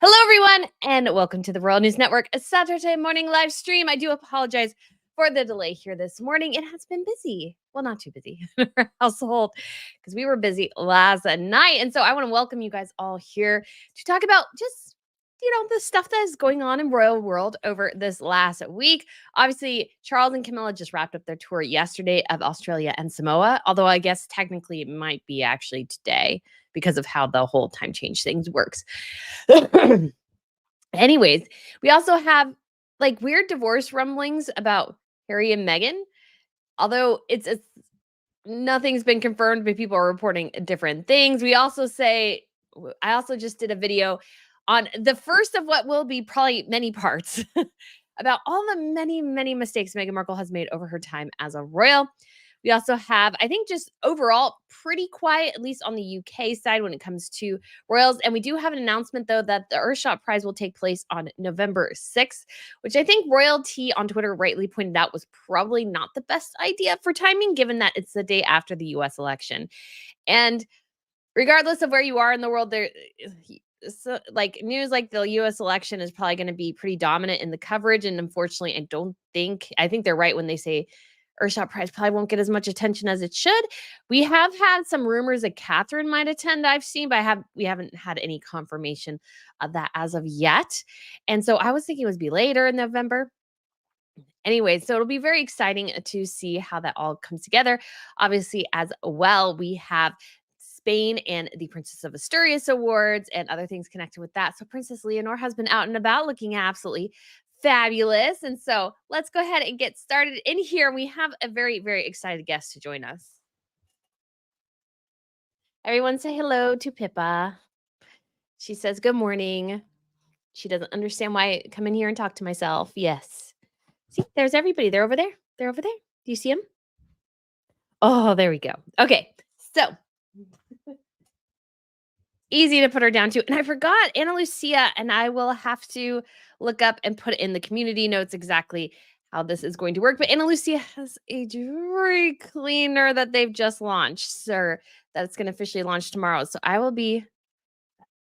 Hello, everyone, and welcome to the Royal News Network, a Saturday morning live stream. I do apologize for the delay here this morning. It has been busy. Well, not too busy in our household because we were busy last night. And so I want to welcome you guys all here to talk about just, the stuff that is going on in royal world over this last week. Obviously, Charles and Camilla just wrapped up their tour yesterday of Australia and Samoa, although I guess technically it might be actually today because of how the whole time change things works. Anyways, we also have like weird divorce rumblings about Harry and Meghan. Although it's nothing's been confirmed, but people are reporting different things. I also just did a video on the first of what will be probably many parts about all the many, many mistakes Meghan Markle has made over her time as a royal. We also have, I think, just overall pretty quiet, at least on the UK side when it comes to royals. And we do have an announcement, though, that the Earthshot Prize will take place on November 6th, which I think Royalty on Twitter rightly pointed out was probably not the best idea for timing, given that it's the day after the US election. And regardless of where you are in the world, news like the US election is probably going to be pretty dominant in the coverage. And unfortunately, I think they're right when they say Earthshot Prize probably won't get as much attention as it should. We have had some rumors that Catherine might attend, I've seen, but we haven't had any confirmation of that as of yet. And so I was thinking it would be later in November. Anyway, so it'll be very exciting to see how that all comes together. Obviously, as well, we have Spain and the Princess of Asturias Awards and other things connected with that. So Princess Leonor has been out and about looking absolutely fabulous. And so let's go ahead and get started in here. We have a very, very excited guest to join us. Everyone say hello to Pippa. She says good morning. She doesn't understand why I come in here and talk to myself. Yes. See, there's everybody. They're over there. They're over there. Do you see them? Oh, there we go. Okay. So easy to put her down to. And I forgot Anna Lucia, and I will have to look up and put in the community notes exactly how this is going to work. But Anna Lucia has a jewelry cleaner that they've just launched, sir. That's going to officially launch tomorrow. So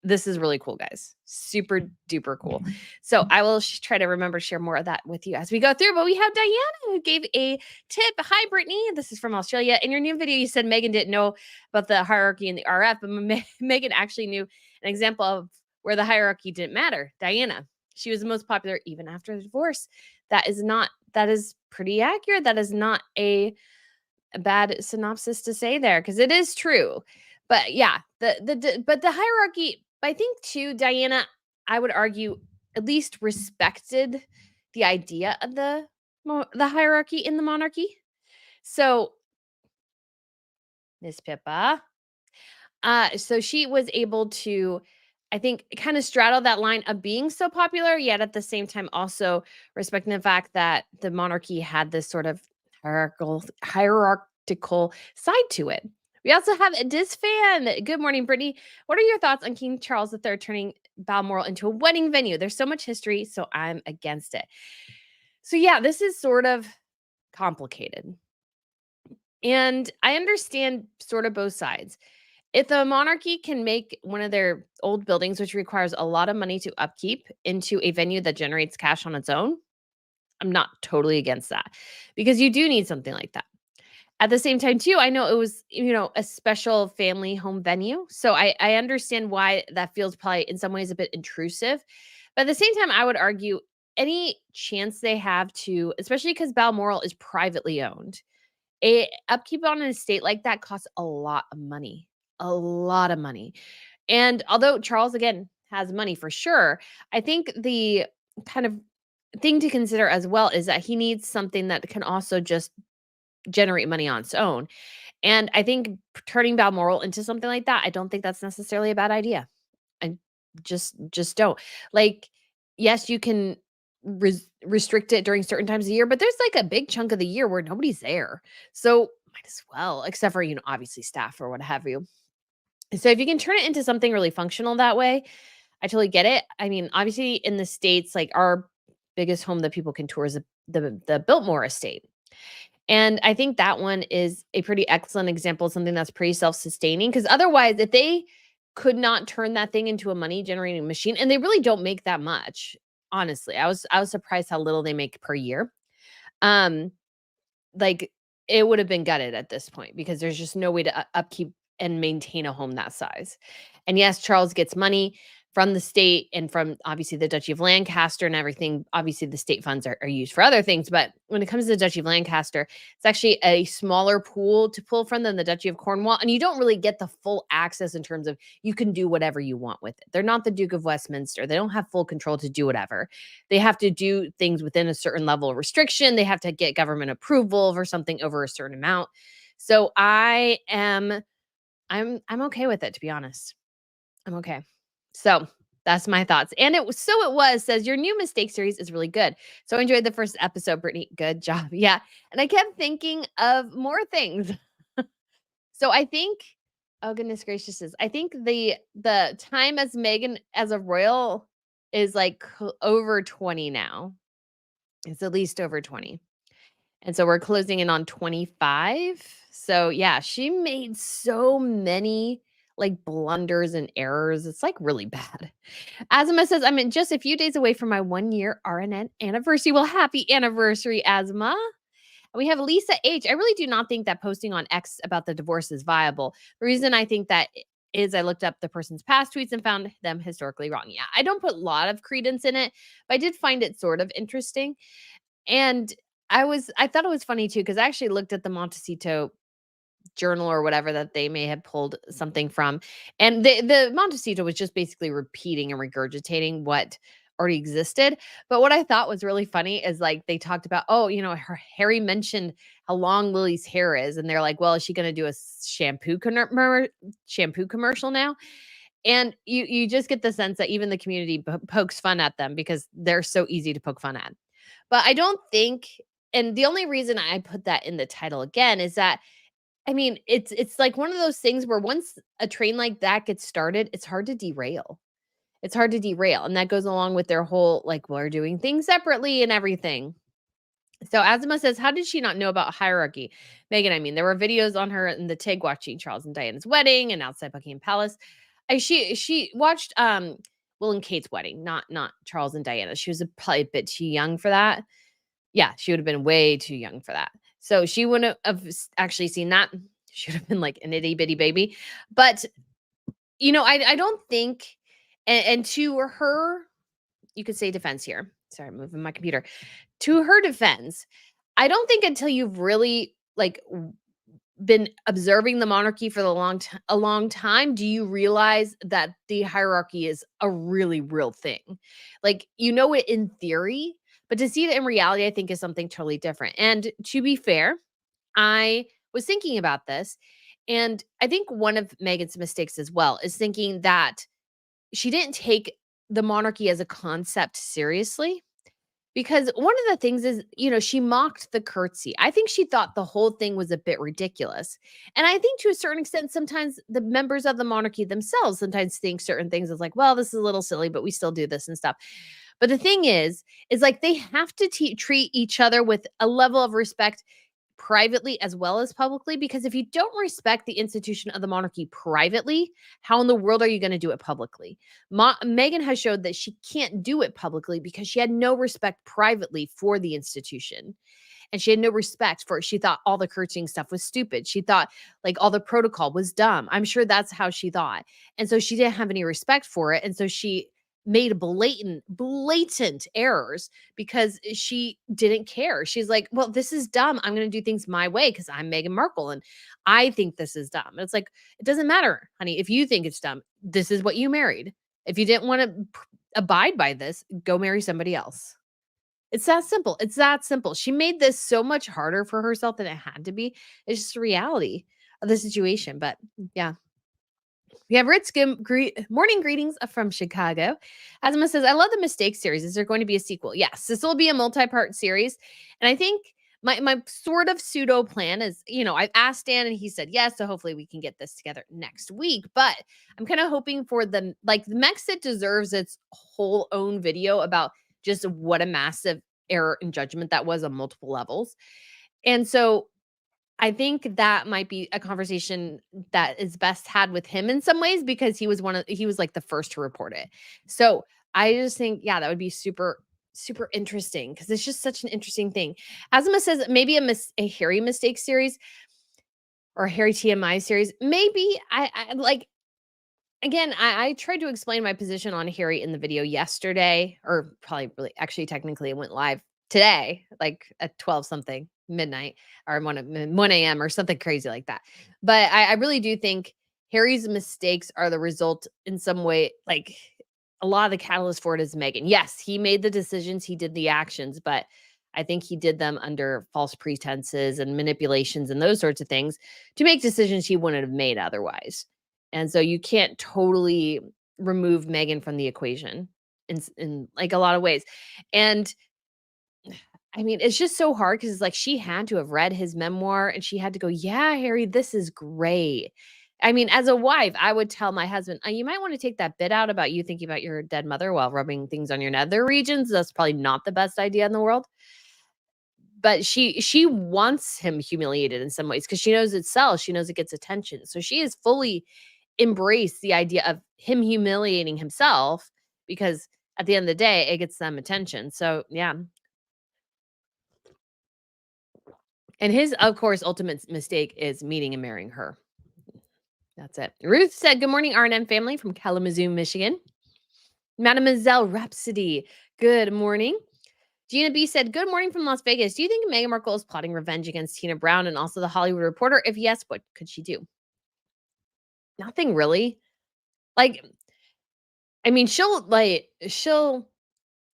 this is really cool, guys. Super duper cool. So I will try to remember to share more of that with you as we go through. But we have Diana who gave a tip. Hi, Brittany. This is from Australia. In your new video, you said Meghan didn't know about the hierarchy in the RF, but Meghan actually knew an example of where the hierarchy didn't matter. Diana. She was the most popular even after the divorce. That is pretty accurate. That is not a bad synopsis to say there because it is true. But yeah, but the hierarchy, I think too, Diana, I would argue at least respected the idea of the hierarchy in the monarchy. So Miss Pippa, so she was able to, I think, kind of straddle that line of being so popular, yet at the same time also respecting the fact that the monarchy had this sort of hierarchical side to it. We also have a Diz fan. Good morning, Brittany. What are your thoughts on King Charles III turning Balmoral into a wedding venue? There's so much history, so I'm against it. So yeah, this is sort of complicated. And I understand sort of both sides. If the monarchy can make one of their old buildings, which requires a lot of money to upkeep, into a venue that generates cash on its own, I'm not totally against that because you do need something like that. At the same time, too, I know it was, a special family home venue. So I understand why that feels probably in some ways a bit intrusive. But at the same time, I would argue any chance they have to, especially because Balmoral is privately owned, upkeep on an estate like that costs a lot of money. A lot of money. And although Charles, again, has money for sure, I think the kind of thing to consider as well is that he needs something that can also just generate money on its own. And I think turning Balmoral into something like that, I don't think that's necessarily a bad idea. I just don't. Like, yes, you can restrict it during certain times of the year, but there's like a big chunk of the year where nobody's there. So might as well, except for, obviously staff or what have you. So if you can turn it into something really functional that way, I totally get it. I mean, obviously in the States, like our biggest home that people can tour is the Biltmore estate. And I think that one is a pretty excellent example of something that's pretty self-sustaining because otherwise if they could not turn that thing into a money generating machine, and they really don't make that much, honestly. I was surprised how little they make per year. Um, like, it would have been gutted at this point because there's just no way to upkeep and maintain a home that size. And yes, Charles gets money from the state and from obviously the Duchy of Lancaster and everything. Obviously, the state funds are used for other things, but when it comes to the Duchy of Lancaster, it's actually a smaller pool to pull from than the Duchy of Cornwall. And you don't really get the full access in terms of you can do whatever you want with it. They're not the Duke of Westminster. They don't have full control to do whatever. They have to do things within a certain level of restriction. They have to get government approval for something over a certain amount. So I'm okay with it, to be honest. I'm okay. So that's my thoughts. And it was says your new mistake series is really good. So I enjoyed the first episode, Brittany. Good job. Yeah. And I kept thinking of more things. So I think, oh goodness gracious, I think the time as Meghan as a royal is like over 20 now. It's at least over 20. And so we're closing in on 25. So yeah, she made so many like blunders and errors. It's like really bad. Asma says, I'm in just a few days away from my 1 year RNN anniversary. Well, happy anniversary, Asma. And we have Lisa H. I really do not think that posting on X about the divorce is viable. The reason I think that is I looked up the person's past tweets and found them historically wrong. Yeah, I don't put a lot of credence in it, but I did find it sort of interesting. And I thought it was funny too, because I actually looked at the Montecito journal or whatever that they may have pulled something from. And the Montecito was just basically repeating and regurgitating what already existed. But what I thought was really funny is like they talked about, oh, Harry mentioned how long Lily's hair is. And they're like, well, is she going to do a shampoo commercial now? And you just get the sense that even the community pokes fun at them because they're so easy to poke fun at. But I don't think, and the only reason I put that in the title again is that I mean, it's like one of those things where once a train like that gets started, it's hard to derail. It's hard to derail, and that goes along with their whole like we're doing things separately and everything. So Azima says, how did she not know about hierarchy? Meghan, I mean, there were videos on her in the TIG watching Charles and Diana's wedding and outside Buckingham Palace. She watched Will and Kate's wedding, not Charles and Diana. She was probably a bit too young for that. Yeah, she would have been way too young for that. So she wouldn't have actually seen that. She would have been like an itty bitty baby. But I don't think, and to her, you could say defense here. Sorry, I'm moving my computer. To her defense, I don't think until you've really like been observing the monarchy for a long time do you realize that the hierarchy is a really real thing. Like it in theory, but to see it in reality I think is something totally different. And to be fair, I was thinking about this, and I think one of Meghan's mistakes as well is thinking that she didn't take the monarchy as a concept seriously. Because one of the things is, she mocked the curtsy. I think she thought the whole thing was a bit ridiculous. And I think to a certain extent, sometimes the members of the monarchy themselves sometimes think certain things is like, well, this is a little silly, but we still do this and stuff. But the thing is like they have to treat each other with a level of respect privately as well as publicly, because if you don't respect the institution of the monarchy privately, how in the world are you going to do it publicly? Meghan has showed that she can't do it publicly because she had no respect privately for the institution. And she had no respect for it. She thought all the curtsying stuff was stupid. She thought like all the protocol was dumb. I'm sure that's how she thought. And so she didn't have any respect for it. And so she made blatant errors because she didn't care. She's like, well, this is dumb. I'm going to do things my way because I'm Meghan Markle and I think this is dumb. And it's like, it doesn't matter, honey. If you think it's dumb, this is what you married. If you didn't want to abide by this, go marry somebody else. It's that simple. It's that simple. She made this so much harder for herself than it had to be. It's just the reality of the situation. But yeah, we have morning greetings from Chicago. Asma says, I love the Mistake series. Is there going to be a sequel? Yes, this will be a multi-part series. And I think my sort of pseudo plan is, I've asked Dan and he said yes. So hopefully we can get this together next week. But I'm kind of hoping for the Mexit deserves its whole own video about just what a massive error in judgment that was on multiple levels. And so I think that might be a conversation that is best had with him in some ways because he was like the first to report it. So I just think, yeah, that would be super, super interesting because it's just such an interesting thing. Asma says maybe a Harry mistake series or a Harry TMI series. Maybe I like again, I tried to explain my position on Harry in the video yesterday, or probably really actually technically it went live today, like at 12 something midnight or 1 a.m. or something crazy like that. But I really do think Harry's mistakes are the result in some way, like a lot of the catalyst for it is Meghan. Yes, he made the decisions, he did the actions, but I think he did them under false pretenses and manipulations and those sorts of things to make decisions he wouldn't have made otherwise. And so you can't totally remove Meghan from the equation in like a lot of ways. And I mean, it's just so hard because it's like she had to have read his memoir and she had to go, "Yeah, Harry, this is great." I mean, as a wife, I would tell my husband, you might want to take that bit out about you thinking about your dead mother while rubbing things on your nether regions. That's probably not the best idea in the world." But she wants him humiliated in some ways because she knows it sells. She knows it gets attention. So she is fully embraced the idea of him humiliating himself because at the end of the day, it gets them attention. So, yeah. And his, of course, ultimate mistake is meeting and marrying her. That's it. Ruth said, "Good morning, R&M family from Kalamazoo, Michigan." Mademoiselle Rhapsody, good morning. Gina B said, "Good morning from Las Vegas. Do you think Meghan Markle is plotting revenge against Tina Brown and also the Hollywood Reporter? If yes, what could she do?" Nothing really. Like, I mean, she'll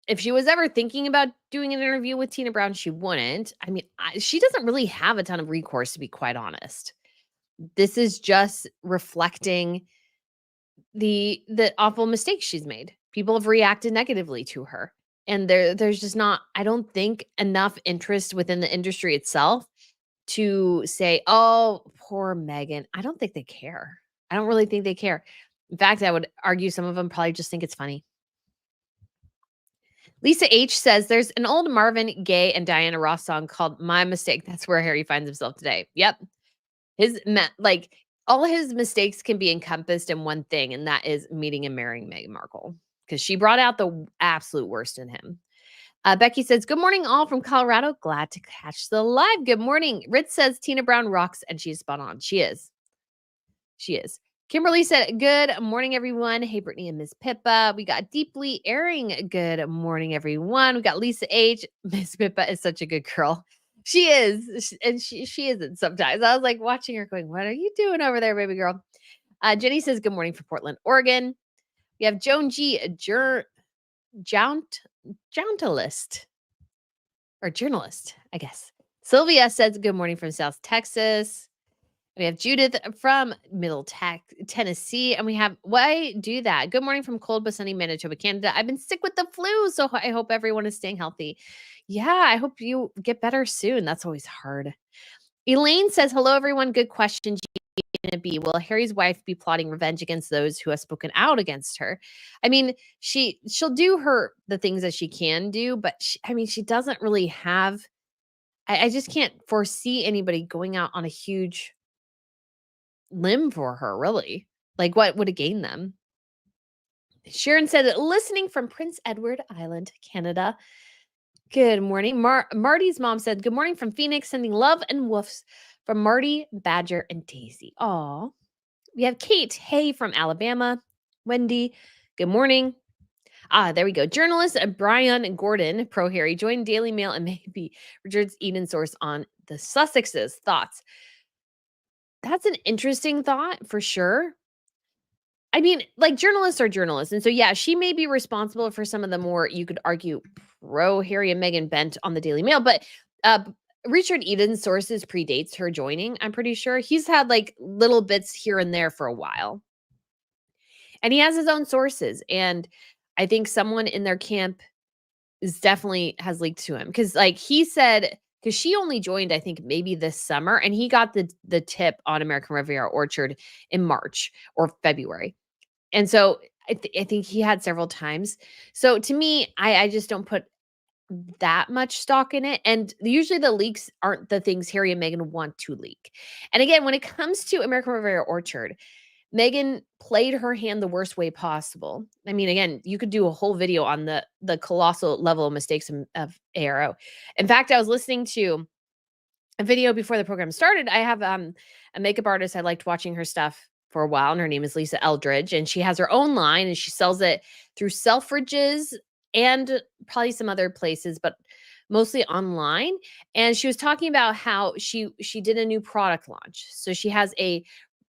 if she was ever thinking about doing an interview with Tina Brown, she wouldn't. I mean, she doesn't really have a ton of recourse, to be quite honest. This is just reflecting the awful mistakes she's made. People have reacted negatively to her. And there's just not, I don't think, enough interest within the industry itself to say, "Oh, poor Meghan." I don't think they care. I don't really think they care. In fact, I would argue some of them probably just think it's funny. Lisa H says there's an old Marvin Gaye and Diana Ross song called "My Mistake." That's where Harry finds himself today. Yep. Like all his mistakes can be encompassed in one thing, and that is meeting and marrying Meghan Markle because she brought out the absolute worst in him. Becky says, "Good morning, all from Colorado. Glad to catch the live. Good morning." Ritz says, "Tina Brown rocks," and she's spot on. She is. She is. Kimberly said, "Good morning, everyone. Hey, Brittany and Miss Pippa. We got Deeply Airing. Good morning, everyone. We got Lisa H. Miss Pippa is such a good girl. She is. And she isn't sometimes. I was like watching her going, "What are you doing over there, baby girl?" Jenny says, "Good morning from Portland, Oregon." We have Joan G. Jountalist or journalist, I guess. Sylvia says, "Good morning from South Texas." We have Judith from Tennessee, and we have Why Do That? Good morning from cold but sunny Manitoba, Canada. I've been sick with the flu, so I hope everyone is staying healthy. Yeah, I hope you get better soon. That's always hard. Elaine says, "Hello, everyone. Good question, Gina B. Will Harry's wife be plotting revenge against those who have spoken out against her?" I mean, she'll do the things that she can do, but she doesn't really have. I just can't foresee anybody going out on a huge limb for her, really. Like, what would it gain them? Sharon said, "Listening from Prince Edward Island, Canada." Good morning. Marty's mom said, "Good morning from Phoenix, sending love and woofs from Marty, Badger, and Daisy." Aw. We have Kate, hey, from Alabama. Wendy, good morning. There we go. Journalist Brian Gordon, pro Harry, joined Daily Mail and maybe Richard's Eden source on the Sussexes. Thoughts? That's an interesting thought for sure. I mean, like, journalists are journalists. And so, yeah, she may be responsible for some of the more, you could argue, pro Harry and Meghan bent on the Daily Mail. But Richard Eden's sources predates her joining, I'm pretty sure. He's had like little bits here and there for a while. And he has his own sources. And I think someone in their camp definitely has leaked to him. Because, like, he said, because she only joined, I think, maybe this summer. And he got the tip on American Riviera Orchard in March or February. And so I think he had several times. So to me, I just don't put that much stock in it. And usually the leaks aren't the things Harry and Meghan want to leak. And again, when it comes to American Riviera Orchard, Meghan played her hand the worst way possible. I mean, again, you could do a whole video on the colossal level of mistakes of ARO. In fact, I was listening to a video before the program started. I have a makeup artist. I liked watching her stuff for a while, and her name is Lisa Eldridge, and she has her own line and she sells it through Selfridges and probably some other places, but mostly online. And she was talking about how she did a new product launch. So she has a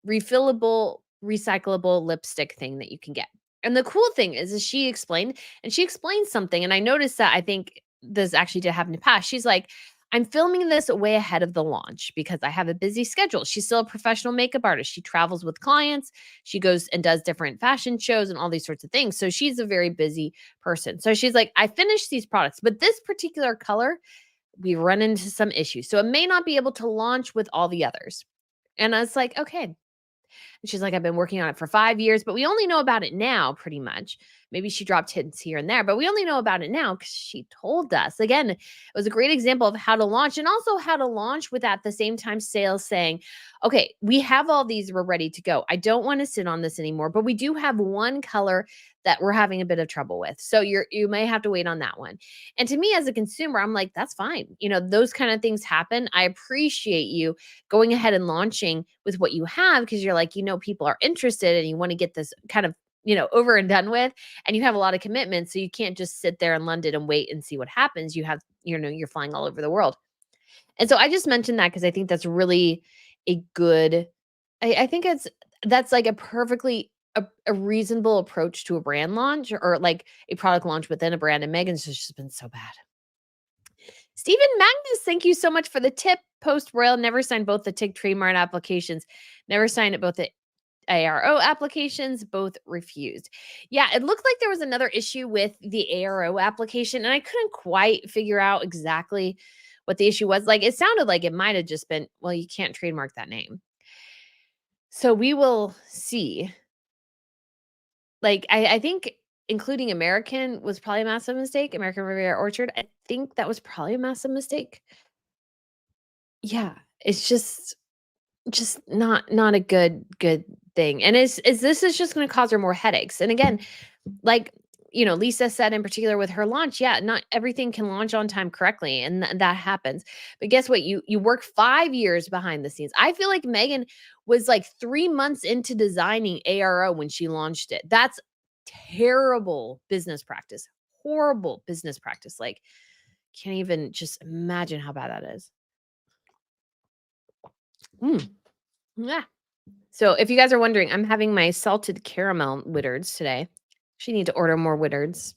refillable, recyclable lipstick thing that you can get. And the cool thing is she explained, and she explained something, and I noticed that I think this actually did happen in the past. She's like, I'm filming this way ahead of the launch because I have a busy schedule. She's still a professional makeup artist. She travels with clients. She goes and does different fashion shows and all these sorts of things. So she's a very busy person. So she's like, I finished these products, but this particular color, we run into some issues. So it may not be able to launch with all the others. And I was like, okay, and she's like, I've been working on it for 5 years, but we only know about it now, pretty much. Maybe she dropped hints here and there, but we only know about it now because she told us. Again, it was a great example of how to launch, and also how to launch with at the same time sales saying, okay, we have all these, we're ready to go. I don't want to sit on this anymore, but we do have one color that we're having a bit of trouble with. So you may have to wait on that one. And to me as a consumer, I'm like, that's fine. Those kind of things happen. I appreciate you going ahead and launching with what you have because you're like, people are interested and you want to get this kind of, over and done with, and you have a lot of commitments. So you can't just sit there in London and wait and see what happens. You have, you're flying all over the world. And so I just mentioned that because I think that's really a good, I think that's like a perfectly a reasonable approach to a brand launch, or like a product launch within a brand. And Megan's just been so bad. Stephen Magnus, thank you so much for the tip. Post Royal never signed both the TIG trademark applications, never signed both the ARO applications, both refused. Yeah, it looked like there was another issue with the ARO application, and I couldn't quite figure out exactly what the issue was. Like, it sounded like it might have just been, well, you can't trademark that name. So we will see. Like, I think including American was probably a massive mistake. American Riviera Orchard, I think that was probably a massive mistake. Yeah, it's just not a good thing. And is this is just going to cause her more headaches. And again, like, Lisa said in particular with her launch, yeah, not everything can launch on time correctly, and that happens. But guess what? You work 5 years behind the scenes. I feel like Meghan was like 3 months into designing ARO when she launched it. That's terrible business practice. Horrible business practice. Like, can't even just imagine how bad that is. Yeah. So if you guys are wondering, I'm having my salted caramel Whittards today. She need to order more Whittards.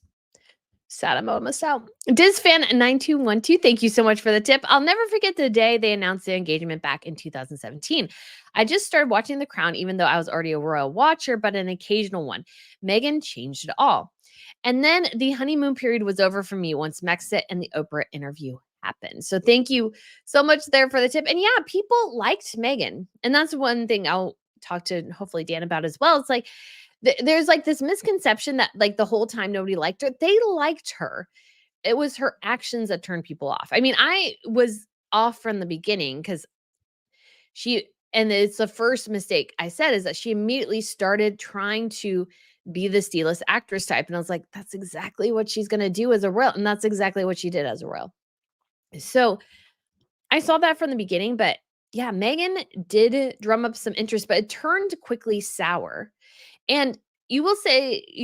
Sad I'm almost out. DizFan9212, thank you so much for the tip. I'll never forget the day they announced their engagement back in 2017. I just started watching The Crown, even though I was already a royal watcher, but an occasional one. Meghan changed it all. And then the honeymoon period was over for me once Mexit and the Oprah interview happened. So thank you so much there for the tip. And yeah, people liked Meghan. And that's one thing I'll talk to hopefully Dan about as well. It's like, there's like this misconception that like the whole time nobody liked her. They liked her. It was her actions that turned people off. I mean, I was off from the beginning because and it's the first mistake I said is that she immediately started trying to be the steeless actress type. And I was like, that's exactly what she's going to do as a royal. And that's exactly what she did as a royal. So I saw that from the beginning, but yeah, Meghan did drum up some interest, but it turned quickly sour. And you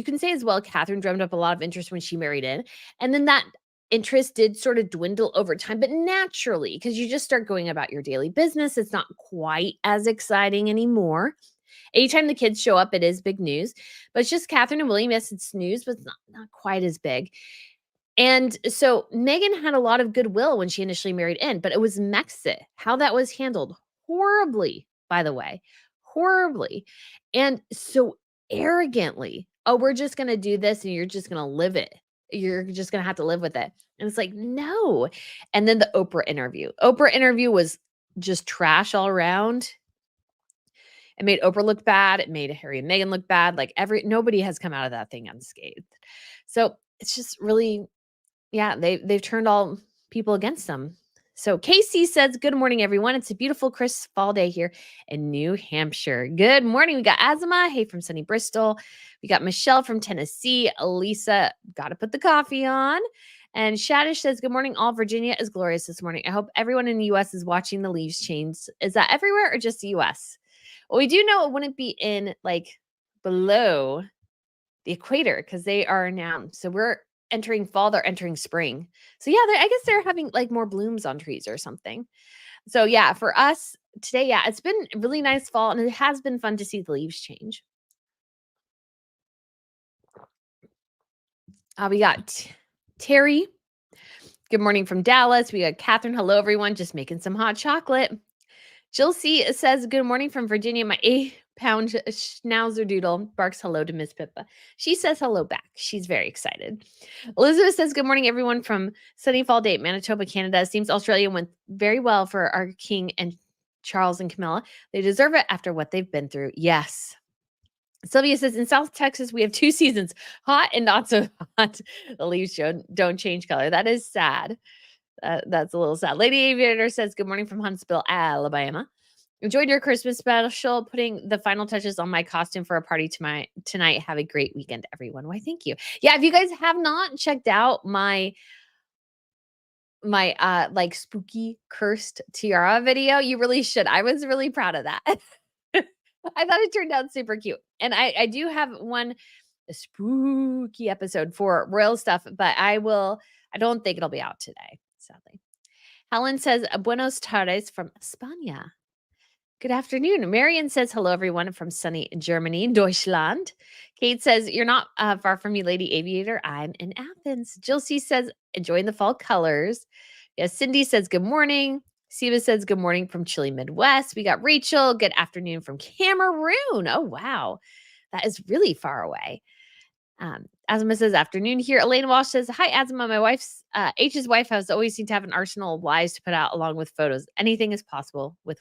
can say as well, Catherine drummed up a lot of interest when she married in. And then that interest did sort of dwindle over time, but naturally, because you just start going about your daily business, it's not quite as exciting anymore. Anytime the kids show up, it is big news. But it's just Catherine and William. Yes, it's news, but it's not quite as big. And so Meghan had a lot of goodwill when she initially married in, but it was Mexit, how that was handled horribly, by the way, horribly. And so arrogantly, oh, we're just going to do this and you're just going to live it. You're just going to have to live with it. And it's like, no. And then the Oprah interview was just trash all around. It made Oprah look bad. It made Harry and Meghan look bad. Like nobody has come out of that thing unscathed. So it's just really Yeah, they've turned all people against them. So Casey says, "Good morning, everyone. It's a beautiful, crisp fall day here in New Hampshire. Good morning. We got Azima, hey from sunny Bristol. We got Michelle from Tennessee. Elisa, got to put the coffee on." And Shadish says, "Good morning, all. Virginia is glorious this morning. I hope everyone in the U.S. is watching the leaves change. Is that everywhere or just the U.S.?" Well, we do know it wouldn't be in like below the equator because they are now. So we're entering fall, they're entering spring. So yeah, I guess they're having like more blooms on trees or something. So yeah, for us today, yeah, it's been a really nice fall and it has been fun to see the leaves change. We got Terry. Good morning from Dallas. We got Catherine. Hello, everyone. Just making some hot chocolate. Jill C says, "Good morning from Virginia. My 8-pound schnauzer doodle barks hello to Miss Pippa. She says hello back. She's very excited." Elizabeth says, "Good morning, everyone from sunny fall day, Manitoba, Canada. Seems Australia went very well for our king and Charles and Camilla. They deserve it after what they've been through." Yes. Sylvia says, "In South Texas, we have 2 seasons, hot and not so hot. The leaves don't change color. That is sad. That's a little sad." Lady Aviator says, "Good morning from Huntsville, Alabama. Enjoyed your Christmas special, putting the final touches on my costume for a party tonight. Have a great weekend, everyone." Why, thank you. Yeah, if you guys have not checked out my like spooky cursed tiara video, you really should. I was really proud of that. I thought it turned out super cute. And I do have one spooky episode for royal stuff, but I don't think it'll be out today, sadly. Helen says, "Buenos tardes from España." Good afternoon. Marion says, "Hello, everyone from sunny Germany, Deutschland." Kate says, "You're not far from me, Lady Aviator. I'm in Athens." Jill C says, "Enjoying the fall colors." Yes, Cindy says, "Good morning." Siva says, "Good morning from chilly Midwest." We got Rachel. "Good afternoon from Cameroon." Oh, wow. That is really far away. Asma says, "Afternoon here." Elaine Walsh says, "Hi, Asma. My wife's H's wife has always seemed to have an arsenal of lies to put out along with photos. Anything is possible with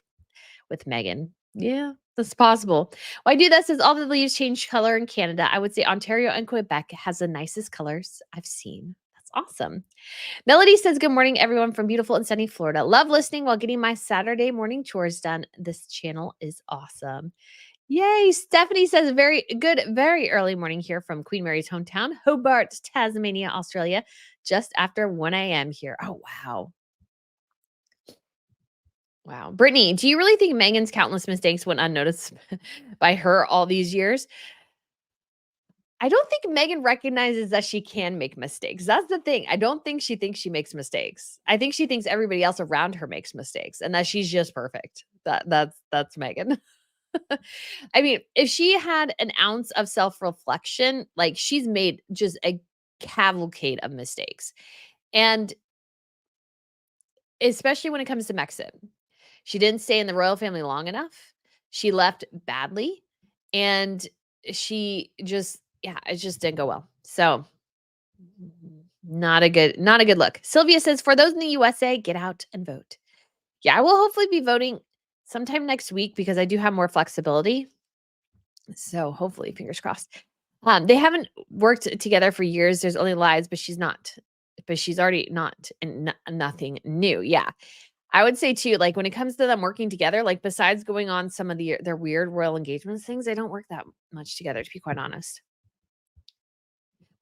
Meghan." Yeah, that's possible. Why do this is all the leaves change color in Canada. I would say Ontario and Quebec has the nicest colors I've seen. That's awesome. Melody says, "Good morning, everyone from beautiful and sunny Florida. Love listening while getting my Saturday morning chores done. This channel is awesome." Yay. Stephanie says, "Very good, very early morning here from Queen Mary's hometown, Hobart, Tasmania, Australia, just after 1 a.m. here." Oh, wow. Wow. Brittany, do you really think Megan's countless mistakes went unnoticed by her all these years? I don't think Megan recognizes that she can make mistakes. That's the thing. I don't think she thinks she makes mistakes. I think she thinks everybody else around her makes mistakes and that she's just perfect. That's Megan. I mean, if she had an ounce of self-reflection, like she's made just a cavalcade of mistakes. And especially when it comes to Mexico. She didn't stay in the royal family long enough. She left badly and she just yeah, it just didn't go well. So, not a good look. Sylvia says, "For those in the USA, get out and vote." Yeah, I will hopefully be voting sometime next week because I do have more flexibility. So, hopefully, fingers crossed. They haven't worked together for years. There's only lies, but she's already not in nothing new. Yeah. I would say too, like when it comes to them working together, like besides going on some of their weird royal engagements things, they don't work that much together, to be quite honest.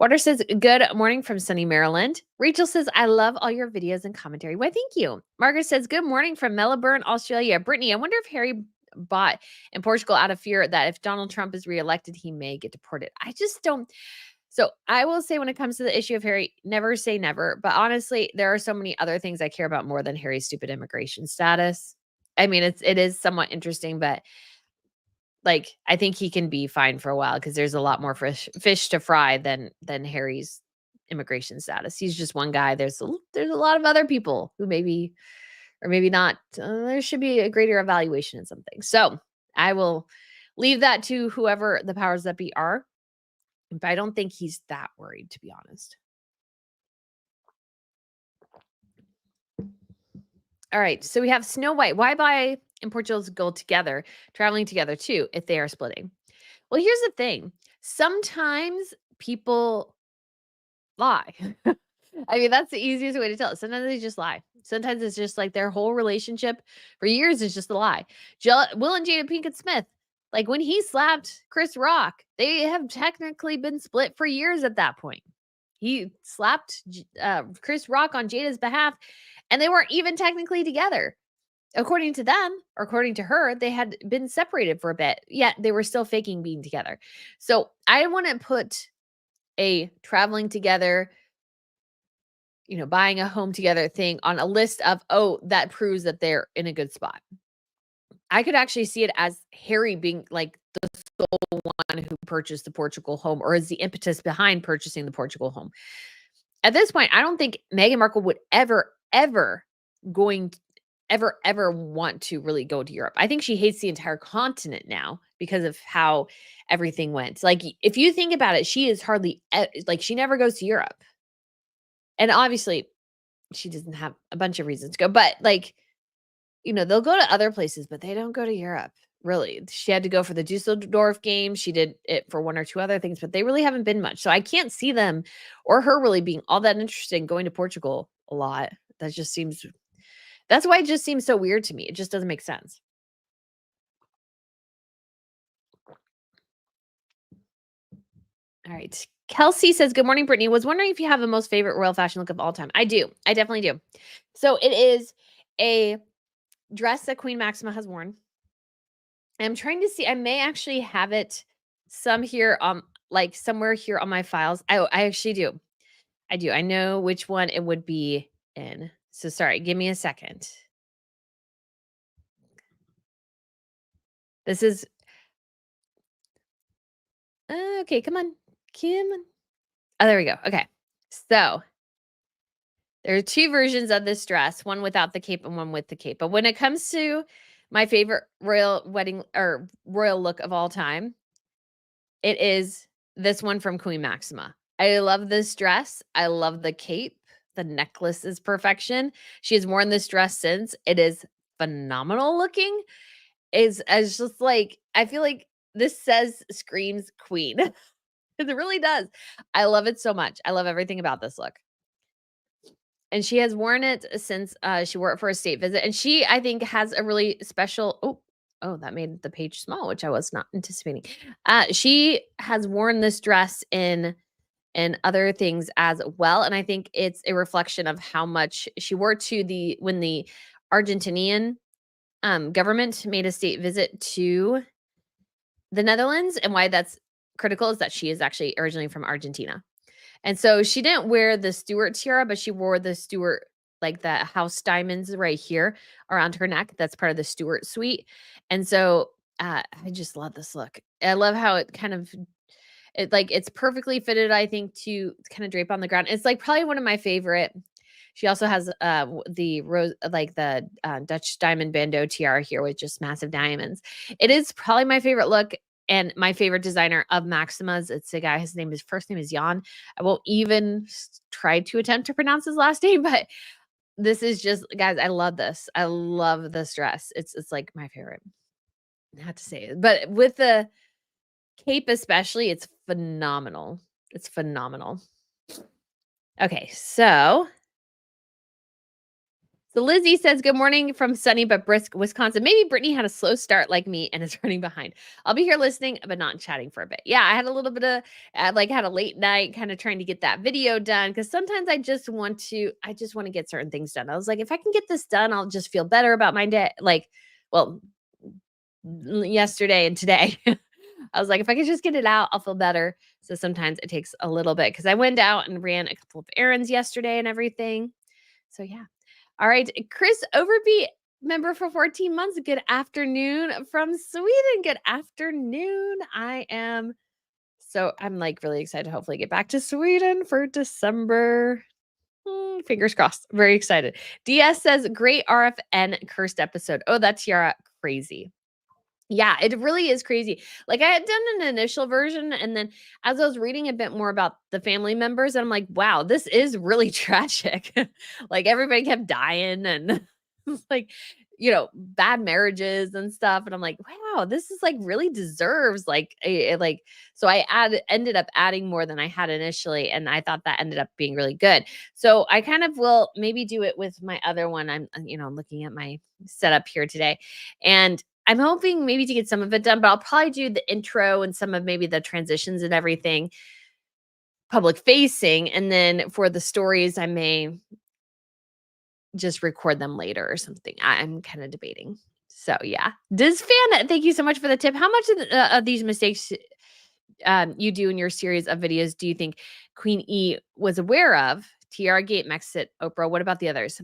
Water says, "Good morning from sunny Maryland." Rachel says, "I love all your videos and commentary." Why, thank you. Margaret says, "Good morning from Melbourne, Australia." Brittany, I wonder if Harry bought in Portugal out of fear that if Donald Trump is reelected, he may get deported. I just don't. So I will say when it comes to the issue of Harry, never say never. But honestly, there are so many other things I care about more than Harry's stupid immigration status. I mean, it is somewhat interesting, but like I think he can be fine for a while because there's a lot more fish to fry than Harry's immigration status. He's just one guy. There's a lot of other people who maybe or maybe not. There should be a greater evaluation in something. So I will leave that to whoever the powers that be are. But I don't think he's that worried, to be honest. All right. So we have Snow White. Why buy and Portugal's go together, traveling together too, if they are splitting? Well, here's the thing. Sometimes people lie. I mean, that's the easiest way to tell. Sometimes they just lie. Sometimes it's just like their whole relationship for years is just a lie. Will and Jada Pinkett Smith, like when he slapped Chris Rock, they have technically been split for years at that point. He slapped Chris Rock on Jada's behalf, and they weren't even technically together. According to them, or according to her, they had been separated for a bit, yet they were still faking being together. So I want to put a traveling together, buying a home together thing on a list of, oh, that proves that they're in a good spot. I could actually see it as Harry being like the sole one who purchased the Portugal home, or is the impetus behind purchasing the Portugal home. At this point, I don't think Meghan Markle would ever want to really go to Europe. I think she hates the entire continent now because of how everything went. Like, if you think about it, she is hardly like, she never goes to Europe. And obviously, she doesn't have a bunch of reasons to go, but like, they'll go to other places, but they don't go to Europe. Really. She had to go for the Dusseldorf game. She did it for one or two other things, but they really haven't been much. So I can't see them or her really being all that interested in going to Portugal a lot. That's why it just seems so weird to me. It just doesn't make sense. All right. Kelsey says, good morning, Brittany. Was wondering if you have the most favorite royal fashion look of all time. I do. I definitely do. So it is a dress that Queen Maxima has worn. I'm trying to see. I may actually have it somewhere here on my files. I actually do. I do. I know which one it would be in. So sorry, give me a second. This is okay. Come on. Oh, there we go. Okay. So there are two versions of this dress, one without the cape and one with the cape. But when it comes to my favorite royal wedding or royal look of all time, it is this one from Queen Maxima. I love this dress. I love the cape. The necklace is perfection. She has worn this dress since. It is phenomenal looking. It's just like, I feel like this screams queen. It really does. I love it so much. I love everything about this look. And she has worn it since she wore it for a state visit. And she, I think, has a really special. Oh, that made the page small, which I was not anticipating. She has worn this dress in other things as well. And I think it's a reflection of how much she wore to when the Argentinian government made a state visit to the Netherlands. And why that's critical is that she is actually originally from Argentina. And so she didn't wear the Stuart tiara, but she wore the Stuart, like the house diamonds right here around her neck. That's part of the Stuart suite. And so I just love this look. I love how it it's perfectly fitted, I think, to kind of drape on the ground. It's like probably one of my favorite. She also has the rose, like the Dutch diamond bandeau tiara here with just massive diamonds. It is probably my favorite look. And my favorite designer of Maxima's, it's a guy, his first name is Jan. I won't even try to attempt to pronounce his last name, but this is just, guys, I love this. I love this dress. It's like my favorite. I have to say it. But with the cape especially, it's phenomenal. It's phenomenal. Okay, so Lizzie says, good morning from sunny but brisk Wisconsin. Maybe Brittany had a slow start like me and is running behind. I'll be here listening, but not chatting for a bit. Yeah, I had a little bit of, had a late night kind of trying to get that video done because sometimes I just want to get certain things done. I was like, if I can get this done, I'll just feel better about my day. Yesterday and today. I was like, if I could just get it out, I'll feel better. So sometimes it takes a little bit because I went out and ran a couple of errands yesterday and everything. So yeah. All right. Chris Overby, member for 14 months. Good afternoon from Sweden. Good afternoon. I'm like really excited to hopefully get back to Sweden for December. Fingers crossed. Very excited. DS says, great RFN cursed episode. Oh, that's Tiara. Crazy. Yeah, it really is crazy. Like I had done an initial version and then as I was reading a bit more about the family members, I'm like, wow, this is really tragic. Like everybody kept dying and like bad marriages and stuff. And I'm like, wow, this is like really deserves like so ended up adding more than I had initially. And I thought that ended up being really good. So I kind of will maybe do it with my other one. I'm looking at my setup here today, and I'm hoping maybe to get some of it done, but I'll probably do the intro and some of maybe the transitions and everything public facing. And then for the stories, I may just record them later or something. I'm kind of debating. So yeah, Diz fan, thank you so much for the tip. How much of these mistakes you do in your series of videos do you think Queen E was aware of? Tiara Gate, Mexit, Oprah. What about the others?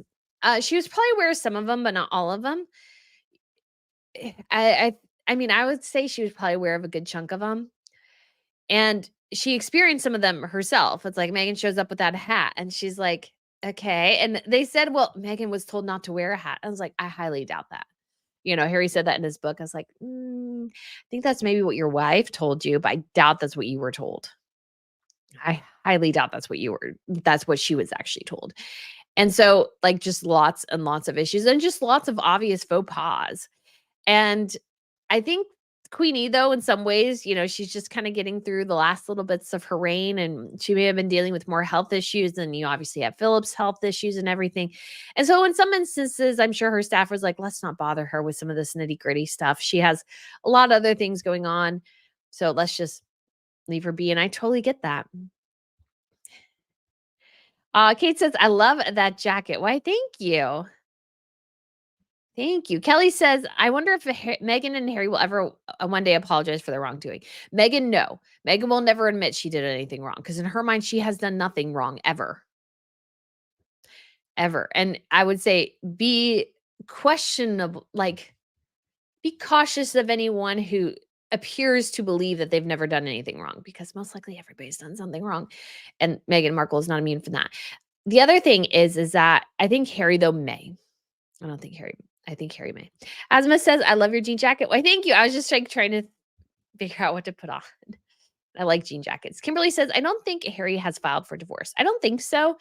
She was probably aware of some of them, but not all of them. I mean, I would say she was probably aware of a good chunk of them. And she experienced some of them herself. It's like Meghan shows up with that hat and she's like, okay. And they said, well, Meghan was told not to wear a hat. I was like, I highly doubt that. Harry said that in his book. I was like, I think that's maybe what your wife told you, but I doubt that's what you were told. I highly doubt that's what she was actually told. And so, like, just lots and lots of issues and just lots of obvious faux pas. And I think Queenie, though, in some ways, she's just kind of getting through the last little bits of her reign, and she may have been dealing with more health issues, and you obviously have Philip's health issues and everything. And so in some instances, I'm sure her staff was like, let's not bother her with some of this nitty gritty stuff. She has a lot of other things going on. So let's just leave her be. And I totally get that. Kate says, I love that jacket. Why, thank you. Thank you. Kelly says, I wonder if Meghan and Harry will ever one day apologize for their wrongdoing. Meghan, no. Meghan will never admit she did anything wrong because in her mind, she has done nothing wrong ever. Ever. And I would say be questionable, be cautious of anyone who appears to believe that they've never done anything wrong because most likely everybody's done something wrong. And Meghan Markle is not immune from that. The other thing is that I think Harry, though, may. I don't think Harry. I think Harry may. Asma says, I love your jean jacket. Why, thank you. I was just trying to figure out what to put on. I like jean jackets. Kimberly says, I don't think Harry has filed for divorce. I don't think so,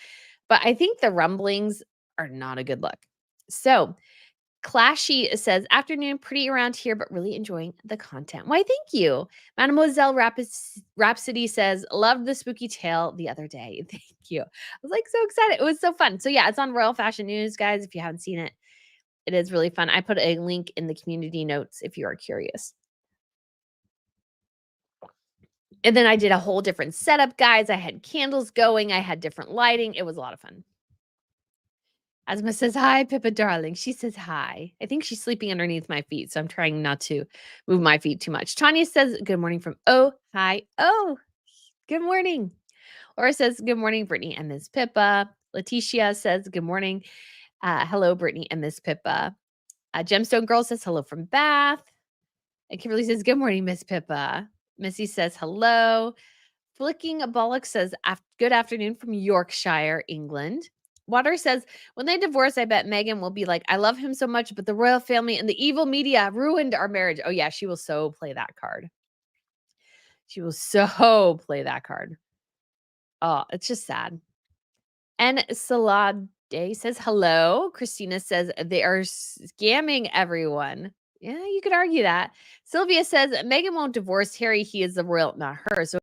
but I think the rumblings are not a good look. So Clashy says, afternoon, pretty around here, but really enjoying the content. Why, thank you. Mademoiselle Rhapsody says, loved the spooky tale the other day. Thank you. I was like so excited. It was so fun. So yeah, it's on Royal Fashion News, guys. If you haven't seen it, it is really fun. I put a link in the community notes if you are curious. And then I did a whole different setup, guys. I had candles going. I had different lighting. It was a lot of fun. Asma says, hi, Pippa darling. She says hi. I think she's sleeping underneath my feet, so I'm trying not to move my feet too much. Tanya says, good morning from hi. Oh, good morning. Laura says, good morning, Brittany and Miss Pippa. Leticia says, good morning. Hello, Brittany and Miss Pippa. Gemstone Girl says, hello from Bath. And Kimberly says, good morning, Miss Pippa. Missy says, hello. Flicking a Bollock says, good afternoon from Yorkshire, England. Water says, when they divorce, I bet Meghan will be like, I love him so much, but the royal family and the evil media ruined our marriage. Oh, yeah, she will so play that card. She will so play that card. Oh, it's just sad. And Salade says, hello. Christina says, they are scamming everyone. Yeah, you could argue that. Sylvia says, Meghan won't divorce Harry. He is the royal, not her. So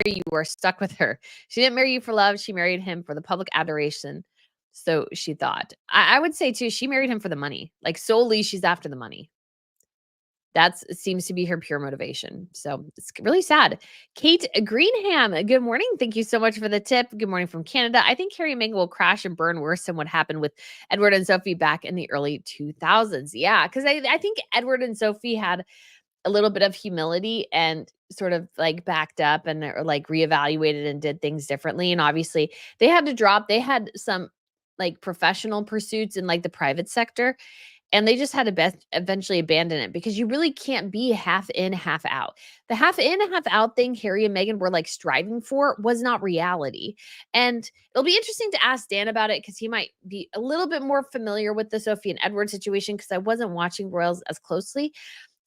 you are stuck with her. She didn't marry you for love. She married him for the public adoration. So she thought. I would say, too, she married him for the money. Like, solely, she's after the money. That seems to be her pure motivation. So it's really sad. Kate Greenham, good morning. Thank you so much for the tip. Good morning from Canada. I think Harry and Meghan will crash and burn worse than what happened with Edward and Sophie back in the early 2000s. Yeah, because I think Edward and Sophie had a little bit of humility and sort of like backed up and or like reevaluated and did things differently. And obviously they had some like professional pursuits in like the private sector. And they just had to eventually abandon it because you really can't be half in, half out. The half in, half out thing Harry and Meghan were like striving for was not reality. And it'll be interesting to ask Dan about it because he might be a little bit more familiar with the Sophie and Edward situation because I wasn't watching Royals as closely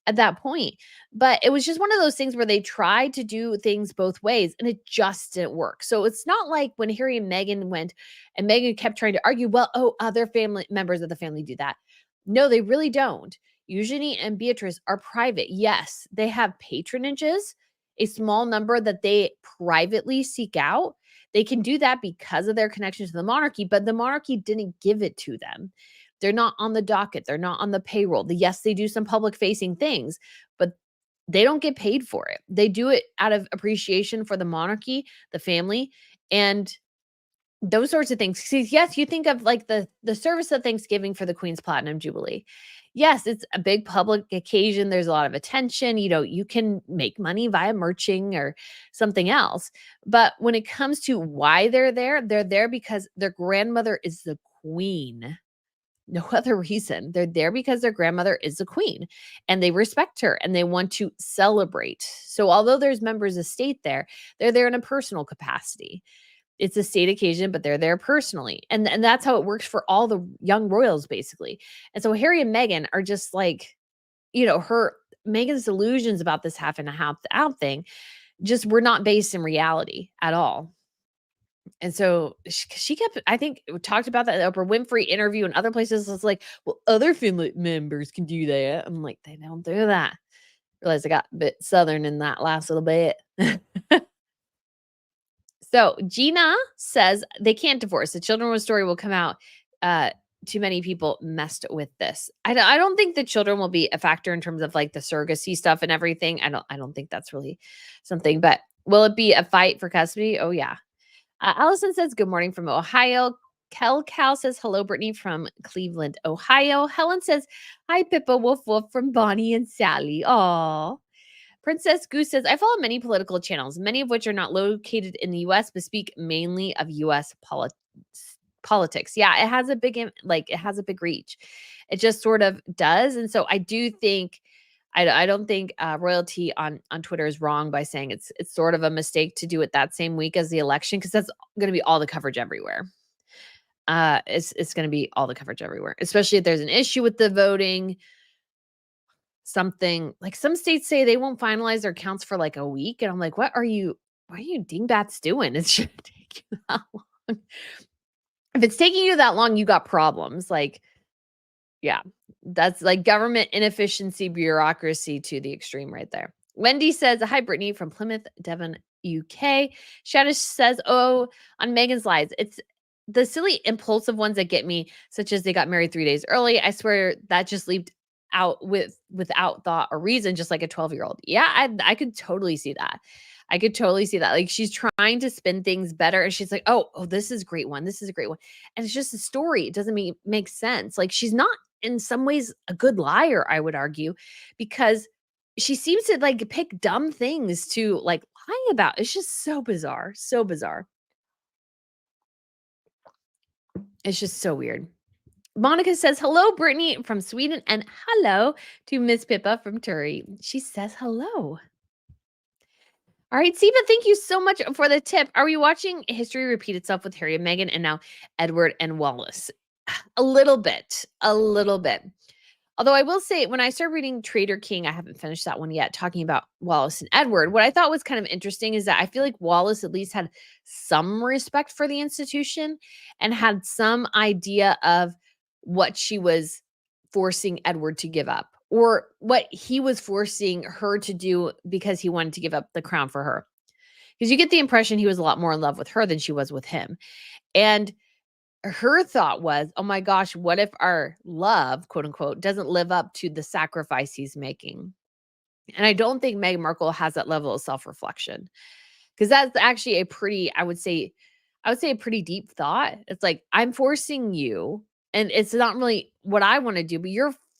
at that point. But it was just one of those things where they tried to do things both ways and it just didn't work. So it's not like when Harry and Meghan went and Meghan kept trying to argue, well, other family members of the family do that. No, they really don't. Eugenie and Beatrice are private. Yes, they have patronages, a small number that they privately seek out. They can do that because of their connection to the monarchy, but the monarchy didn't give it to them. They're not on the docket. They're not on the payroll. Yes, they do some public facing things, but they don't get paid for it. They do it out of appreciation for the monarchy, the family, and those sorts of things. 'Cause yes, you think of like the service of Thanksgiving for the Queen's Platinum Jubilee. Yes, it's a big public occasion. There's a lot of attention. You can make money via merching or something else. But when it comes to why they're there because their grandmother is the queen. No other reason. They're there because their grandmother is the queen and they respect her and they want to celebrate. So although there's members of state there, they're there in a personal capacity. It's a state occasion, but they're there personally. And that's how it works for all the young royals, basically. And so Harry and Meghan are just like, her Meghan's delusions about this half and a half out thing just were not based in reality at all. And so she kept, I think, talked about that in the Oprah Winfrey interview and other places. It's like, well, other family members can do that. I'm like, they don't do that. Realized I got a bit southern in that last little bit. So Gina says they can't divorce. The children's story will come out. Too many people messed with this. I don't think the children will be a factor in terms of like the surrogacy stuff and everything. I don't think that's really something. But will it be a fight for custody? Oh yeah. Allison says good morning from Ohio. Cal says hello, Brittany from Cleveland, Ohio. Helen says hi, Pippa. Woof woof from Bonnie and Sally. Aw. Princess Goose says, I follow many political channels, many of which are not located in the US, but speak mainly of US politics. Yeah, it has a big, it has a big reach. It just sort of does. And so I do think, I don't think royalty on Twitter is wrong by saying it's sort of a mistake to do it that same week as the election, because that's going to be all the coverage everywhere. It's going to be all the coverage everywhere, especially if there's an issue with the voting. Something like some states say they won't finalize their counts for like a week. And I'm like, what are you dingbats doing? It shouldn't take you that long. If it's taking you that long, you got problems. Like, yeah, that's like government inefficiency, bureaucracy to the extreme right there. Wendy says, hi, Brittany from Plymouth, Devon, UK. Shadish says, oh, on Meghan's lies, it's the silly impulsive ones that get me, such as they got married 3 days early. I swear that just leaped out without thought or reason, just like a 12-year-old. Yeah, I could totally see that. I could totally see that. Like she's trying to spin things better and she's like, oh, this is a great one. This is a great one. And it's just a story. It doesn't make sense. Like she's not in some ways a good liar, I would argue, because she seems to like pick dumb things to like lie about. It's just so bizarre. So bizarre. It's just so weird. Monica says, hello, Brittany from Sweden, and hello to Miss Pippa from Turi. She says hello. All right, Siva, thank you so much for the tip. Are we watching history repeat itself with Harry and Meghan and now Edward and Wallace? A little bit. Although I will say, when I started reading Trader King, I haven't finished that one yet, talking about Wallace and Edward. What I thought was kind of interesting is that I feel like Wallace at least had some respect for the institution and had some idea of what she was forcing Edward to give up or what he was forcing her to do because he wanted to give up the crown for her. Because you get the impression he was a lot more in love with her than she was with him. And her thought was, oh my gosh, what if our love, quote unquote, doesn't live up to the sacrifice he's making? And I don't think Meghan Markle has that level of self-reflection, because that's actually I would say a pretty deep thought. It's like, I'm forcing you, and it's not really what I want to do, but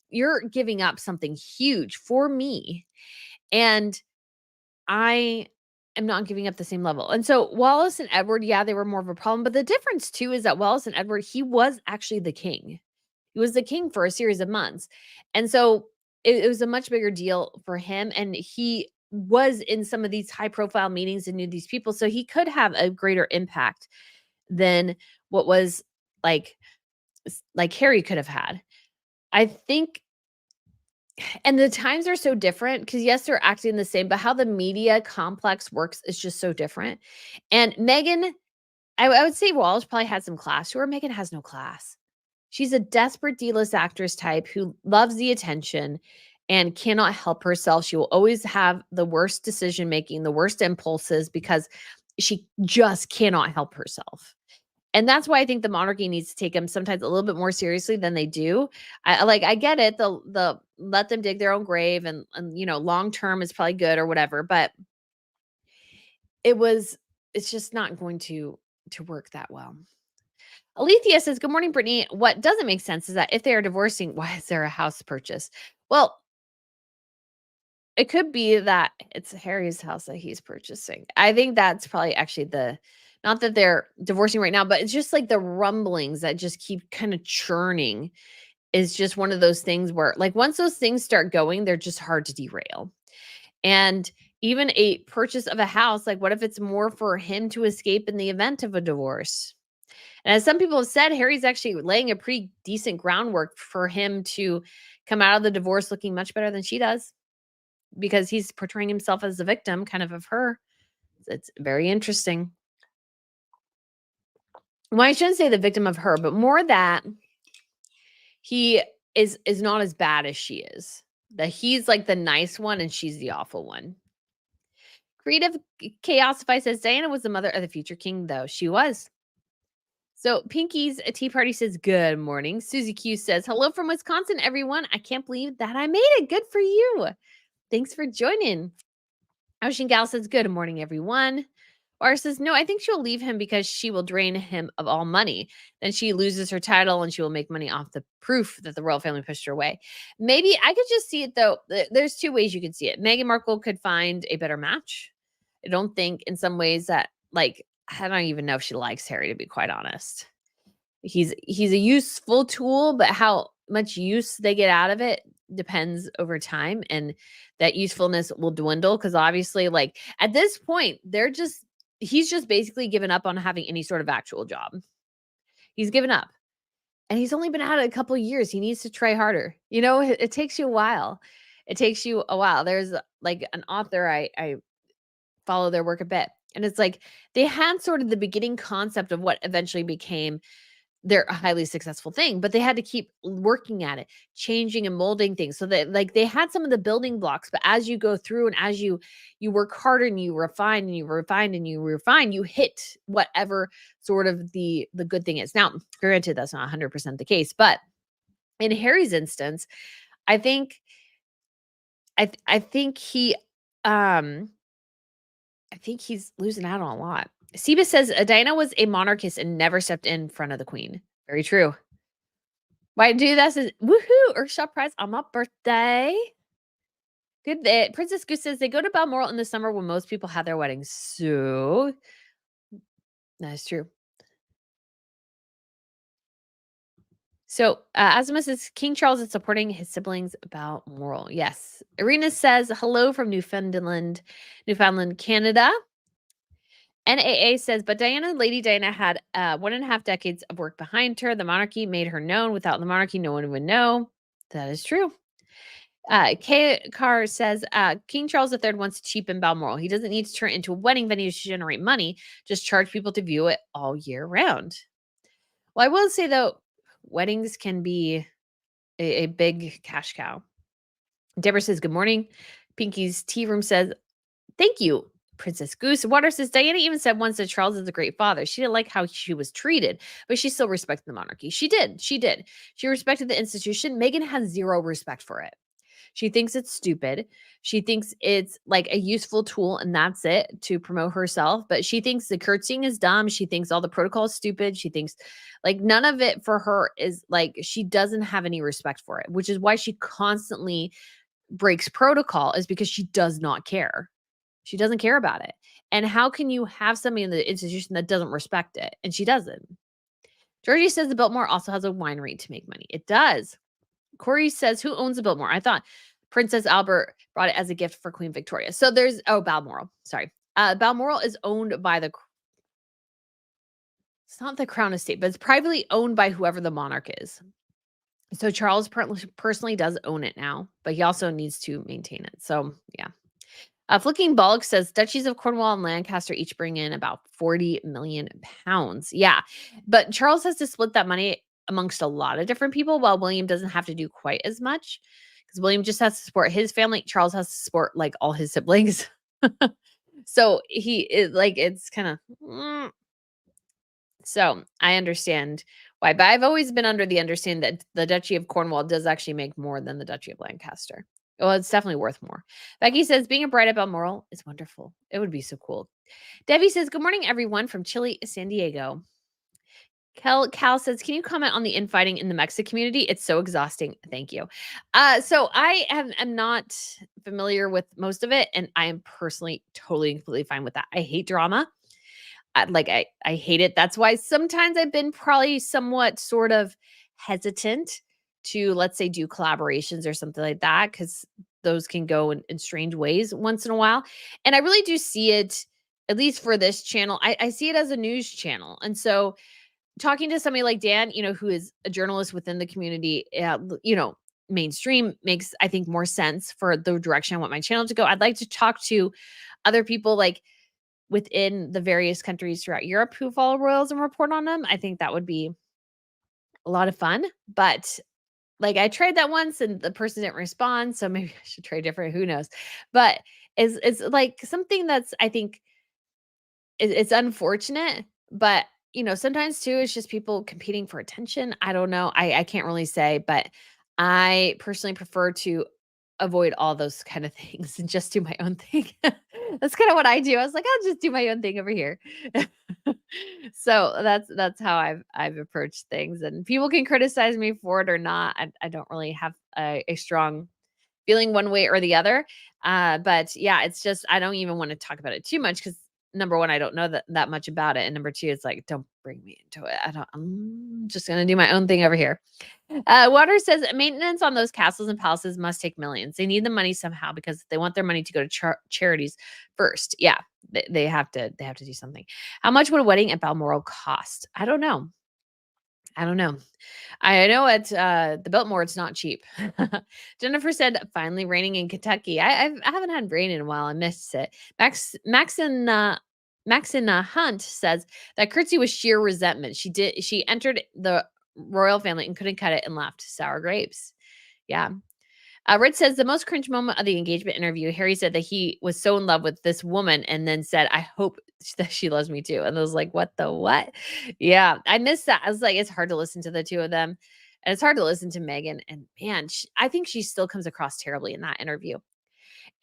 you're giving up something huge for me. And I am not giving up the same level. And so Wallace and Edward, yeah, they were more of a problem. But the difference too is that Wallace and Edward, he was actually the king. He was the king for a series of months. And so it was a much bigger deal for him. And he was in some of these high profile meetings and knew these people. So he could have a greater impact than what was like Harry could have had. I think, and the times are so different because yes, they're acting the same, but how the media complex works is just so different. And Meghan, I would say Wallace probably had some class to her. Meghan has no class. She's a desperate D-list actress type who loves the attention and cannot help herself. She will always have the worst decision making, the worst impulses because she just cannot help herself. And that's why I think the monarchy needs to take them sometimes a little bit more seriously than they do. I get it. The let them dig their own grave and long term is probably good or whatever, but it's just not going to work that well. Alethea says, "Good morning, Brittany. What doesn't make sense is that if they are divorcing, why is there a house purchase?" Well, it could be that it's Harry's house that he's purchasing. I think that's probably actually not that they're divorcing right now, but it's just like the rumblings that just keep kind of churning is just one of those things where, like, once those things start going, they're just hard to derail. And even a purchase of a house, like, what if it's more for him to escape in the event of a divorce? And as some people have said, Harry's actually laying a pretty decent groundwork for him to come out of the divorce looking much better than she does because he's portraying himself as the victim kind of her. It's very interesting. Well, I shouldn't say the victim of her, but more that he is not as bad as she is. That he's like the nice one and she's the awful one. Creative Chaosify says Diana was the mother of the future king, though. She was. So Pinky's Tea Party says, "Good morning." Susie Q says, "Hello from Wisconsin, everyone. I can't believe that I made it. Good for you. Thanks for joining." Ocean Gal says, "Good morning, everyone." Or says, "No, I think she'll leave him because she will drain him of all money. Then she loses her title and she will make money off the proof that the royal family pushed her away." Maybe I could just see it, though. There's two ways you could see it. Meghan Markle could find a better match. I don't think in some ways that, like, I don't even know if she likes Harry, to be quite honest. He's a useful tool, but how much use they get out of it depends over time, and that usefulness will dwindle because obviously, like, at this point, he's just basically given up on having any sort of actual job. He's given up. And he's only been at it a couple years. He needs to try harder. It takes you a while. It takes you a while. There's like an author I follow their work a bit. And it's like they had sort of the beginning concept of what eventually became their highly successful thing, but they had to keep working at it, changing and molding things so that, like, they had some of the building blocks, but as you go through and as you work harder and you refine and you refine and you refine, you hit whatever sort of the good thing is. Now, granted, that's not 100% the case, but in Harry's instance, I think I think he's losing out on a lot. Seba says Diana was a monarchist and never stepped in front of the queen. Very true. Why do that? Says woohoo! Earthshot prize on my birthday. Good. Princess Goose says they go to Balmoral in the summer when most people have their weddings. So that's true. So Azuma says King Charles is supporting his siblings Balmoral. Yes. Irina says hello from Newfoundland, Canada. NAA says, but Lady Diana had 1.5 decades of work behind her. The monarchy made her known. Without the monarchy, no one would know. That is true. K Carr says, King Charles III wants to cheapen Balmoral. He doesn't need to turn it into a wedding venue to generate money. Just charge people to view it all year round. Well, I will say, though, weddings can be a big cash cow. Deborah says, good morning. Pinky's Tea Room says, thank you, Princess Goose. Water says, Diana even said once that Charles is a great father. She didn't like how she was treated, but she still respected the monarchy. She did. She respected the institution. Meghan has zero respect for it. She thinks it's stupid. She thinks it's like a useful tool and that's it to promote herself. But she thinks the curtsying is dumb. She thinks all the protocol is stupid. She thinks like none of it for her is like, she doesn't have any respect for it, which is why she constantly breaks protocol, is because she does not care. She doesn't care about it. And how can you have somebody in the institution that doesn't respect it? And she doesn't. Georgie says the Biltmore also has a winery to make money. It does. Corey says, who owns the Biltmore? I thought Princess Albert brought it as a gift for Queen Victoria. So there's, Balmoral. Sorry. Balmoral is owned by it's not the Crown Estate, but it's privately owned by whoever the monarch is. So Charles personally does own it now, but he also needs to maintain it. So yeah. Flicking Bollock says Duchies of Cornwall and Lancaster each bring in about 40 million pounds. Yeah. But Charles has to split that money amongst a lot of different people, while William doesn't have to do quite as much because William just has to support his family. Charles has to support like all his siblings. So he is like, it's kind of, so I understand why, but I've always been under the understanding that the Duchy of Cornwall does actually make more than the Duchy of Lancaster. Well, it's definitely worth more. Becky says, being a bride at Balmoral is wonderful. It would be so cool. Debbie says, good morning, everyone from chilly San Diego. Cal says, can you comment on the infighting in the Mexican community? It's so exhausting. Thank you. So I am not familiar with most of it, and I am personally totally and completely fine with that. I hate drama. I hate it. That's why sometimes I've been probably somewhat sort of hesitant to, let's say, do collaborations or something like that, because those can go in strange ways once in a while. And I really do see it, at least for this channel, I see it as a news channel. And so talking to somebody like Dan, who is a journalist within the community, mainstream makes, I think, more sense for the direction I want my channel to go. I'd like to talk to other people like within the various countries throughout Europe who follow royals and report on them. I think that would be a lot of fun. But like I tried that once and the person didn't respond. So maybe I should try different. Who knows? But it's like something that's, I think, it's unfortunate, but sometimes too, it's just people competing for attention. I don't know. I can't really say, but I personally prefer to avoid all those kind of things and just do my own thing. That's kind of what I do. I was like, I'll just do my own thing over here. So that's how I've approached things, and people can criticize me for it or not. I don't really have a strong feeling one way or the other. But yeah, it's just I don't even want to talk about it too much because number one, I don't know that much about it, and number two, it's like don't bring me into it. I'm just gonna do my own thing over here. Water says maintenance on those castles and palaces must take millions. They need the money somehow because they want their money to go to charities first. Yeah, they have to. They have to do something. How much would a wedding at Balmoral cost? I don't know. I don't know. I know at the Biltmore it's not cheap. Jennifer said, "Finally raining in Kentucky." I haven't had rain in a while. I missed it. Maxin Hunt says that curtsy was sheer resentment. She entered the royal family and couldn't cut it and left. Sour grapes. Yeah. Rich says the most cringe moment of the engagement interview. Harry said that he was so in love with this woman and then said, I hope that she loves me too. And I was like, what the what? Yeah, I missed that. I was like, it's hard to listen to the two of them. And it's hard to listen to Meghan. And man, I think she still comes across terribly in that interview.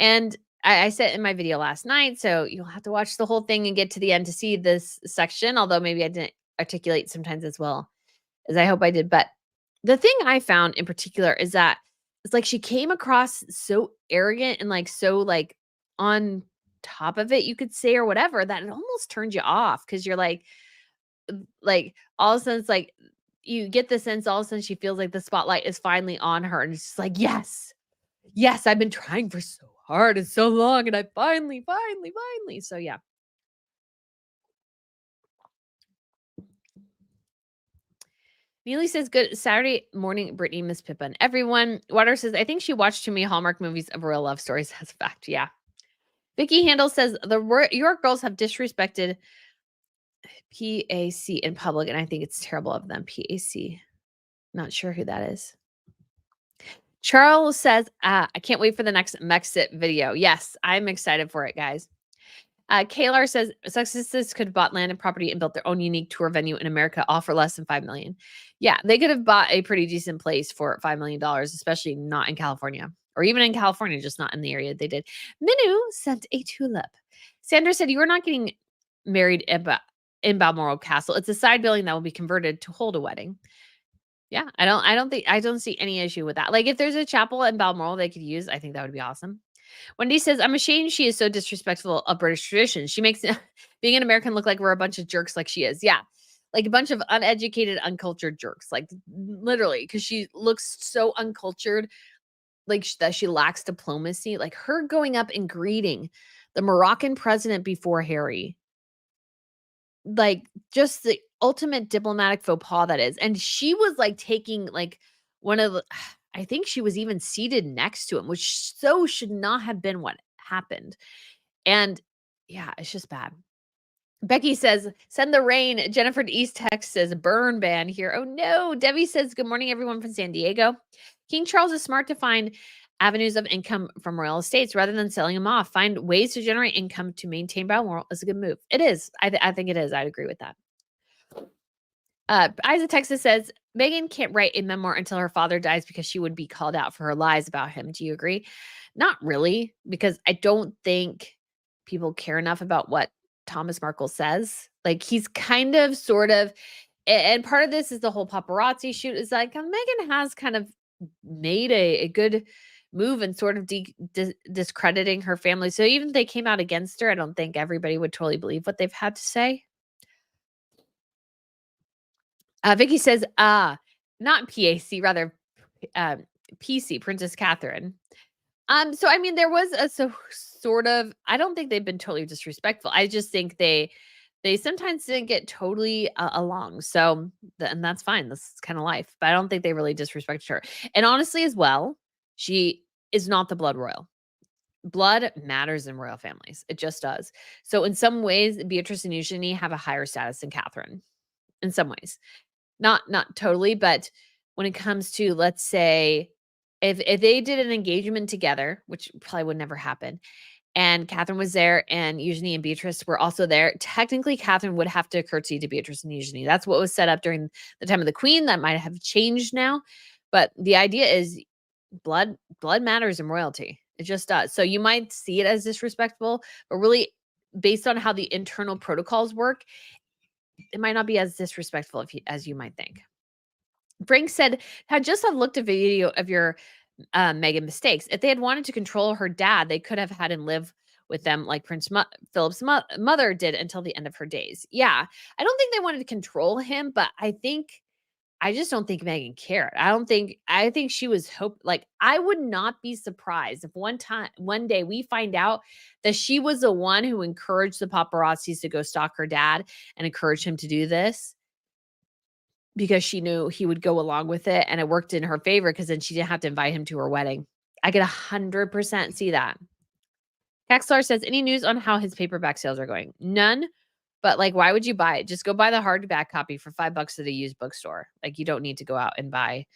And I said in my video last night, so you'll have to watch the whole thing and get to the end to see this section, although maybe I didn't articulate sometimes as well as I hope I did. But the thing I found in particular is that it's like she came across so arrogant and like so like on top of it, you could say, or whatever, that it almost turned you off because you're like all of a sudden it's like you get the sense all of a sudden she feels like the spotlight is finally on her. And it's just like, yes, I've been trying for so hard and so long, and I finally. So yeah. Neely says, good Saturday morning, Brittany, Miss Pippa, and everyone. Water says, I think she watched too many Hallmark movies of royal love stories. That's a fact. Yeah. Vicky Handel says, the York girls have disrespected PAC in public, and I think it's terrible of them. PAC. Not sure who that is. Charles says, I can't wait for the next Mexit video. Yes, I'm excited for it, guys. Kalar says Sussexes could have bought land and property and built their own unique tour venue in America, all for less than $5 million. Yeah, they could have bought a pretty decent place for $5 million, especially not in California, or even in California, just not in the area they did. Minu sent a tulip. Sandra said, "You are not getting married in Balmoral Castle. It's a side building that will be converted to hold a wedding." Yeah, I don't see any issue with that. Like if there's a chapel in Balmoral they could use, I think that would be awesome. Wendy says, I'm ashamed she is so disrespectful of British traditions. She makes being an American look like we're a bunch of jerks like she is. Yeah. Like a bunch of uneducated, uncultured jerks. Like literally, because she looks so uncultured, like that she lacks diplomacy. Like her going up and greeting the Moroccan president before Harry. Like just the ultimate diplomatic faux pas that is. And she was like taking like one of the I think she was even seated next to him, which so should not have been what happened. And yeah, it's just bad. Becky says, send the rain. Jennifer to East Texas says, burn ban here. Oh no. Debbie says, good morning, everyone from San Diego. King Charles is smart to find avenues of income from royal estates rather than selling them off. Find ways to generate income to maintain Balmoral is a good move. It is. I think it is. I'd agree with that. Isa Texas says, Meghan can't write a memoir until her father dies because she would be called out for her lies about him. Do you agree? Not really, because I don't think people care enough about what Thomas Markle says. Like, he's kind of sort of, and part of this is the whole paparazzi shoot is like Meghan has kind of made a good move and sort of discrediting her family. So even if they came out against her, I don't think everybody would totally believe what they've had to say. Vicky says, not PAC, rather PC, Princess Catherine. So I mean, there was a sort of, I don't think they've been totally disrespectful. I just think they sometimes didn't get totally along. So and that's fine. This is kind of life. But I don't think they really disrespected her. And honestly, as well, she is not the blood royal. Blood matters in royal families. It just does. So in some ways, Beatrice and Eugenie have a higher status than Catherine. In some ways, not totally, but when it comes to, let's say, if they did an engagement together, which probably would never happen, and Catherine was there and Eugenie and Beatrice were also there, technically Catherine would have to curtsy to Beatrice and Eugenie. That's what was set up during the time of the Queen. That might have changed now, but the idea is blood matters in royalty. It just does. So you might see it as disrespectful, but really, based on how the internal protocols work, it might not be as disrespectful as you might think. Frank said, had just have looked a video of your Meghan mistakes. If they had wanted to control her dad, they could have had him live with them like Prince Philip's mother did until the end of her days. Yeah, I don't think they wanted to control him, but I just don't think Meghan cared. I think she was like, I would not be surprised if one day we find out that she was the one who encouraged the paparazzis to go stalk her dad and encouraged him to do this because she knew he would go along with it, and it worked in her favor because then she didn't have to invite him to her wedding. I could 100% see that. Kexlar says, any news on how his paperback sales are going? None. But like, why would you buy it? Just go buy the hardback copy for $5 at a used bookstore. Like, you don't need to go out and buy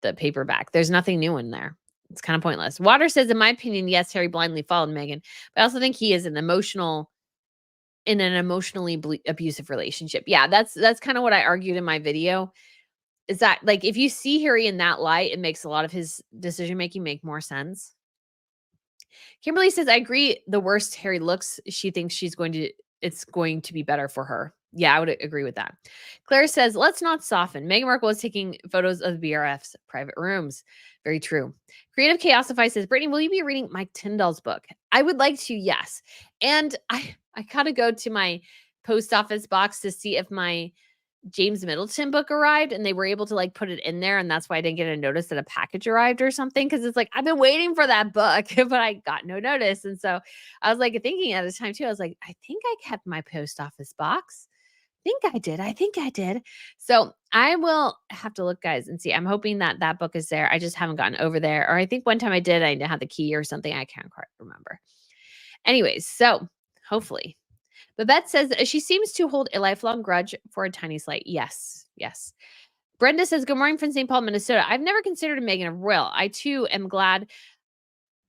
the paperback. There's nothing new in there. It's kind of pointless. Water says, in my opinion, yes, Harry blindly followed Meghan, but I also think he is in an emotionally abusive relationship. Yeah, that's kind of what I argued in my video. Is that, like, if you see Harry in that light, it makes a lot of his decision making make more sense. Kimberly says, I agree. The worse Harry looks, she thinks it's going to be better for her. Yeah, I would agree with that. Claire says, let's not soften. Meghan Markle is taking photos of the BRF's private rooms. Very true. Creative Chaosify says, Brittany, will you be reading Mike Tyndall's book? I would like to, yes. And I gotta go to my post office box to see if my James Middleton book arrived, and they were able to like put it in there, and that's why I didn't get a notice that a package arrived or something, because it's like I've been waiting for that book but I got no notice. And so I was like thinking at the time too, I was like, I think I kept my post office box. I think I did. So I will have to look, guys, and see. I'm hoping that book is there. I just haven't gotten over there, or I think one time I did, I didn't have the key or something. I can't quite remember. Anyways, so hopefully. Babette says she seems to hold a lifelong grudge for a tiny slight. Yes, yes. Brenda says, good morning from St. Paul, Minnesota. I've never considered Meghan a royal. I too am glad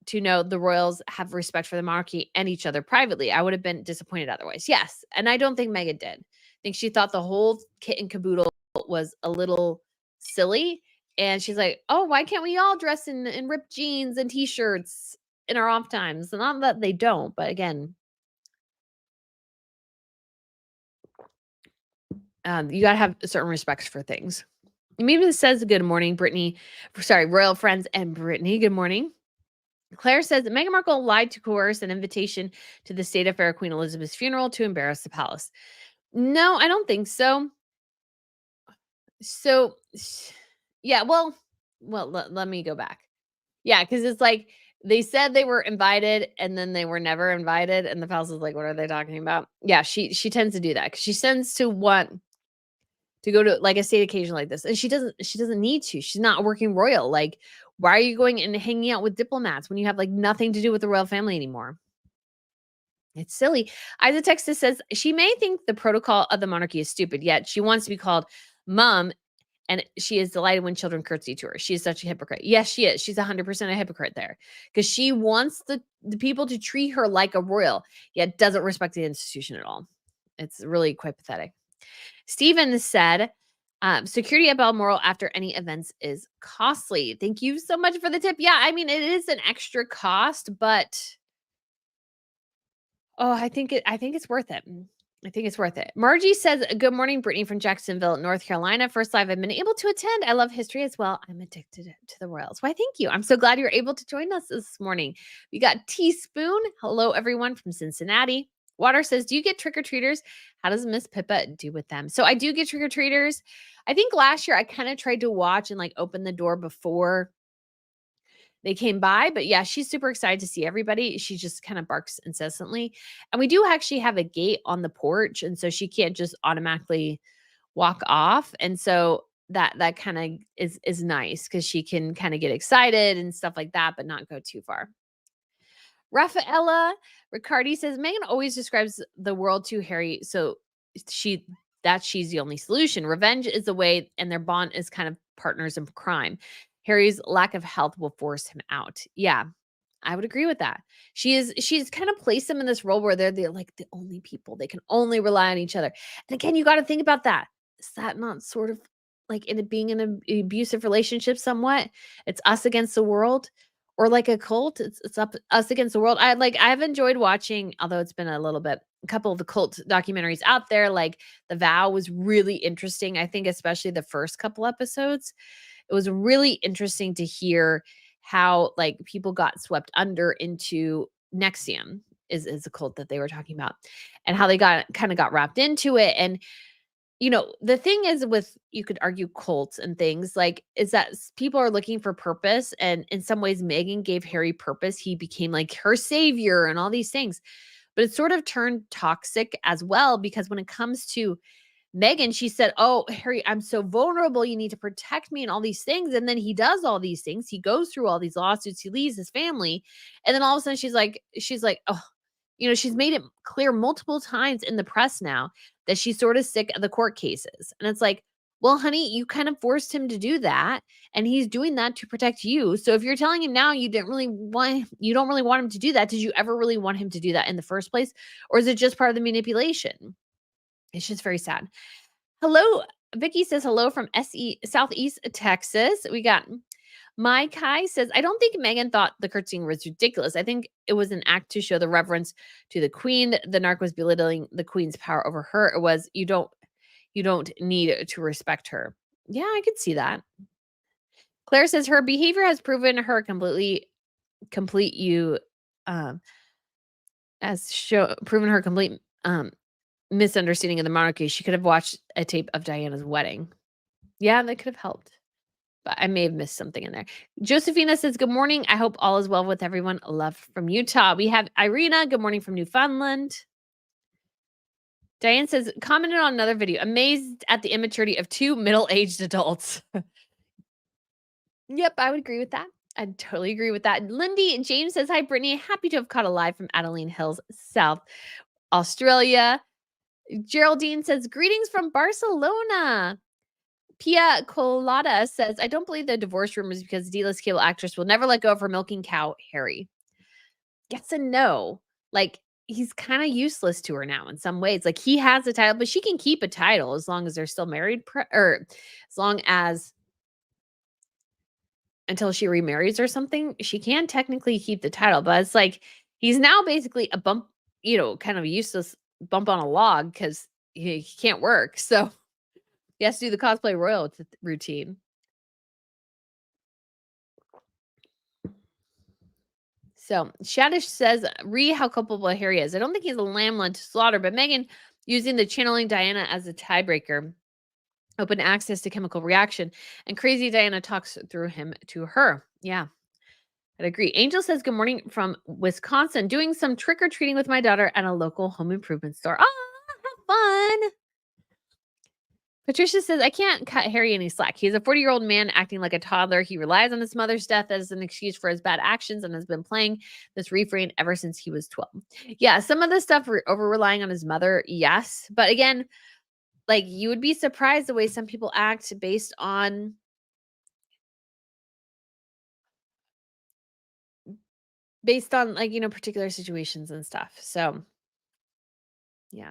to know the royals have respect for the monarchy and each other privately. I would have been disappointed otherwise. Yes. And I don't think Meghan did. I think she thought the whole kit and caboodle was a little silly. And she's like, oh, why can't we all dress in ripped jeans and t-shirts in our off times? Not that they don't, but again, you got to have certain respects for things. Maybe this says, good morning, Brittany. Sorry, royal friends and Brittany. Good morning. Claire says that Meghan Markle lied to coerce an invitation to the state affair Queen Elizabeth's funeral to embarrass the palace. No, I don't think so. So, yeah, well, let me go back. Yeah, because it's like they said they were invited and then they were never invited. And the palace is like, what are they talking about? Yeah, she tends to do that because she tends to want to go to like a state occasion like this. And she doesn't need to. She's not a working royal. Like, why are you going and hanging out with diplomats when you have like nothing to do with the royal family anymore? It's silly. Isa Texas says she may think the protocol of the monarchy is stupid, yet she wants to be called mom, and she is delighted when children curtsy to her. She is such a hypocrite. Yes, she is. She's 100% a hypocrite there because she wants the people to treat her like a royal, yet doesn't respect the institution at all. It's really quite pathetic. Steven said, security at Balmoral after any events is costly. Thank you so much for the tip. Yeah, I mean, it is an extra cost, but oh, I think it's worth it. I think it's worth it. Margie says, good morning, Brittany from Jacksonville, North Carolina. First live I've been able to attend. I love history as well. I'm addicted to the royals. Why, thank you. I'm so glad you're able to join us this morning. We got Teaspoon. Hello, everyone from Cincinnati. Water says, do you get trick-or-treaters? How does Miss Pippa do with them? So I do get trick-or-treaters. I think last year I kind of tried to watch and like open the door before they came by, but yeah, she's super excited to see everybody. She just kind of barks incessantly. And we do actually have a gate on the porch, and so she can't just automatically walk off. And so that kind of is nice because she can kind of get excited and stuff like that, but not go too far. Rafaela Riccardi says Meghan always describes the world to Harry, so she's the only solution. Revenge is the way, and their bond is kind of partners in crime. Harry's lack of health will force him out. Yeah, I would agree with that. She's kind of placed them in this role where they're like the only people. They can only rely on each other. And again, you got to think about that. Is that not sort of like in being in an abusive relationship somewhat? It's us against the world or like a cult. It's up us against the world. I've enjoyed watching, although it's been a couple of the cult documentaries out there. Like The Vow was really interesting. I think especially the first couple episodes. It was really interesting to hear how like people got swept under into Nexium is a cult that they were talking about, and how they got wrapped into it. And the thing is with, you could argue cults and things like, is that people are looking for purpose. And in some ways, Meghan gave Harry purpose. He became like her savior and all these things. But it sort of turned toxic as well, because when it comes to Meghan, she said, oh, Harry, I'm so vulnerable. You need to protect me and all these things. And then he does all these things. He goes through all these lawsuits. He leaves his family. And then all of a sudden she's like, oh, she's made it clear multiple times in the press now that she's sort of sick of the court cases. And it's like, well, honey, you kind of forced him to do that. And he's doing that to protect you. So if you're telling him now you don't really want him to do that, did you ever really want him to do that in the first place? Or is it just part of the manipulation? It's just very sad. Hello, Vicky says hello from Southeast Texas. We got My Kai says, I don't think Meghan thought the curtsying was ridiculous. I think it was an act to show the reverence to the queen. The narc was belittling the queen's power over her. It was, you don't need to respect her. Yeah, I could see that. Claire says her behavior has proven her complete you proven her complete misunderstanding of the monarchy. She could have watched a tape of Diana's wedding. Yeah, that could have helped. But I may have missed something in there. Josephina says, good morning. I hope all is well with everyone. Love from Utah. We have Irina. Good morning from Newfoundland. Diane says, commented on another video. Amazed at the immaturity of two middle-aged adults. Yep, I would agree with that. I'd totally agree with that. Lindy James says, hi, Brittany. Happy to have caught a live from Adeline Hills, South Australia. Geraldine says, greetings from Barcelona. Pia Colada says, I don't believe the divorce rumors because D-list cable actress will never let go of her milking cow, Harry. Yes and no. Like, he's kind of useless to her now in some ways. Like, he has a title, but she can keep a title as long as they're still married, or as long as until she remarries or something, she can technically keep the title. But it's like, he's now basically a bump, kind of useless bump on a log because he can't work. So he has to do the cosplay royal routine. So Shadish says, how culpable Harry is. I don't think he's a lamb led to slaughter, but Meghan using the channeling Diana as a tiebreaker, open access to chemical reaction, and crazy Diana talks through him to her. Yeah, I'd agree. Angel says, good morning from Wisconsin, doing some trick-or-treating with my daughter at a local home improvement store. Oh, have fun. Patricia says, I can't cut Harry any slack. He's a 40-year-old man acting like a toddler. He relies on his mother's death as an excuse for his bad actions and has been playing this refrain ever since he was 12. Yeah, some of the stuff over relying on his mother, yes. But again, like you would be surprised the way some people act based on like, particular situations and stuff. So, yeah.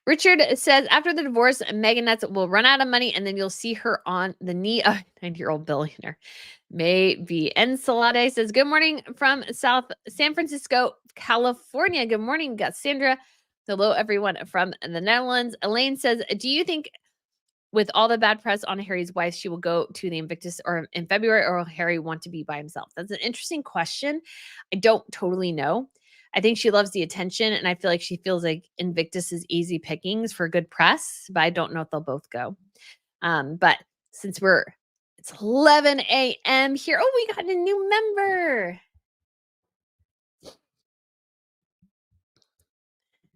Richard says after the divorce, Megan Nuts will run out of money and then you'll see her on the knee of a 90-year-old billionaire. Maybe. Ensalade says, good morning from South San Francisco, California. Good morning. Got Sandra. Hello, everyone from the Netherlands. Elaine says, do you think with all the bad press on Harry's wife, she will go to the Invictus or in February, or will Harry want to be by himself? That's an interesting question. I don't totally know. I think she loves the attention, and I feel like she feels like Invictus is easy pickings for good press, but I don't know if they'll both go. But since it's 11 a.m. here. Oh, we got a new member.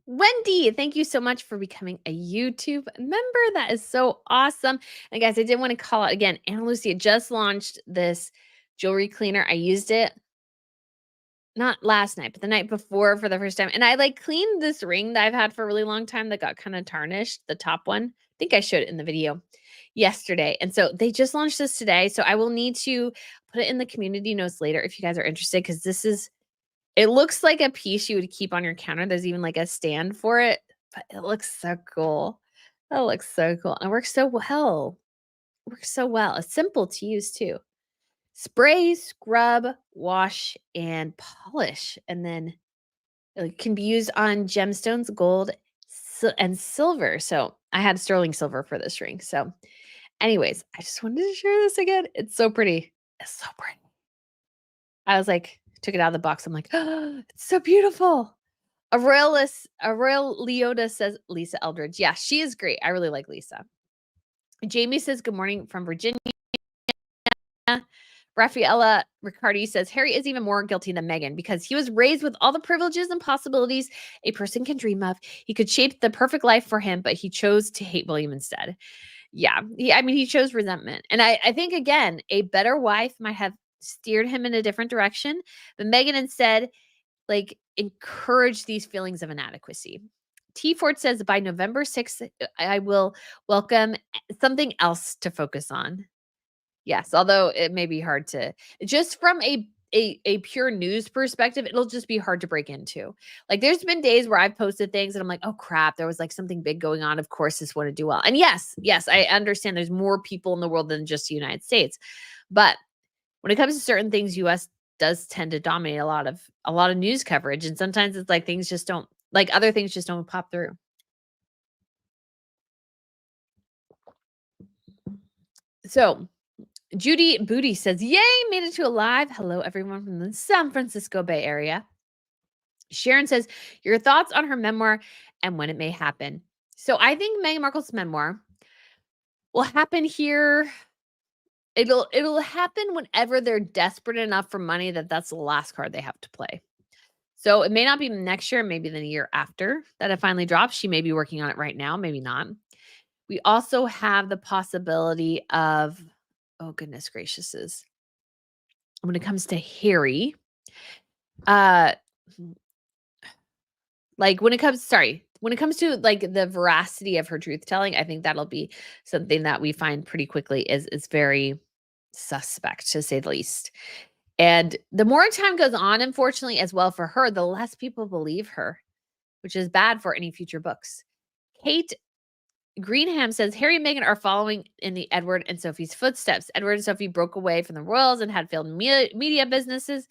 Wendy, thank you so much for becoming a YouTube member. That is so awesome. And guys, I did want to call out again, Anna Lucia just launched this jewelry cleaner. I used it not last night, but the night before for the first time. And I like cleaned this ring that I've had for a really long time that got kind of tarnished, the top one. I think I showed it in the video yesterday. And so they just launched this today. So I will need to put it in the community notes later if you guys are interested, because it looks like a piece you would keep on your counter. There's even like a stand for it, but it looks so cool. That looks so cool. And it works so well. It works so well. It's simple to use too. Spray, scrub, wash, and polish. And then it can be used on gemstones, gold, and silver. So I had sterling silver for this ring. So anyways, I just wanted to share this again. It's so pretty. It's so pretty. I was like, took it out of the box. I'm like, oh, it's so beautiful. A royal Leota says Lisa Eldridge. Yeah, she is great. I really like Lisa. Jamie says, good morning from Virginia. Raffaella Riccardi says, Harry is even more guilty than Meghan because he was raised with all the privileges and possibilities a person can dream of. He could shape the perfect life for him, but he chose to hate William instead. Yeah, he chose resentment. And I think, again, a better wife might have steered him in a different direction, but Meghan instead like encourage these feelings of inadequacy. T Ford says by November 6th, I will welcome something else to focus on. Yes, although it may be hard to just from a pure news perspective, it'll just be hard to break into. Like there's been days where I've posted things and I'm like, oh crap, there was like something big going on. Of course, this wouldn't do well. And yes, I understand there's more people in the world than just the United States. But when it comes to certain things, US does tend to dominate a lot of news coverage. And sometimes it's like things just don't like other things just don't pop through. So Judy Booty says, yay, made it to alive. Hello, everyone from the San Francisco Bay Area. Sharon says, your thoughts on her memoir and when it may happen. So I think Meghan Markle's memoir will happen here. It'll happen whenever they're desperate enough for money that's the last card they have to play. So it may not be next year, maybe the year after that it finally drops. She may be working on it right now, maybe not. We also have the possibility of, oh goodness gracious, when it comes to Harry, like when it comes to like the veracity of her truth telling, I think that'll be something that we find pretty quickly is very suspect, to say the least. And the more time goes on, unfortunately, as well for her, the less people believe her, which is bad for any future books. Kate Greenham says Harry and Meghan are following in the Edward and Sophie's footsteps. Edward and Sophie broke away from the royals and had failed media businesses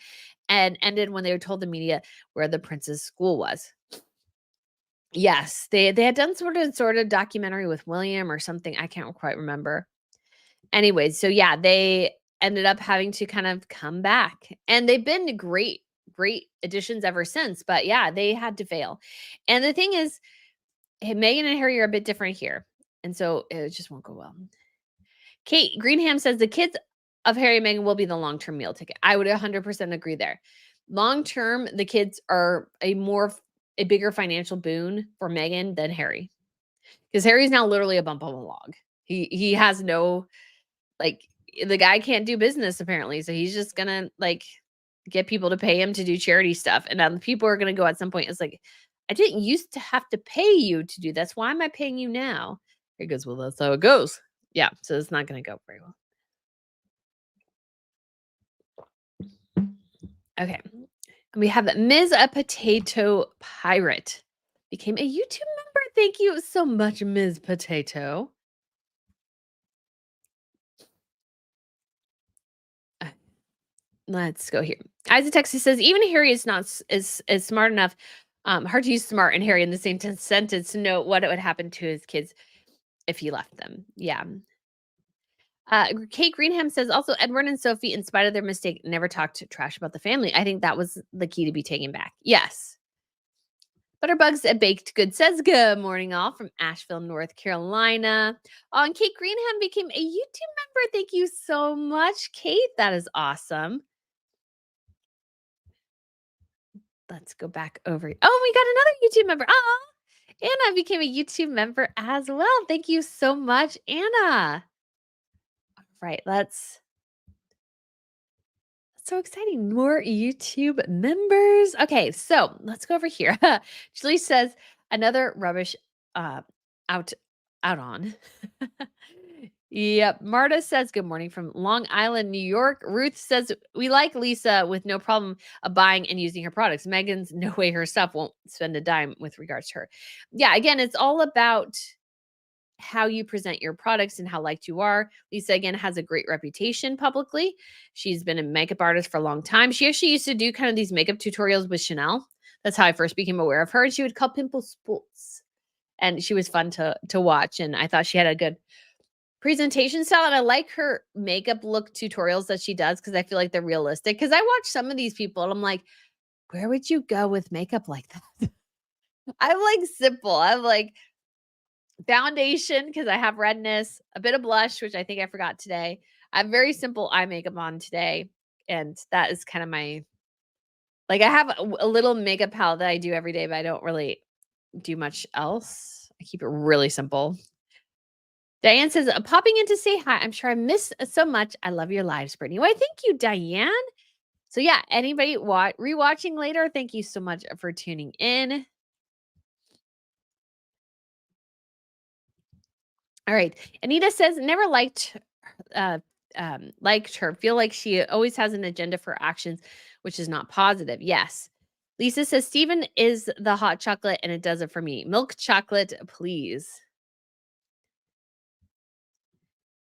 and ended when they were told the media where the prince's school was. Yes, they had done sort of documentary with William or something. I can't quite remember. Anyways, so yeah, they ended up having to kind of come back. And they've been great additions ever since. But yeah, they had to fail. And the thing is, Meghan and Harry are a bit different here. And so it just won't go well. Kate Greenham says the kids of Harry and Meghan will be the long-term meal ticket. I would 100% agree there. Long-term, the kids are a bigger financial boon for Meghan than Harry. because Harry's now literally a bump on a log. He has no, like, the guy can't do business apparently, so he's just gonna, like, get people to pay him to do charity stuff, and now the people are gonna go at some point, it's like, "I didn't used to have to pay you to do this. Why am I paying you now?" He goes, "Well, that's how it goes." Yeah, so it's not gonna go very well. Okay. And we have Ms. A Potato Pirate became a YouTube member. Thank you so much, Ms. Potato. Uh, Let's go here. Isaac Texas says even Harry is not is smart enough. Hard to use smart and Harry in the same sentence to know what it would happen to his kids if he left them. Yeah. Kate Greenham says also Edward and Sophie, in spite of their mistake, never talked trash about the family. I think that was the key to be taken back. Yes. Butterbugs a Baked Good says, good morning, all from Asheville, North Carolina. Oh, and Kate Greenham became a YouTube member. Thank you so much, Kate. That is awesome. Let's go back over. Oh, we got another YouTube member. Oh, Anna became a YouTube member as well. Thank you so much, Anna. All right, that's so exciting. More YouTube members. Okay, so let's go over here. Julie says another rubbish out on. Yep. Marta says good morning from Long Island, New York. Ruth says we like Lisa with no problem of buying and using her products. Megan's no way herself won't spend a dime with regards to her. Yeah, again, it's all about how you present your products and how liked you are. Lisa, again, has a great reputation publicly. She's been a makeup artist for a long time. She actually used to do kind of these makeup tutorials with Chanel. That's how I first became aware of her. And she would call pimple spots. And she was fun to watch. And I thought she had a good presentation style. And I like her makeup look tutorials that she does because I feel like they're realistic. Because I watch some of these people and I'm like, where would you go with makeup like that? I'm like simple. I'm like, foundation because I have redness, a bit of blush, which I think I forgot today. I have very simple eye makeup on today. And that is kind of my, like, I have a little makeup palette that I do every day, but I don't really do much else. I keep it really simple. Diane says, popping in to say hi. I'm sure I miss so much. I love your lives, Brittany. Why, thank you, Diane. So, yeah, anybody rewatching later, thank you so much for tuning in. All right. Anita says, never uh, liked her. Feel like she always has an agenda for actions, which is not positive. Yes. Lisa says, Steven is the hot chocolate and it does it for me. Milk chocolate, please.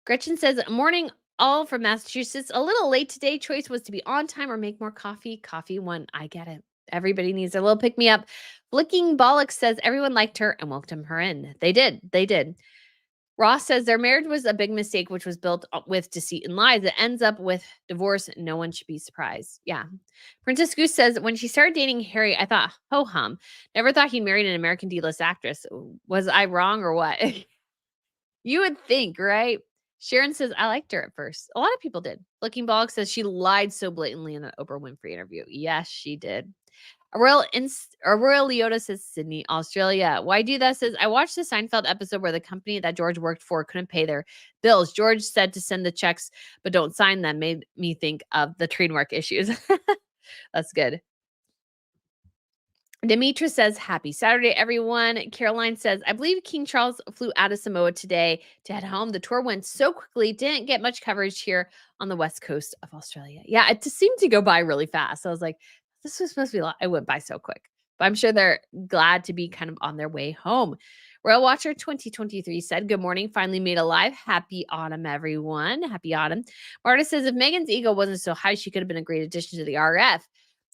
Gretchen says, morning all from Massachusetts. A little late today. Choice was to be on time or make more coffee. Coffee won. I get it. Everybody needs a little pick me up. Flicking Bollocks says everyone liked her and welcomed her in. They did. They did. Ross says their marriage was a big mistake, which was built with deceit and lies. It ends up with divorce. No one should be surprised. Yeah. Princess Goose says, when she started dating Harry, I thought, ho hum. Never thought he married an American D-list actress. Was I wrong or what? You would think, right? Sharon says, I liked her at first. A lot of people did. Looking Bog says she lied so blatantly in that Oprah Winfrey interview. Yes, she did. Royal Leota says Sydney, Australia. Why do that says I watched the Seinfeld episode where the company that George worked for couldn't pay their bills. George said to send the checks but don't sign them. Made me think of the trademark issues. That's good. Demetra says, happy Saturday, everyone. Caroline says, I believe King Charles flew out of Samoa today to head home. The tour went so quickly, didn't get much coverage here on the west coast of Australia. Yeah, it just seemed to go by really fast. I was like, this was supposed to be a lot. It went by so quick. But I'm sure they're glad to be kind of on their way home. Royal Watcher 2023 said, good morning, finally made alive. Happy autumn, everyone. Happy autumn. Marta says, if Megan's ego wasn't so high, she could have been a great addition to the RF.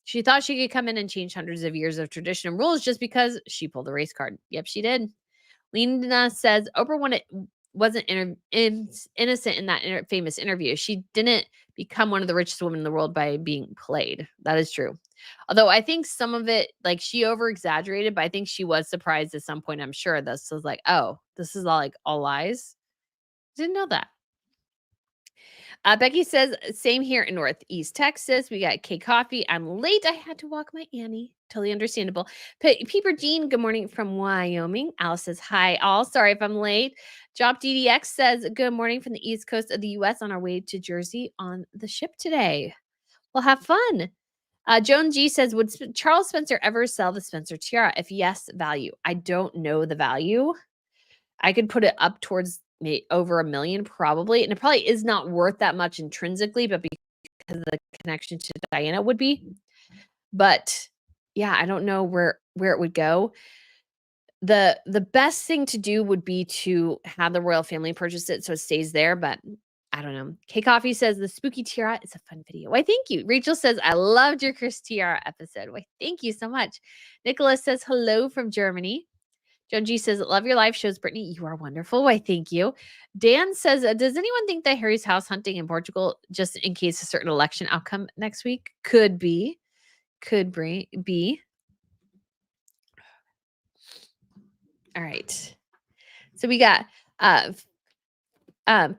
She thought she could come in and change hundreds of years of tradition and rules just because she pulled a race card. Yep, she did. Lena says Oprah wasn't innocent in that famous interview. She didn't become one of the richest women in the world by being played. That is true. Although I think some of it, like she over exaggerated, but I think she was surprised at some point. I'm sure this was like, oh, this is all lies. Didn't know that. Becky says, same here in Northeast Texas. We got K Coffee. I'm late. I had to walk my Annie. Totally understandable. Peeper Jean, good morning from Wyoming. Alice says, hi, all. Sorry if I'm late. Job DDX says, good morning from the East Coast of the U.S. on our way to Jersey on the ship today. We'll have fun. Joan G says, would Charles Spencer ever sell the Spencer tiara? If yes, value. I don't know the value. I could put it up towards over $1 million probably. And it probably is not worth that much intrinsically, but because of the connection to Diana would be. But yeah, I don't know where it would go. The best thing to do would be to have the royal family purchase it so it stays there, but I don't know. K Coffee says the spooky tiara is a fun video. Why, thank you. Rachel says, I loved your Chris tiara episode. Why, thank you so much. Nicholas says hello from Germany. Joan G says, love your live shows, Brittany. You are wonderful. Why, thank you. Dan says, does anyone think that Harry's house hunting in Portugal, just in case a certain election outcome next week? Could be. Be. All right. So we got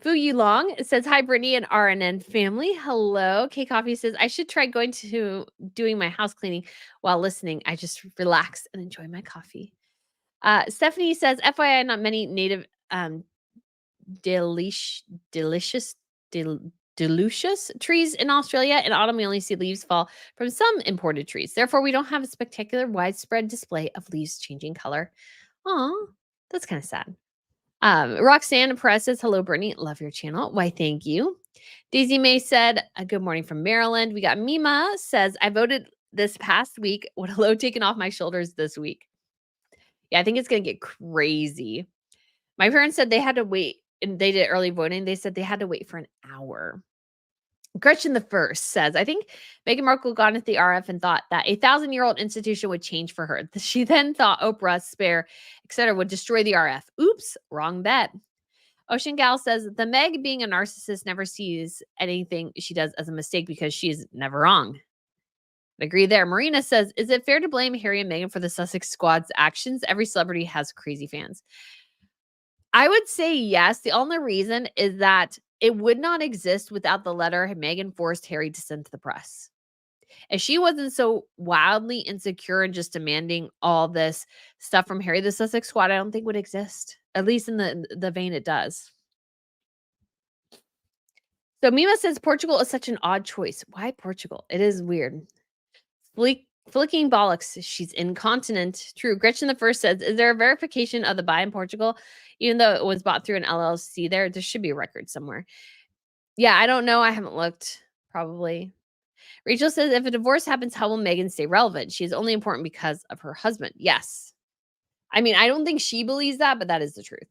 Fu Yu Long says, hi, Brittany and RNN family. Hello. K Coffee says, I should try going to doing my house cleaning while listening. I just relax and enjoy my coffee. Stephanie says, FYI, not many native delicious trees in Australia. In autumn, we only see leaves fall from some imported trees. Therefore, we don't have a spectacular widespread display of leaves changing color. Aw, that's kind of sad. Roxanne Perez says, hello, Brittany. Love your channel. Why, thank you. Daisy May said, good morning from Maryland. We got Mima says, I voted this past week with a load taken off my shoulders this week. Yeah, I think it's going to get crazy. My parents said they had to wait, and they did early voting. They said they had to wait for an hour. Gretchen the First says, I think Meghan Markle got into the RF and thought that a 1,000-year-old institution would change for her. She then thought Oprah, Spare, etc. would destroy the RF. Oops, wrong bet. Ocean Gal says, the Meg being a narcissist never sees anything she does as a mistake because she is never wrong. I agree there. Marina says, is it fair to blame Harry and Meghan for the Sussex squad's actions? Every celebrity has crazy fans. I would say yes. The only reason is that it would not exist without the letter Meghan forced Harry to send to the press. If she wasn't so wildly insecure and just demanding all this stuff from Harry, the Sussex squad, I don't think would exist. At least in the vein it does. So Mima says Portugal is such an odd choice. Why Portugal? It is weird. Flicking bollocks. She's incontinent. True. Gretchen the First says, is there a verification of the buy in Portugal? Even though it was bought through an LLC there should be a record somewhere. Yeah, I don't know. I haven't looked. Probably. Rachel says, if a divorce happens, how will Meghan stay relevant? She is only important because of her husband. Yes. I mean, I don't think she believes that, but that is the truth.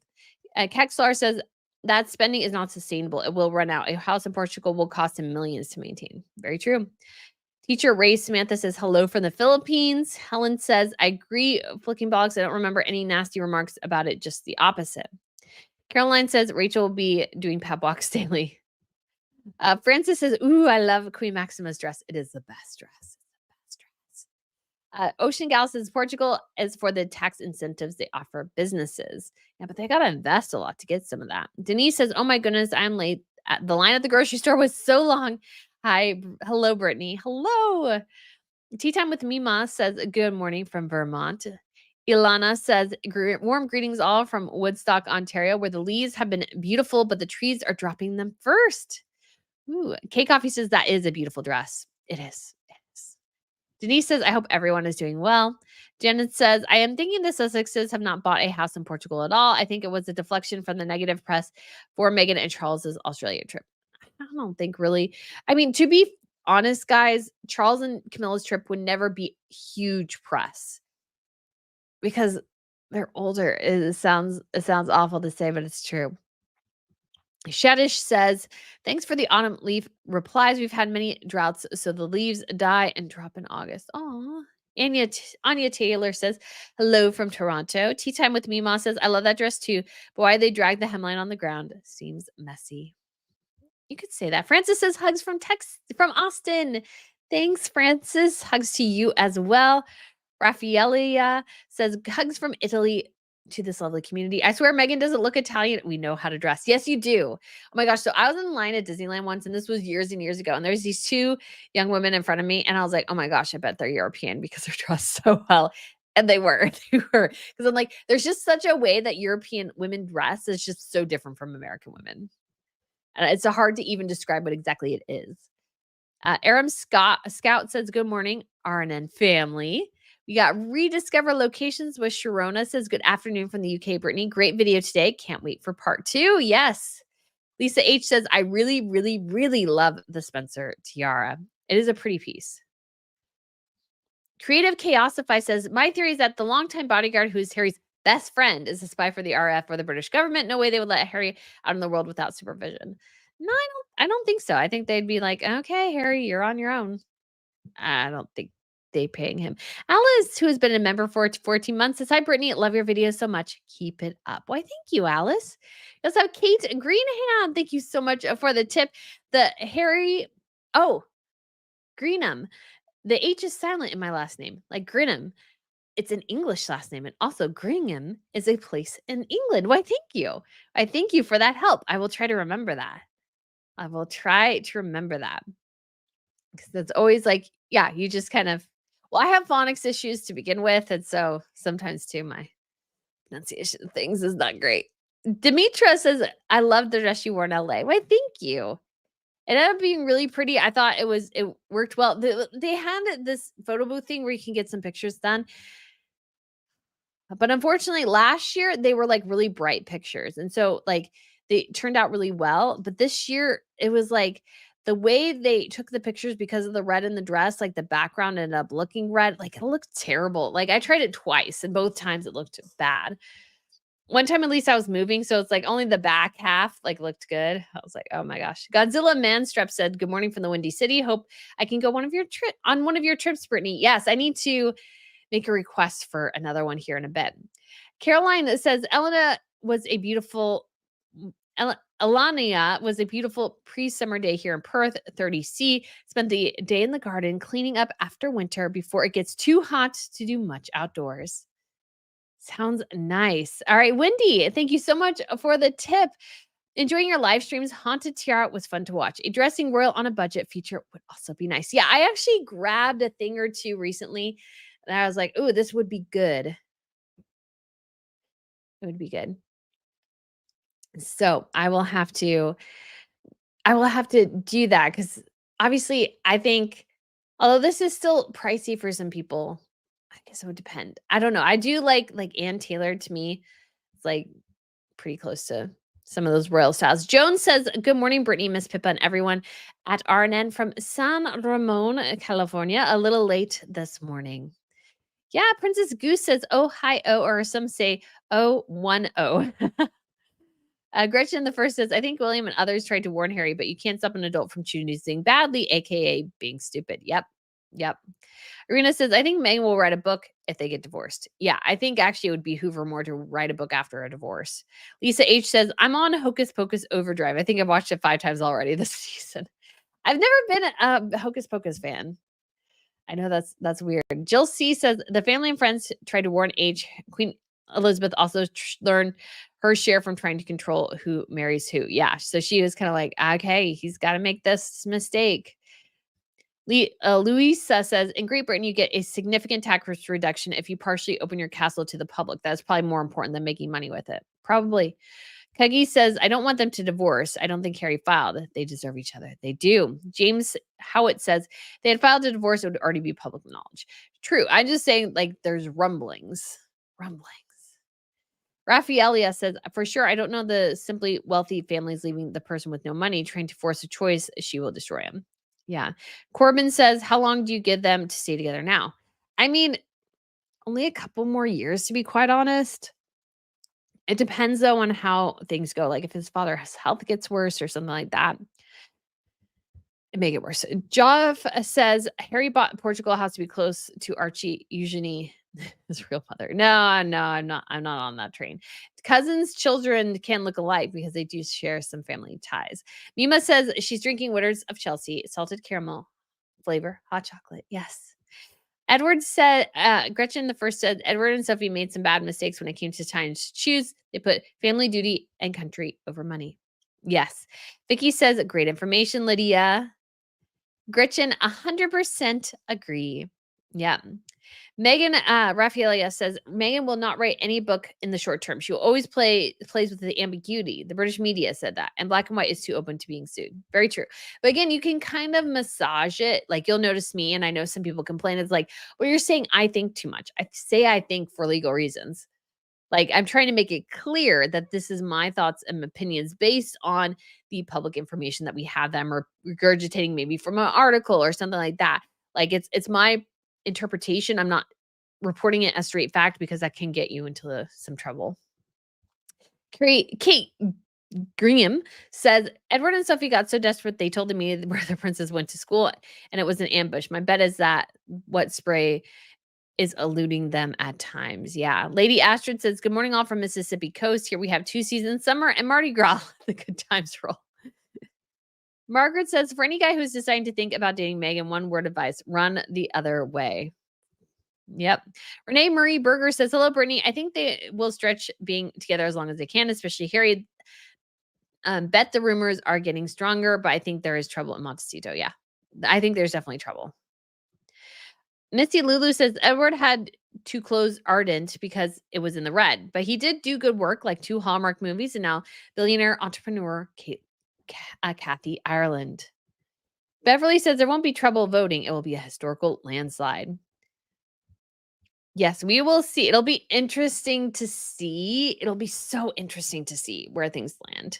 Kexlar says, that spending is not sustainable. It will run out. A house in Portugal will cost him millions to maintain. Very true. Teacher Ray Samantha says, hello from the Philippines. Helen says, I agree, flicking bollocks. I don't remember any nasty remarks about it, just the opposite. Caroline says, Rachel will be doing pep walks daily. Francis says, ooh, I love Queen Maxima's dress. It is the best dress. Ocean Gal says, Portugal is for the tax incentives they offer businesses. Yeah, but they got to invest a lot to get some of that. Denise says, oh my goodness, I'm late. The line at the grocery store was so long. Hi. Hello, Brittany. Hello. Tea Time with Mima says, good morning from Vermont. Ilana says, warm greetings all from Woodstock, Ontario, where the leaves have been beautiful, but the trees are dropping them first. Ooh, K Coffee says, that is a beautiful dress. It is. Denise says, I hope everyone is doing well. Janet says, I am thinking the Sussexes have not bought a house in Portugal at all. I think it was a deflection from the negative press for Meghan and Charles's Australia trip. I don't think really. I mean, to be honest, guys, Charles and Camilla's trip would never be huge press because they're older. It sounds awful to say, but it's true. Shadish says, thanks for the autumn leaf replies. We've had many droughts, so the leaves die and drop in August. Aw. Anya Taylor says, hello from Toronto. Tea Time with Mima says, I love that dress too, but why they drag the hemline on the ground seems messy. You could say that. Francis says, hugs from Austin. Thanks, Francis. Hugs to you as well. Raffaelia says, hugs from Italy. to this lovely community. I swear Meghan doesn't look Italian. We know how to dress. Yes, you do. Oh my gosh. So I was in line at Disneyland once, and this was years and years ago. And there's these two young women in front of me. And I was like, oh my gosh, I bet they're European because they're dressed so well. And they were. They were. Because I'm like, there's just such a way that European women dress is just so different from American women. And it's hard to even describe what exactly it is. Aram Scout says, good morning, RNN family. We got rediscover locations with Sharona says, good afternoon from the UK, Brittany. Great video today. Can't wait for part 2. Yes. Lisa H says, I really, really, really love the Spencer tiara. It is a pretty piece. Creative Chaosify says, my theory is that the longtime bodyguard who is Harry's best friend is a spy for the RF or the British government. No way they would let Harry out in the world without supervision. No, I don't think so. I think they'd be like, okay, Harry, you're on your own. I don't think they paying him. Alice, who has been a member for 14 months, says, hi, Brittany. Love your videos so much. Keep it up. Why, thank you, Alice. We also have Kate Greenham. Thank you so much for the tip. The Harry, Greenham. The H is silent in my last name, like Grinham. It's an English last name. And also Gringham is a place in England. Why, thank you. I thank you for that help. I will try to remember that. I will try to remember that. Because that's always like, yeah, you just kind of, well, I have phonics issues to begin with. And so sometimes too, my pronunciation of things is not great. Demetra says, I love the dress you wore in LA. Why, thank you. It ended up being really pretty. I thought it worked well. They had this photo booth thing where you can get some pictures done. But unfortunately, last year they were like really bright pictures. And so like they turned out really well. But this year it was like the way they took the pictures because of the red in the dress, like the background ended up looking red. Like it looked terrible. Like I tried it twice and both times it looked bad. One time at least I was moving, so it's like only the back half like looked good. I was like, oh my gosh. Godzilla Manstrap said, good morning from the Windy City. Hope I can go on one of your trips, Brittany. Yes, I need to make a request for another one here in a bit. Caroline says, Elania was a beautiful pre-summer day here in Perth, 30C. Spent the day in the garden cleaning up after winter before it gets too hot to do much outdoors. Sounds nice. All right, Wendy, thank you so much for the tip. Enjoying your live streams. Haunted Tiara was fun to watch. A dressing royal on a budget feature would also be nice. Yeah, I actually grabbed a thing or two recently and I was like, oh, this would be good. It would be good. So I will have to do that because obviously I think, although this is still pricey for some people, I guess it would depend. I don't know. I do like Ann Taylor to me. It's like pretty close to some of those royal styles. Joan says, good morning, Brittany, Miss Pippa, and everyone at RNN from San Ramon, California. A little late this morning. Yeah, Princess Goose says, oh, hi, oh, or some say, oh, 1-0. Gretchen the first says, I think William and others tried to warn Harry, but you can't stop an adult from choosing badly, aka being stupid. Yep. Irina says, I think Meghan will write a book if they get divorced. Yeah, I think actually it would behoove her more to write a book after a divorce. Lisa H says, I'm on Hocus Pocus Overdrive. I think I've watched it 5 times already this season. I've never been a Hocus Pocus fan. I know that's weird. Jill C says, the family and friends tried to warn H. Queen Elizabeth also learned her share from trying to control who marries who. Yeah, so she was kind of like, okay, he's got to make this mistake. Louisa says, in Great Britain, you get a significant tax reduction if you partially open your castle to the public. That's probably more important than making money with it. Probably. Kegi says, I don't want them to divorce. I don't think Harry filed. They deserve each other. They do. James Howitt says, they had filed a divorce, it would already be public knowledge. True. I'm just saying, like, there's rumblings. Raffaelia says, for sure, I don't know the simply wealthy families leaving the person with no money, trying to force a choice. She will destroy him. Yeah. Corbin says, how long do you give them to stay together now? I mean, only a couple more years, to be quite honest. It depends, though, on how things go. Like if his father's health gets worse or something like that, it may get worse. Joff says, Harry bought Portugal house to be close to Archie Eugenie, his real mother. No, I'm not on that train. Cousins' children can look alike because they do share some family ties. Mima says she's drinking Witters of Chelsea, salted caramel flavor, hot chocolate. Yes. Edward said, Gretchen the first said, Edward and Sophie made some bad mistakes when it came to time to choose. They put family duty and country over money. Yes. Vicky says, great information, Lydia. Gretchen, 100% agree. Yeah. Megan Raffaelia says Megan will not write any book in the short term. She will always plays with the ambiguity. The British media said that, and black and white is too open to being sued. Very true. But again, you can kind of massage it. Like you'll notice me, and I know some people complain. It's like, well, you're saying I think too much. I say I think for legal reasons. Like I'm trying to make it clear that this is my thoughts and opinions based on the public information that we have them or regurgitating maybe from an article or something like that. Like it's my interpretation. I'm not reporting it as straight fact because that can get you into some trouble. Kate Greenham says Edward and Sophie got so desperate they told me where the princess went to school and it was an ambush. My bet is that what spray is eluding them at times. Yeah. Lady Astrid says, good morning all from Mississippi coast. Here we have 2 seasons, summer and Mardi Gras. The good times roll. Margaret says, for any guy who's deciding to think about dating Meghan, one word advice, run the other way. Yep. Renee Marie Berger says, hello, Brittany. I think they will stretch being together as long as they can, especially Harry. Bet the rumors are getting stronger, but I think there is trouble in Montecito. Yeah. I think there's definitely trouble. Misty Lulu says Edward had to close Ardent because it was in the red, but he did do good work like 2 Hallmark movies and now billionaire entrepreneur Kathy Ireland. Beverly says there won't be trouble voting. It will be a historical landslide. Yes, we will see. It'll be interesting to see. It'll be so interesting to see where things land.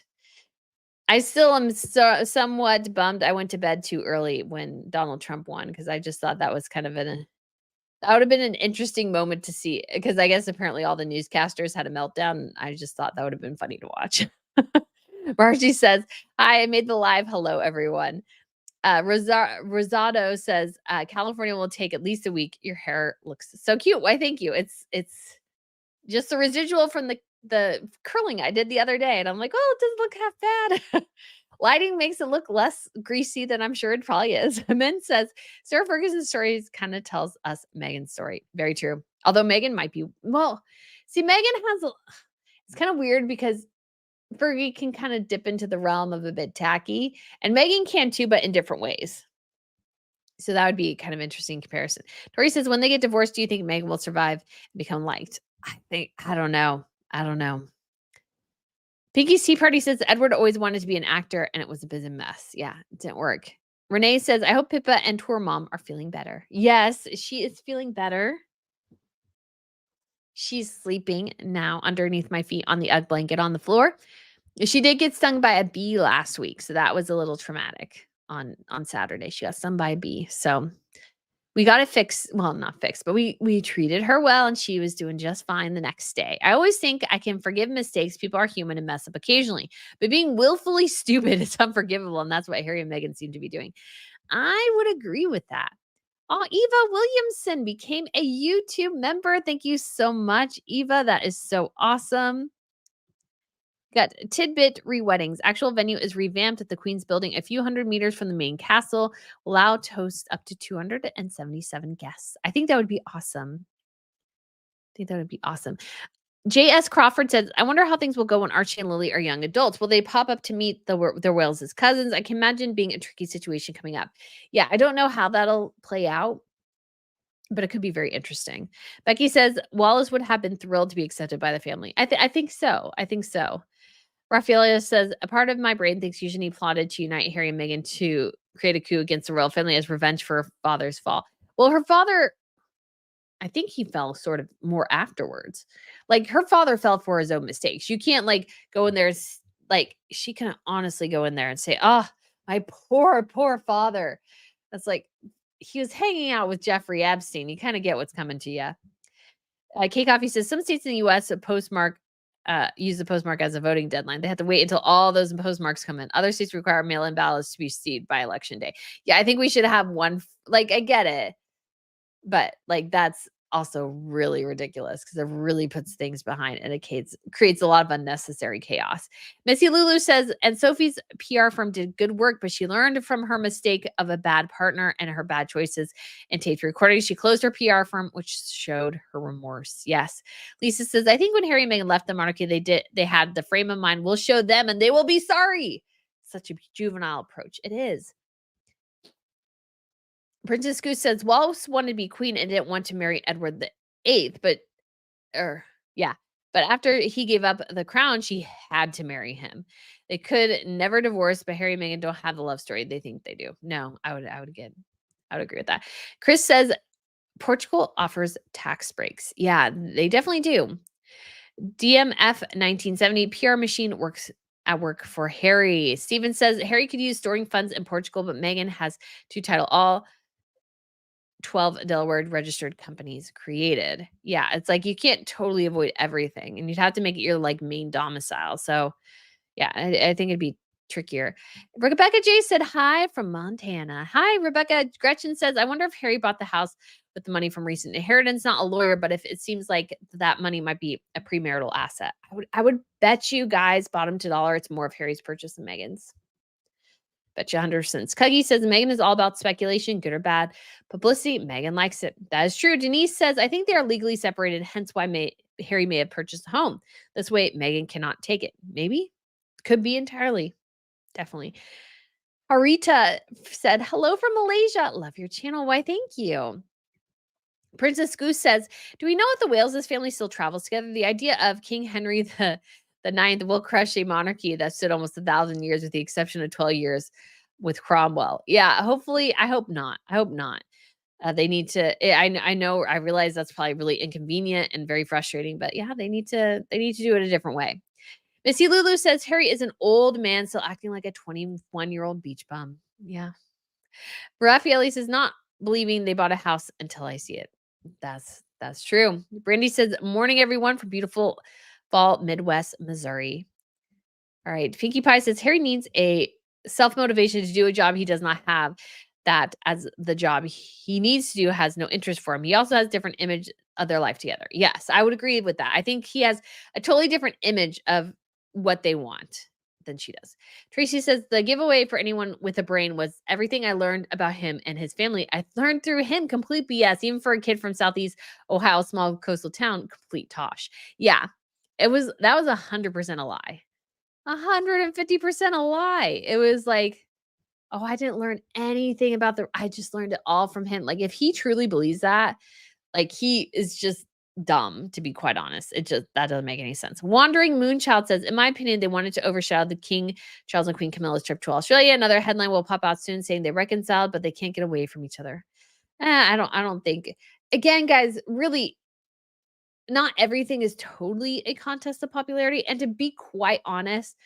I still am somewhat bummed I went to bed too early when Donald Trump won because I just thought that was kind of that would have been an interesting moment to see because I guess apparently all the newscasters had a meltdown. And I just thought that would have been funny to watch. Margie says, hi, I made the live. Hello, everyone. Rosado says, California will take at least a week. Your hair looks so cute. Why, thank you. It's just the residual from the curling I did the other day. And I'm like, oh, it doesn't look half bad. Lighting makes it look less greasy than I'm sure it probably is. Men says, Sarah Ferguson's story kind of tells us Meghan's story. Very true. Although Meghan might be, well, see, Meghan has, it's kind of weird because Fergie can kind of dip into the realm of a bit tacky, and Meghan can too, but in different ways. So that would be kind of interesting comparison. Tori says, when they get divorced, do you think Meghan will survive and become liked? I don't know. Pinky's Tea Party says Edward always wanted to be an actor and it was a busy mess. Yeah, it didn't work. Renee says, I hope Pippa and Tour Mom are feeling better. Yes, she is feeling better. She's sleeping now underneath my feet on the Ugg blanket on the floor. She did get stung by a bee last week, so that was a little traumatic on Saturday. She got stung by a bee. So we got it fixed. Well, not fixed, but we treated her well and she was doing just fine the next day. I always think I can forgive mistakes. People are human and mess up occasionally, but being willfully stupid is unforgivable. And that's what Harry and Meghan seem to be doing. I would agree with that. Oh, Eva Williamson became a YouTube member. Thank you so much, Eva. That is so awesome. Got tidbit re-weddings. Actual venue is revamped at the Queen's Building a few hundred meters from the main castle. Allowed to host up to 277 guests. I think that would be awesome. J.S. Crawford says, I wonder how things will go when Archie and Lily are young adults. Will they pop up to meet their Wales as cousins? I can imagine being a tricky situation coming up. Yeah, I don't know how that'll play out, but it could be very interesting. Becky says, Wallace would have been thrilled to be accepted by the family. I think so. Raffaella says, a part of my brain thinks Eugenie plotted to unite Harry and Meghan to create a coup against the royal family as revenge for her father's fall. Well, her father, I think he fell sort of more afterwards. Like her father fell for his own mistakes. You can't like go in there, like she can honestly go in there and say, oh, my poor father. That's like, he was hanging out with Jeffrey Epstein. You kind of get what's coming to you. K Coffee says, some states in the U.S. use the postmark as a voting deadline. They have to wait until all those postmarks come in. Other states require mail-in ballots to be received by election day. Yeah, I think we should have one. Like, I get it, but like that's also really ridiculous because it really puts things behind and it creates a lot of unnecessary chaos. Missy Lulu says, and Sophie's PR firm did good work, but she learned from her mistake of a bad partner and her bad choices in taped recordings. She closed her PR firm, which showed her remorse. Yes. Lisa says, I think when Harry and Meghan left the monarchy, they had the frame of mind, we'll show them and they will be sorry. Such a juvenile approach. It is. Princess Goose says, Wallace wanted to be queen and didn't want to marry Edward the Eighth, but yeah. But after he gave up the crown, she had to marry him. They could never divorce, but Harry and Meghan don't have the love story they think they do. No, I would agree with that. Chris says Portugal offers tax breaks. Yeah, they definitely do. DMF 1970 PR machine works at work for Harry. Steven says Harry could use storing funds in Portugal, but Meghan has to title all 12 Delaware registered companies created. Yeah, it's like you can't totally avoid everything and you'd have to make it your like main domicile. So, yeah, I think it'd be trickier. Rebecca J said hi from Montana. Hi, Rebecca. Gretchen says, I wonder if Harry bought the house with the money from recent inheritance. Not a lawyer, but if it seems like that money might be a premarital asset. I would bet you guys, bottom to dollar, it's more of Harry's purchase than Meghan's. Bet you 100 cents. Cuggy says Meghan is all about speculation, good or bad. Publicity, Meghan likes it. That is true. Denise says, I think they are legally separated, hence why Harry may have purchased a home. This way, Meghan cannot take it. Maybe. Could be entirely. Definitely. Arita said, hello from Malaysia. Love your channel. Why, thank you. Princess Goose says, do we know if the Wales' family still travels together? The idea of King Henry the Ninth will crush a monarchy that stood almost 1,000 years with the exception of 12 years with Cromwell. Yeah, hopefully, I hope not. I hope not. They need to, I know, I realize that's probably really inconvenient and very frustrating, but yeah, they need to do it a different way. Missy Lulu says Harry is an old man still acting like a 21-year-old beach bum. Yeah. Raffaele says not believing they bought a house until I see it. That's true. Brandy says, morning, everyone, from beautiful fall Midwest, Missouri. All right. Pinkie Pie says Harry needs a self-motivation to do a job he does not have. That as the job he needs to do has no interest for him. He also has different image of their life together. Yes, I would agree with that. I think he has a totally different image of what they want than she does. Tracy says the giveaway for anyone with a brain was everything I learned about him and his family. I learned through him. Complete BS. Even for a kid from Southeast Ohio, small coastal town, complete tosh. Yeah, that was 100% a lie. 150% a lie. It was like, oh, I didn't learn anything about I just learned it all from him. Like if he truly believes that, like he is just dumb, to be quite honest. That doesn't make any sense. Wandering Moonchild says, in my opinion, they wanted to overshadow the King Charles and Queen Camilla's trip to Australia. Another headline will pop out soon saying they reconciled, but they can't get away from each other. I don't think. Again, guys, really, not everything is totally a contest of popularity. And to be quite honest,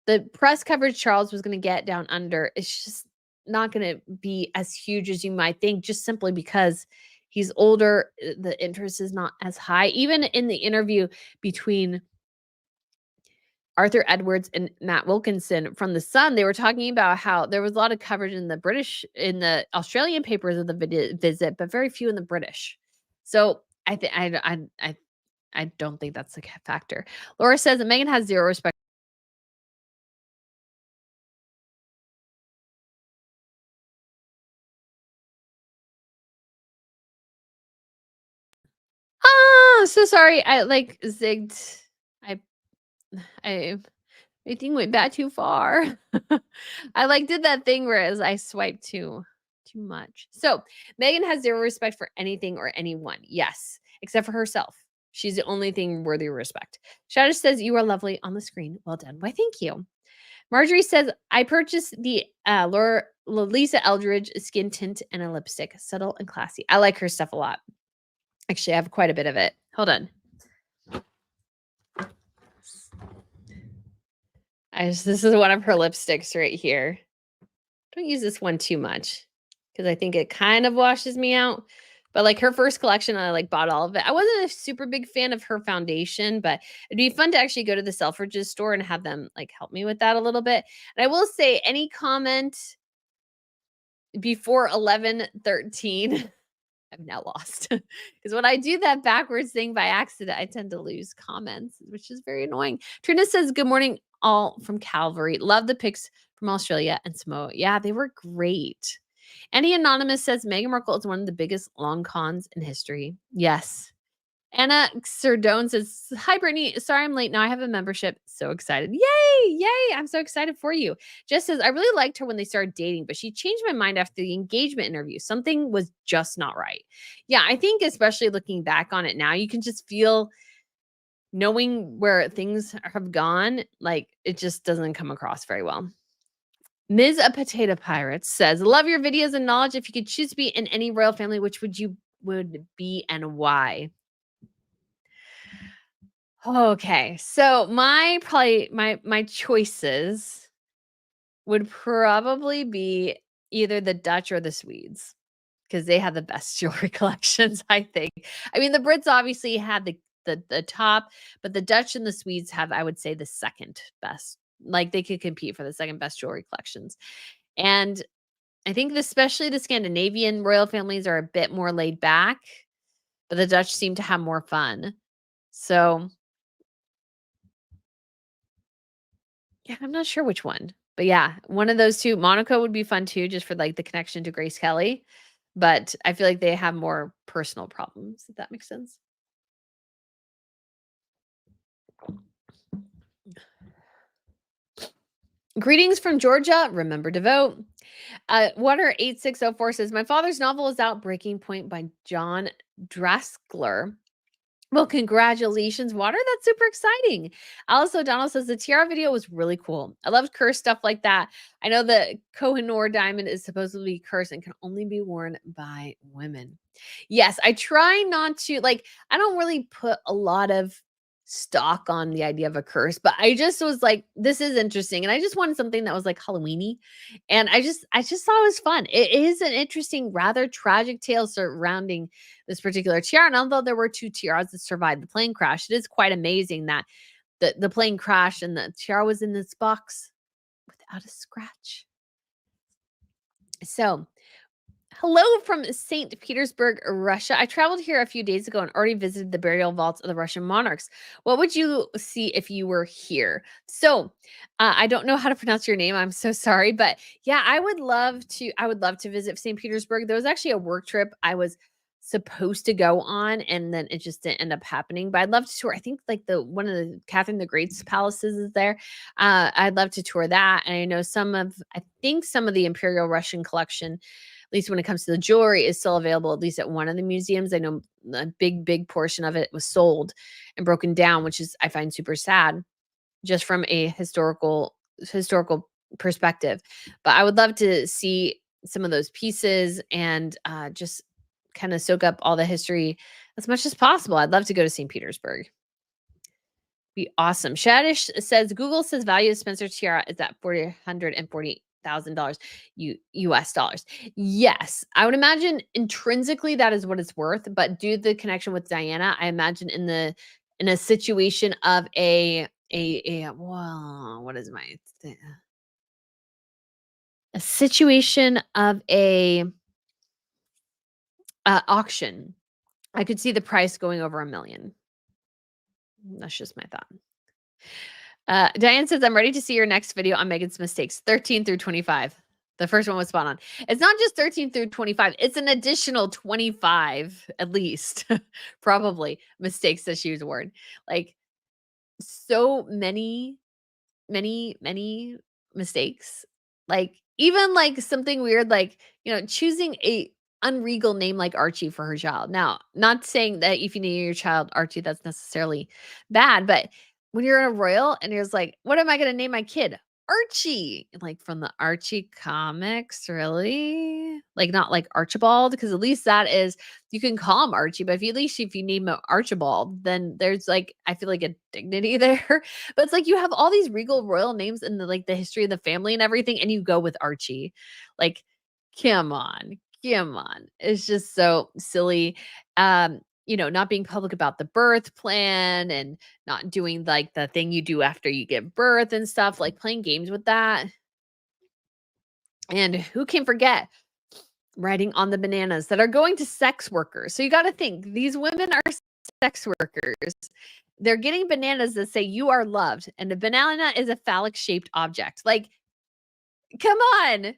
the press coverage Charles was going to get down under is just not going to be as huge as you might think, just simply because he's older. The interest is not as high. Even in the interview between Arthur Edwards and Matt Wilkinson from The Sun, they were talking about how there was a lot of coverage in the Australian papers of the visit, but very few in the British. So I don't think that's a factor. Laura says that Meghan has zero respect. So sorry. I like zigged. I I my thing went back too far. I like did that thing where I swiped too much. So Meghan has zero respect for anything or anyone. Yes, except for herself. She's the only thing worthy of respect. Shadow says you are lovely on the screen. Well done. Why, thank you. Marjorie says I purchased the Lisa Eldridge skin tint and a lipstick, subtle and classy. I like her stuff a lot. Actually, I have quite a bit of it. Hold on. This is one of her lipsticks right here. Don't use this one too much because I think it kind of washes me out. But like her first collection, I like bought all of it. I wasn't a super big fan of her foundation, but it'd be fun to actually go to the Selfridges store and have them like help me with that a little bit. And I will say any comment before 11:13 I'm now lost because when I do that backwards thing by accident, I tend to lose comments, which is very annoying. Trina says, "Good morning, all from Calvary. Love the pics from Australia and Samoa. Yeah, they were great." Any Anonymous says Meghan Markle is one of the biggest long cons in history. Yes. Anna Sardone says, "Hi, Brittany. Sorry I'm late. Now I have a membership. So excited. Yay! Yay! I'm so excited for you." Jess says, "I really liked her when they started dating, but she changed my mind after the engagement interview. Something was just not right." Yeah, I think especially looking back on it now, you can just feel knowing where things have gone, like it just doesn't come across very well. Ms. A Potato Pirate says, "Love your videos and knowledge. If you could choose to be in any royal family, which would be and why?" Okay. So my choices would probably be either the Dutch or the Swedes because they have the best jewelry collections, I think. I mean, the Brits obviously had the top, but the Dutch and the Swedes have, I would say, the second best. Like they could compete for the second best jewelry collections. And I think especially the Scandinavian royal families are a bit more laid back, but the Dutch seem to have more fun. So yeah, I'm not sure which one. But yeah, one of those two. Monaco would be fun too, just for like the connection to Grace Kelly. But I feel like they have more personal problems, if that makes sense. Greetings from Georgia. Remember to vote. Water8604 says, "My father's novel is out, Breaking Point by John Draskler. Well, congratulations, Water. That's super exciting." Alice O'Donnell says the tiara video was really cool. I loved cursed stuff like that. I know the Kohinoor diamond is supposedly cursed and can only be worn by women. Yes, I try not to like, I don't really put a lot of stock on the idea of a curse, but I just was like, this is interesting. And I just wanted something that was like Halloweeny. And I just thought it was fun. It is an interesting, rather tragic tale surrounding this particular tiara. And although there were two tiaras that survived the plane crash, it is quite amazing that the plane crashed and the tiara was in this box without a scratch. So, hello from St. Petersburg, Russia. I traveled here a few days ago and already visited the burial vaults of the Russian monarchs. What would you see if you were here? So, I don't know how to pronounce your name. I'm so sorry, but yeah, I would love to. I would love to visit St. Petersburg. There was actually a work trip I was supposed to go on, and then it just didn't end up happening. But I'd love to tour. I think like the one of the Catherine the Great's palaces is there. I'd love to tour that, and I know I think some of the Imperial Russian collection, at least when it comes to the jewelry, is still available, at least at one of the museums. I know a big portion of it was sold and broken down, which is I find super sad just from a historical perspective. But I would love to see some of those pieces and just kind of soak up all the history as much as possible. I'd love to go to St. Petersburg. Be awesome. Shadish says Google says value of Spencer Tiara is at $440,000 US dollars. Yes, I would imagine intrinsically that is what it's worth, but due to the connection with Diana, I imagine in a situation of a well, what is a situation of a auction, I could see the price going over 1,000,000. That's just my thought. Diane says, "I'm ready to see your next video on Megan's mistakes, 13 through 25." The first one was spot on. It's not just 13 through 25, it's an additional 25 at least, probably, mistakes that she was awarded. Like, so many mistakes. Like, even, like, something weird, like, choosing a unregal name like Archie for her child. Now, not saying that if you name your child Archie, that's necessarily bad, but when you're in a royal and you're just like, "What am I gonna name my kid?" "Archie." Like, from the Archie comics, really? Like, not like Archibald, because at least that is you can call him Archie, but if you name him Archibald, then there's, like, I feel like a dignity there. But it's like you have all these regal royal names in the history of the family and everything, and you go with Archie. Like, come on, come on. It's just so silly. Not being public about the birth plan and not doing like the thing you do after you give birth and stuff, like playing games with that. And who can forget writing on the bananas that are going to sex workers. So you got to think, these women are sex workers. They're getting bananas that say you are loved, and a banana is a phallic shaped object. Like, come on.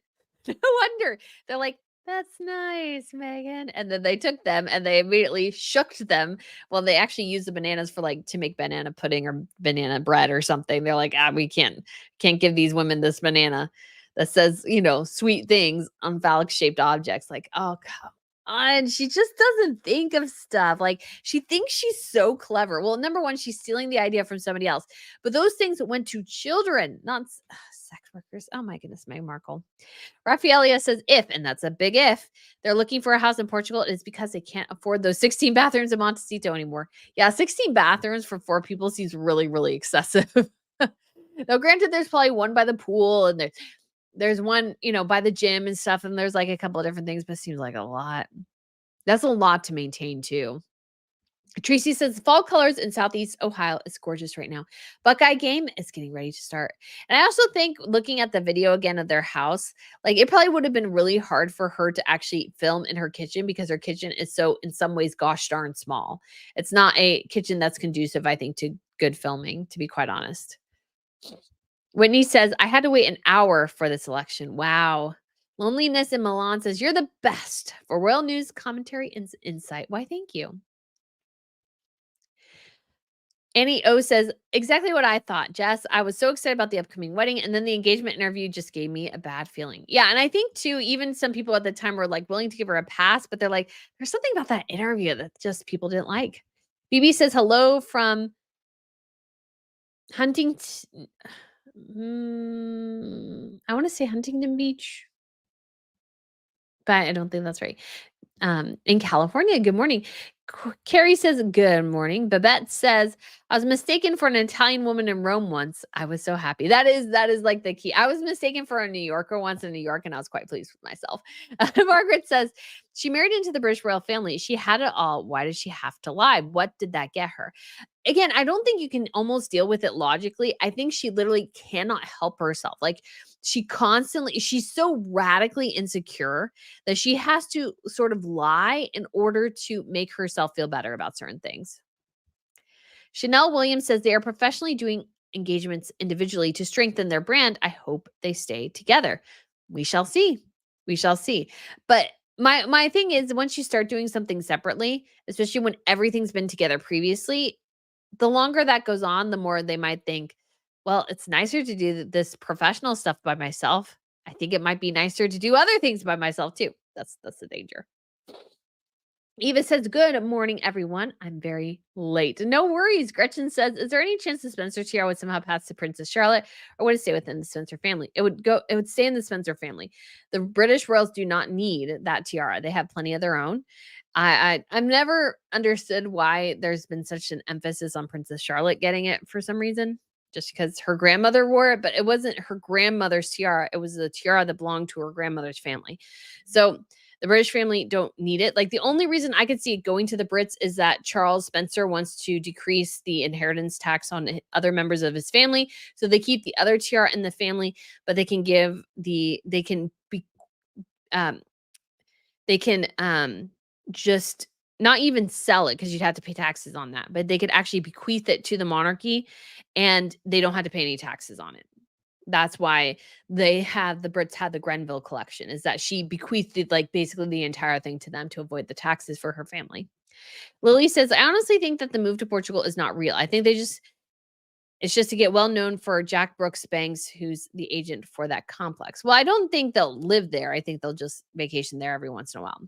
No wonder. They're like, that's nice, Megan. And then they took them and they immediately shooked them. Well, they actually used the bananas for like to make banana pudding or banana bread or something. They're like, we can't give these women this banana that says, sweet things on phallic shaped objects. Like, oh, come on. She just doesn't think of stuff. Like, she thinks she's so clever. Well, number one, she's stealing the idea from somebody else. But those things went to children, not sex workers. Oh my goodness, Meghan Markle. Raffaelia says, if, and that's a big if, they're looking for a house in Portugal, it's because they can't afford those 16 bathrooms in Montecito anymore. Yeah, 16 bathrooms for 4 people seems really, really excessive. Now, granted, there's probably one by the pool and there's one, by the gym and stuff, and there's like a couple of different things, but it seems like a lot. That's a lot to maintain too. Tracy says fall colors in Southeast Ohio is gorgeous right now. Buckeye game is getting ready to start. And I also think looking at the video again of their house, like it probably would have been really hard for her to actually film in her kitchen because her kitchen is so in some ways gosh darn small. It's not a kitchen that's conducive, I think, to good filming, to be quite honest. Whitney says, I had to wait an hour for this election. Wow. Loneliness in Milan says, you're the best for royal news, commentary, and insight. Why, thank you. Annie O says, exactly what I thought, Jess. I was so excited about the upcoming wedding, and then the engagement interview just gave me a bad feeling. Yeah, and I think, too, even some people at the time were, like, willing to give her a pass, but they're like, there's something about that interview that just people didn't like. BB says, hello from Huntington. I want to say Huntington Beach, but I don't think that's right. In California. Good morning. Carrie says, good morning. Babette says, I was mistaken for an Italian woman in Rome once. I was so happy. That is like the key. I was mistaken for a New Yorker once in New York, and I was quite pleased with myself. Margaret says, she married into the British royal family. She had it all. Why did she have to lie? What did that get her? Again, I don't think you can almost deal with it logically. I think she literally cannot help herself. Like she's so radically insecure that she has to sort of lie in order to make herself feel better about certain things. Chanel Williams says they are professionally doing engagements individually to strengthen their brand. I hope they stay together. We shall see. We shall see. But my thing is, once you start doing something separately, especially when everything's been together previously, the longer that goes on, the more they might think, well, it's nicer to do this professional stuff by myself. I think it might be nicer to do other things by myself too. That's the danger. Eva says, good morning, everyone. I'm very late. No worries. Gretchen says, is there any chance the Spencer tiara would somehow pass to Princess Charlotte, or would it stay within the Spencer family? It would stay in the Spencer family. The British royals do not need that tiara. They have plenty of their own. I've never understood why there's been such an emphasis on Princess Charlotte getting it for some reason, just because her grandmother wore it, but it wasn't her grandmother's tiara. It was the tiara that belonged to her grandmother's family. So the British family don't need it. Like the only reason I could see it going to the Brits is that Charles Spencer wants to decrease the inheritance tax on other members of his family. So they keep the other tiara in the family, but they can just not even sell it because you'd have to pay taxes on that, but they could actually bequeath it to the monarchy and they don't have to pay any taxes on it. That's why the Brits had the Grenville collection, is that she bequeathed like basically the entire thing to them to avoid the taxes for her family. Lily says, I honestly think that the move to Portugal is not real. I think it's just to get well known for Jack Brooks Banks, who's the agent for that complex. Well, I don't think they'll live there. I think they'll just vacation there every once in a while.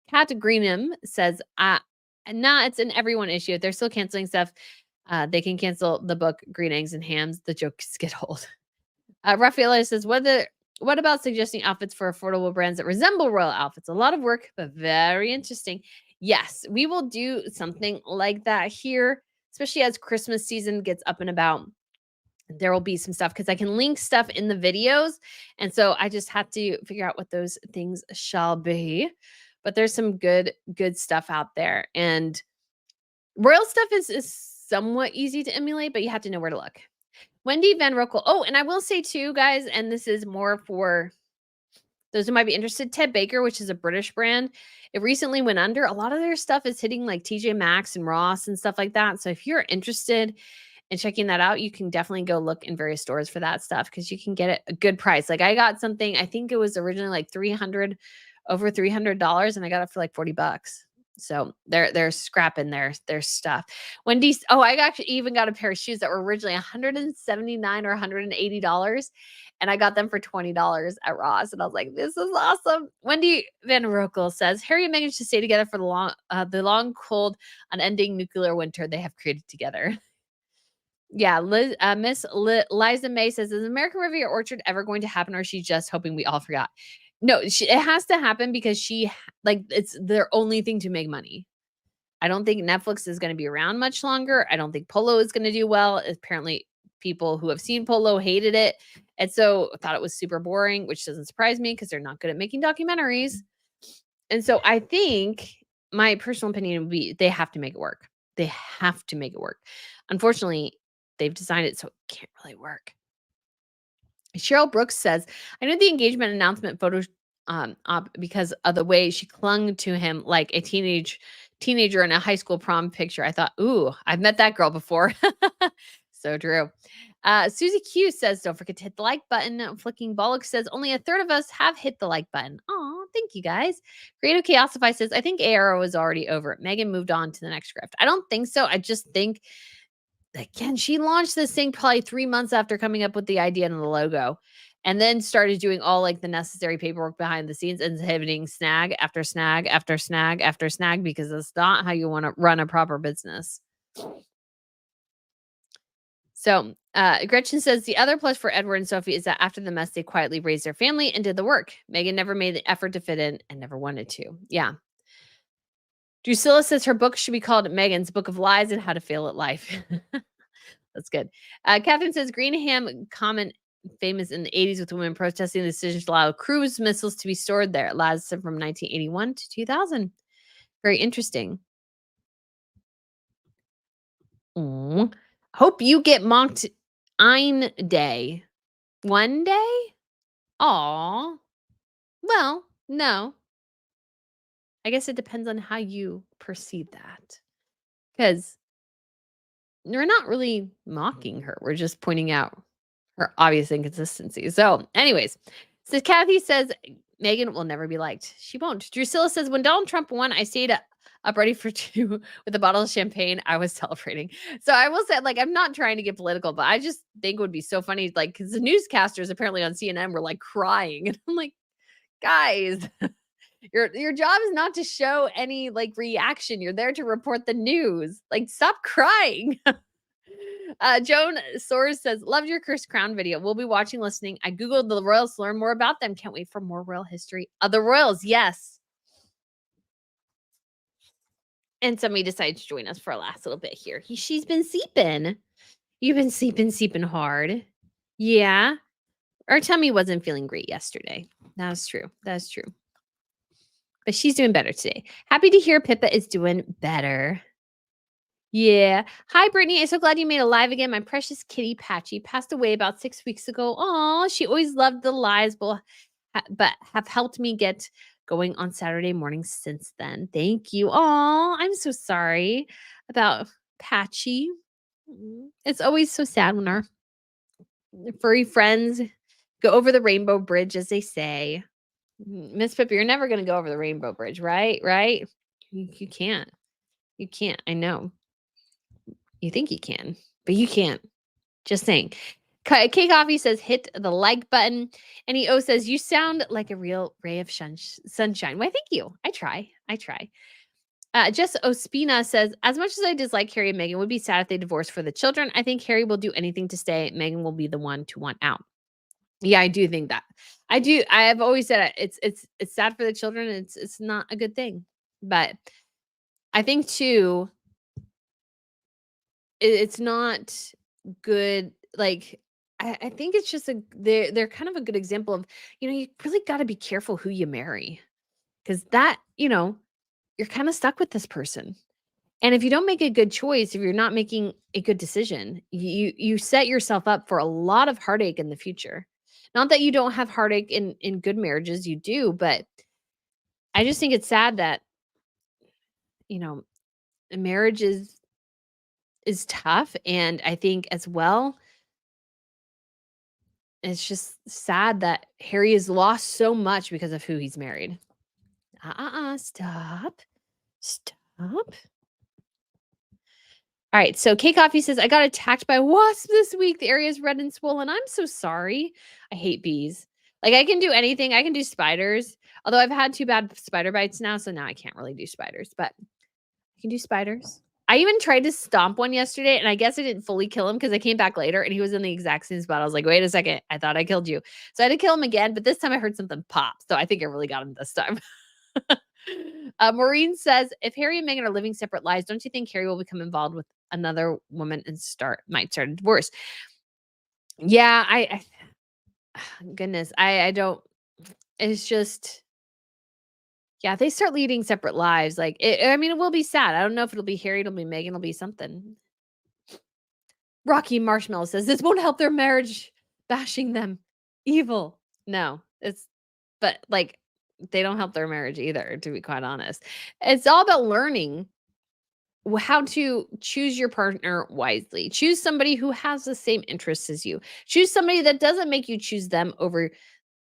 Kat Greenham says, it's an everyone issue. If they're still canceling stuff, they can cancel the book Green Eggs and Hams. The jokes get old. Rafaela says, what about suggesting outfits for affordable brands that resemble royal outfits? A lot of work, but very interesting. Yes, we will do something like that here, especially as Christmas season gets up and about. There will be some stuff because I can link stuff in the videos. And so I just have to figure out what those things shall be. But there's some good stuff out there. And royal stuff is somewhat easy to emulate, but you have to know where to look. Wendy Van Rokel. Oh, and I will say too, guys, and this is more for Those who might be interested, Ted Baker, which is a British brand, it recently went under. A lot of their stuff is hitting like TJ Maxx and Ross and stuff like that. So if you're interested in checking that out, you can definitely go look in various stores for that stuff because you can get it a good price. Like I got something, I think it was originally like over $300, and I got it for like $40. So they're scrapping their stuff. Wendy's, I actually even got a pair of shoes that were originally $179 or $180, and I got them for $20 at Ross. And I was like, this is awesome. Wendy Van Rokel says, Harry and Meghan should stay together for the long, cold, unending nuclear winter they have created together. Yeah, Miss Liza May says, is American Riviera Orchard ever going to happen, or is she just hoping we all forgot? No, it has to happen because it's their only thing to make money. I don't think Netflix is going to be around much longer. I don't think Polo is going to do well. Apparently, people who have seen Polo hated it, and so thought it was super boring, which doesn't surprise me because they're not good at making documentaries. And so I think my personal opinion would be they have to make it work. They have to make it work. Unfortunately, they've designed it so it can't really work. Cheryl Brooks says, I know the engagement announcement photo because of the way she clung to him like a teenager in a high school prom picture. I thought, ooh, I've met that girl before. So true. Susie Q says, don't forget to hit the like button. Flicking Bollock says, only a third of us have hit the like button. Oh, thank you guys. Creative Chaosify says, I think AR was already over. Meghan moved on to the next script. I don't think so. I just think, again, she launched this thing probably 3 months after coming up with the idea and the logo, and then started doing all like the necessary paperwork behind the scenes and hitting snag after snag after snag after snag because it's not how you want to run a proper business. So Gretchen says the other plus for Edward and Sophie is that after the mess, they quietly raised their family and did the work. Meghan never made the effort to fit in and never wanted to. Yeah. Drusilla says her book should be called Meghan's Book of Lies and How to Fail at Life. That's good. Catherine says Greenham comment famous in the 80s with women protesting the decision to allow cruise missiles to be stored there. It lasted from 1981 to 2000. Very interesting. Aww. Hope you get mocked ein day. One day? Aw. Well, no. I guess it depends on how you perceive that. Because we're not really mocking her. We're just pointing out her obvious inconsistency. So, anyways, so Kathy says Meghan will never be liked. She won't. Drusilla says when Donald Trump won, I stayed up ready for two with a bottle of champagne. I was celebrating. So I will say, like, I'm not trying to get political, but I just think it would be so funny, like, because the newscasters apparently on CNN were like crying, and I'm like, guys. Your job is not to show any like reaction. You're there to report the news. Like, stop crying. Joan Soares says, loved your Chris Crown video. We'll be watching, listening. I Googled the royals to learn more about them. Can't wait for more royal history of the royals. Yes. And somebody decided to join us for a last little bit here. She's been sleeping. You've been sleeping hard. Yeah. Our tummy wasn't feeling great yesterday. That's true. That's true. But she's doing better today. Happy to hear Pippa is doing better. Yeah. Hi, Brittany. I'm so glad you made it live again. My precious kitty Patchy passed away about 6 weeks ago. Oh, she always loved the lives, but have helped me get going on Saturday mornings since then. Thank you. Oh, I'm so sorry about Patchy. It's always so sad when our furry friends go over the rainbow bridge, as they say. Miss Pippa, you're never going to go over the rainbow bridge, right? Right? You can't. You can't. I know. You think you can, but you can't. Just saying. K Coffee says, hit the like button. And O says, you sound like a real ray of sunshine. Why, thank you. I try. Jess Ospina says, as much as I dislike Harry and Meghan, would be sad if they divorced for the children. I think Harry will do anything to stay. Meghan will be the one to want out. Yeah, I do think that. I do. I have always said it's sad for the children. It's not a good thing. But I think too, it's not good. Like, I think it's just they're kind of a good example of, you really got to be careful who you marry, because that, you're kind of stuck with this person. And if you don't make a good choice, if you're not making a good decision, you set yourself up for a lot of heartache in the future. Not that you don't have heartache in good marriages, you do, but I just think it's sad that, you know, marriage is tough, and I think as well, it's just sad that Harry has lost so much because of who he's married. Stop. Stop. All right, so K Coffee says, "I got attacked by a wasp this week. The area is red and swollen. I'm so sorry. I hate bees. Like, I can do anything. I can do spiders, although I've had 2 bad spider bites now, so now I can't really do spiders, but I can do spiders. I even tried to stomp one yesterday, and I guess I didn't fully kill him because I came back later, and he was in the exact same spot. I was like, "Wait a second, I thought I killed you." So I had to kill him again, but this time I heard something pop, so I think I really got him this time. Maureen says, "If Harry and Meghan are living separate lives, don't you think Harry will become involved with another woman and might start a divorce?" Yeah, goodness, I don't. It's just, yeah, they start leading separate lives. Like, I mean, it will be sad. I don't know if it'll be Harry, it'll be Meghan, it'll be something. Rocky Marshmallow says, "This won't help their marriage, bashing them. Evil." No, but like, they don't help their marriage either, to be quite honest. It's all about learning how to choose your partner wisely. Choose somebody who has the same interests as you. Choose somebody that doesn't make you choose them over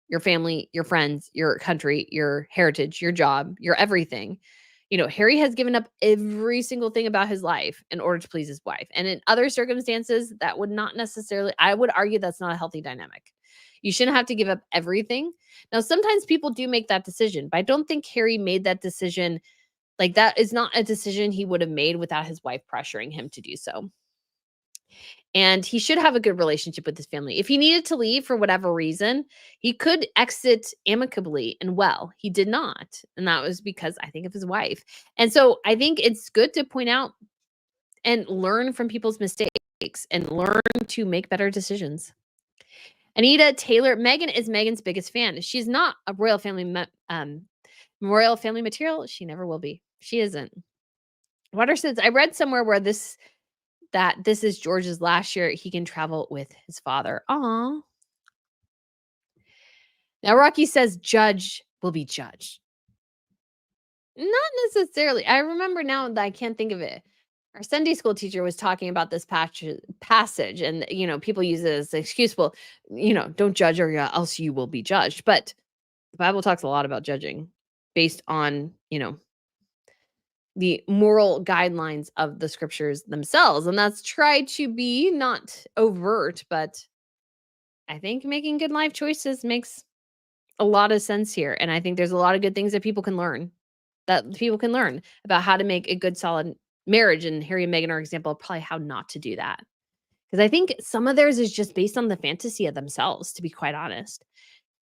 your family, your friends, your country, your heritage, your job, your everything. Harry has given up every single thing about his life in order to please his wife. And in other circumstances, that would not necessarily, I would argue that's not a healthy dynamic. You shouldn't have to give up everything. Now, sometimes people do make that decision, but I don't think Harry made that decision. Like, that is not a decision he would have made without his wife pressuring him to do so. And he should have a good relationship with his family. If he needed to leave for whatever reason, he could exit amicably and well. He did not. And that was because, I think, of his wife. And so I think it's good to point out and learn from people's mistakes and learn to make better decisions. Anita Taylor, Meghan is Meghan's biggest fan. She's not a royal family material. She never will be. She isn't. Water says, "I read somewhere where this is George's last year he can travel with his father." Aw. Now Rocky says, "Judge will be judged." Not necessarily. I remember now that I can't think of it. Our Sunday school teacher was talking about this passage, and people use it as an excuse. Well, don't judge, or else you will be judged. But the Bible talks a lot about judging based on the moral guidelines of the scriptures themselves. And that's tried to be not overt, but I think making good life choices makes a lot of sense here. And I think there's a lot of good things that people can learn about how to make a good, solid marriage. And Harry and Meghan are an example of probably how not to do that. Because I think some of theirs is just based on the fantasy of themselves, to be quite honest.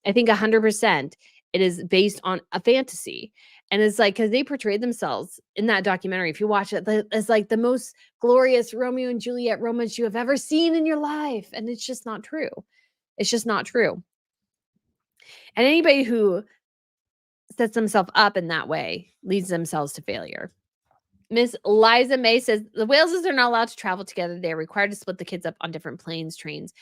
I think 100% it is based on a fantasy. And it's like, because they portrayed themselves in that documentary, if you watch it, as like the most glorious Romeo and Juliet romance you have ever seen in your life. And it's just not true. It's just not true. And anybody who sets themselves up in that way leads themselves to failure. Miss Liza May says, "The Waleses are not allowed to travel together. They are required to split the kids up on different planes, trains."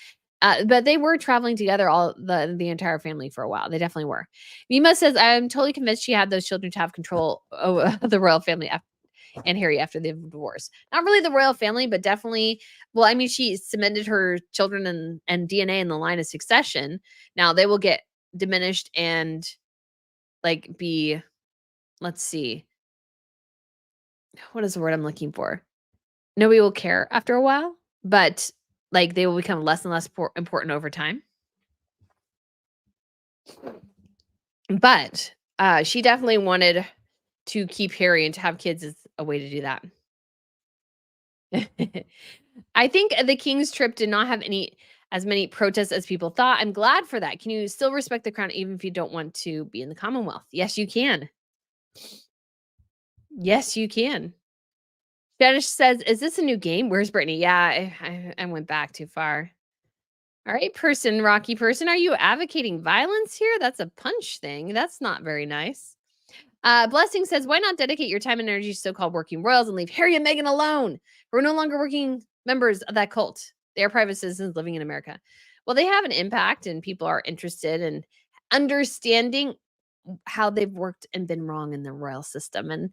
But they were traveling together, all the entire family, for a while. They definitely were. Mima says, "I'm totally convinced she had those children to have control over the royal family and Harry after the divorce." Not really the royal family, but definitely. Well, I mean, she cemented her children and DNA in the line of succession. Now they will get diminished and be. Let's see. What is the word I'm looking for? Nobody will care after a while, but they will become less and less important over time. But she definitely wanted to keep Harry and to have kids is a way to do that. I think the King's trip did not have as many protests as people thought. I'm glad for that. Can you still respect the crown even if you don't want to be in the Commonwealth? Yes, you can. Yes, you can. Spanish says, "Is this a new game? Where's Brittany?" Yeah, I went back too far. All right, Rocky person, are you advocating violence here? That's a punch thing. That's not very nice. Blessing says, "Why not dedicate your time and energy to so-called working royals and leave Harry and Meghan alone? We're no longer working members of that cult. They are private citizens living in America." Well, they have an impact and people are interested in understanding how they've worked and been wrong in the royal system. And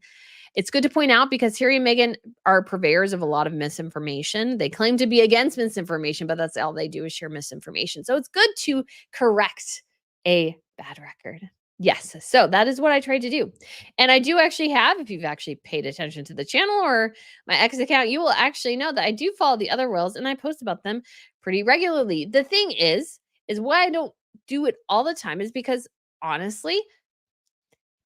it's good to point out because Harry and Meghan are purveyors of a lot of misinformation. They claim to be against misinformation, but that's all they do is share misinformation. So it's good to correct a bad record. Yes. So that is what I tried to do. And I do actually have, if you've actually paid attention to the channel or my ex account, you will actually know that I do follow the other royals and I post about them pretty regularly. The thing is why I don't do it all the time is because honestly,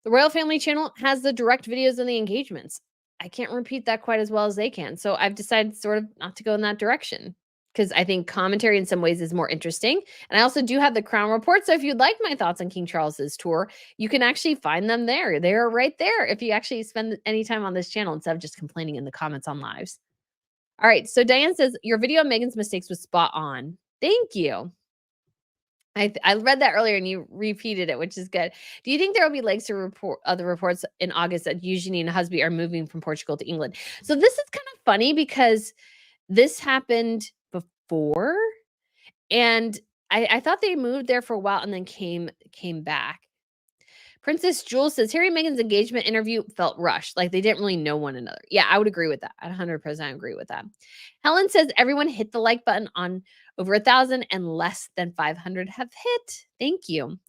the royal family channel has the direct videos and the engagements. I can't repeat that quite as well as they can. So I've decided sort of not to go in that direction because I think commentary in some ways is more interesting. And I also do have the Crown Report. So if you'd like my thoughts on King Charles's tour, you can actually find them there. They're right there if you actually spend any time on this channel instead of just complaining in the comments on lives. All right. So Diane says, your video on Meghan's mistakes was spot on. Thank you. I read that earlier and you repeated it, which is good. Do you think there will be legs to report other reports in August that Eugenie and Husby are moving from Portugal to England? So this is kind of funny because this happened before, and I thought they moved there for a while and then came back. Princess Jewel says Harry and Meghan's engagement interview felt rushed, like they didn't really know one another. Yeah, I would agree with that. I 100% agree with that. Helen says everyone hit the like button on over 1,000 and less than 500 have hit. Thank you.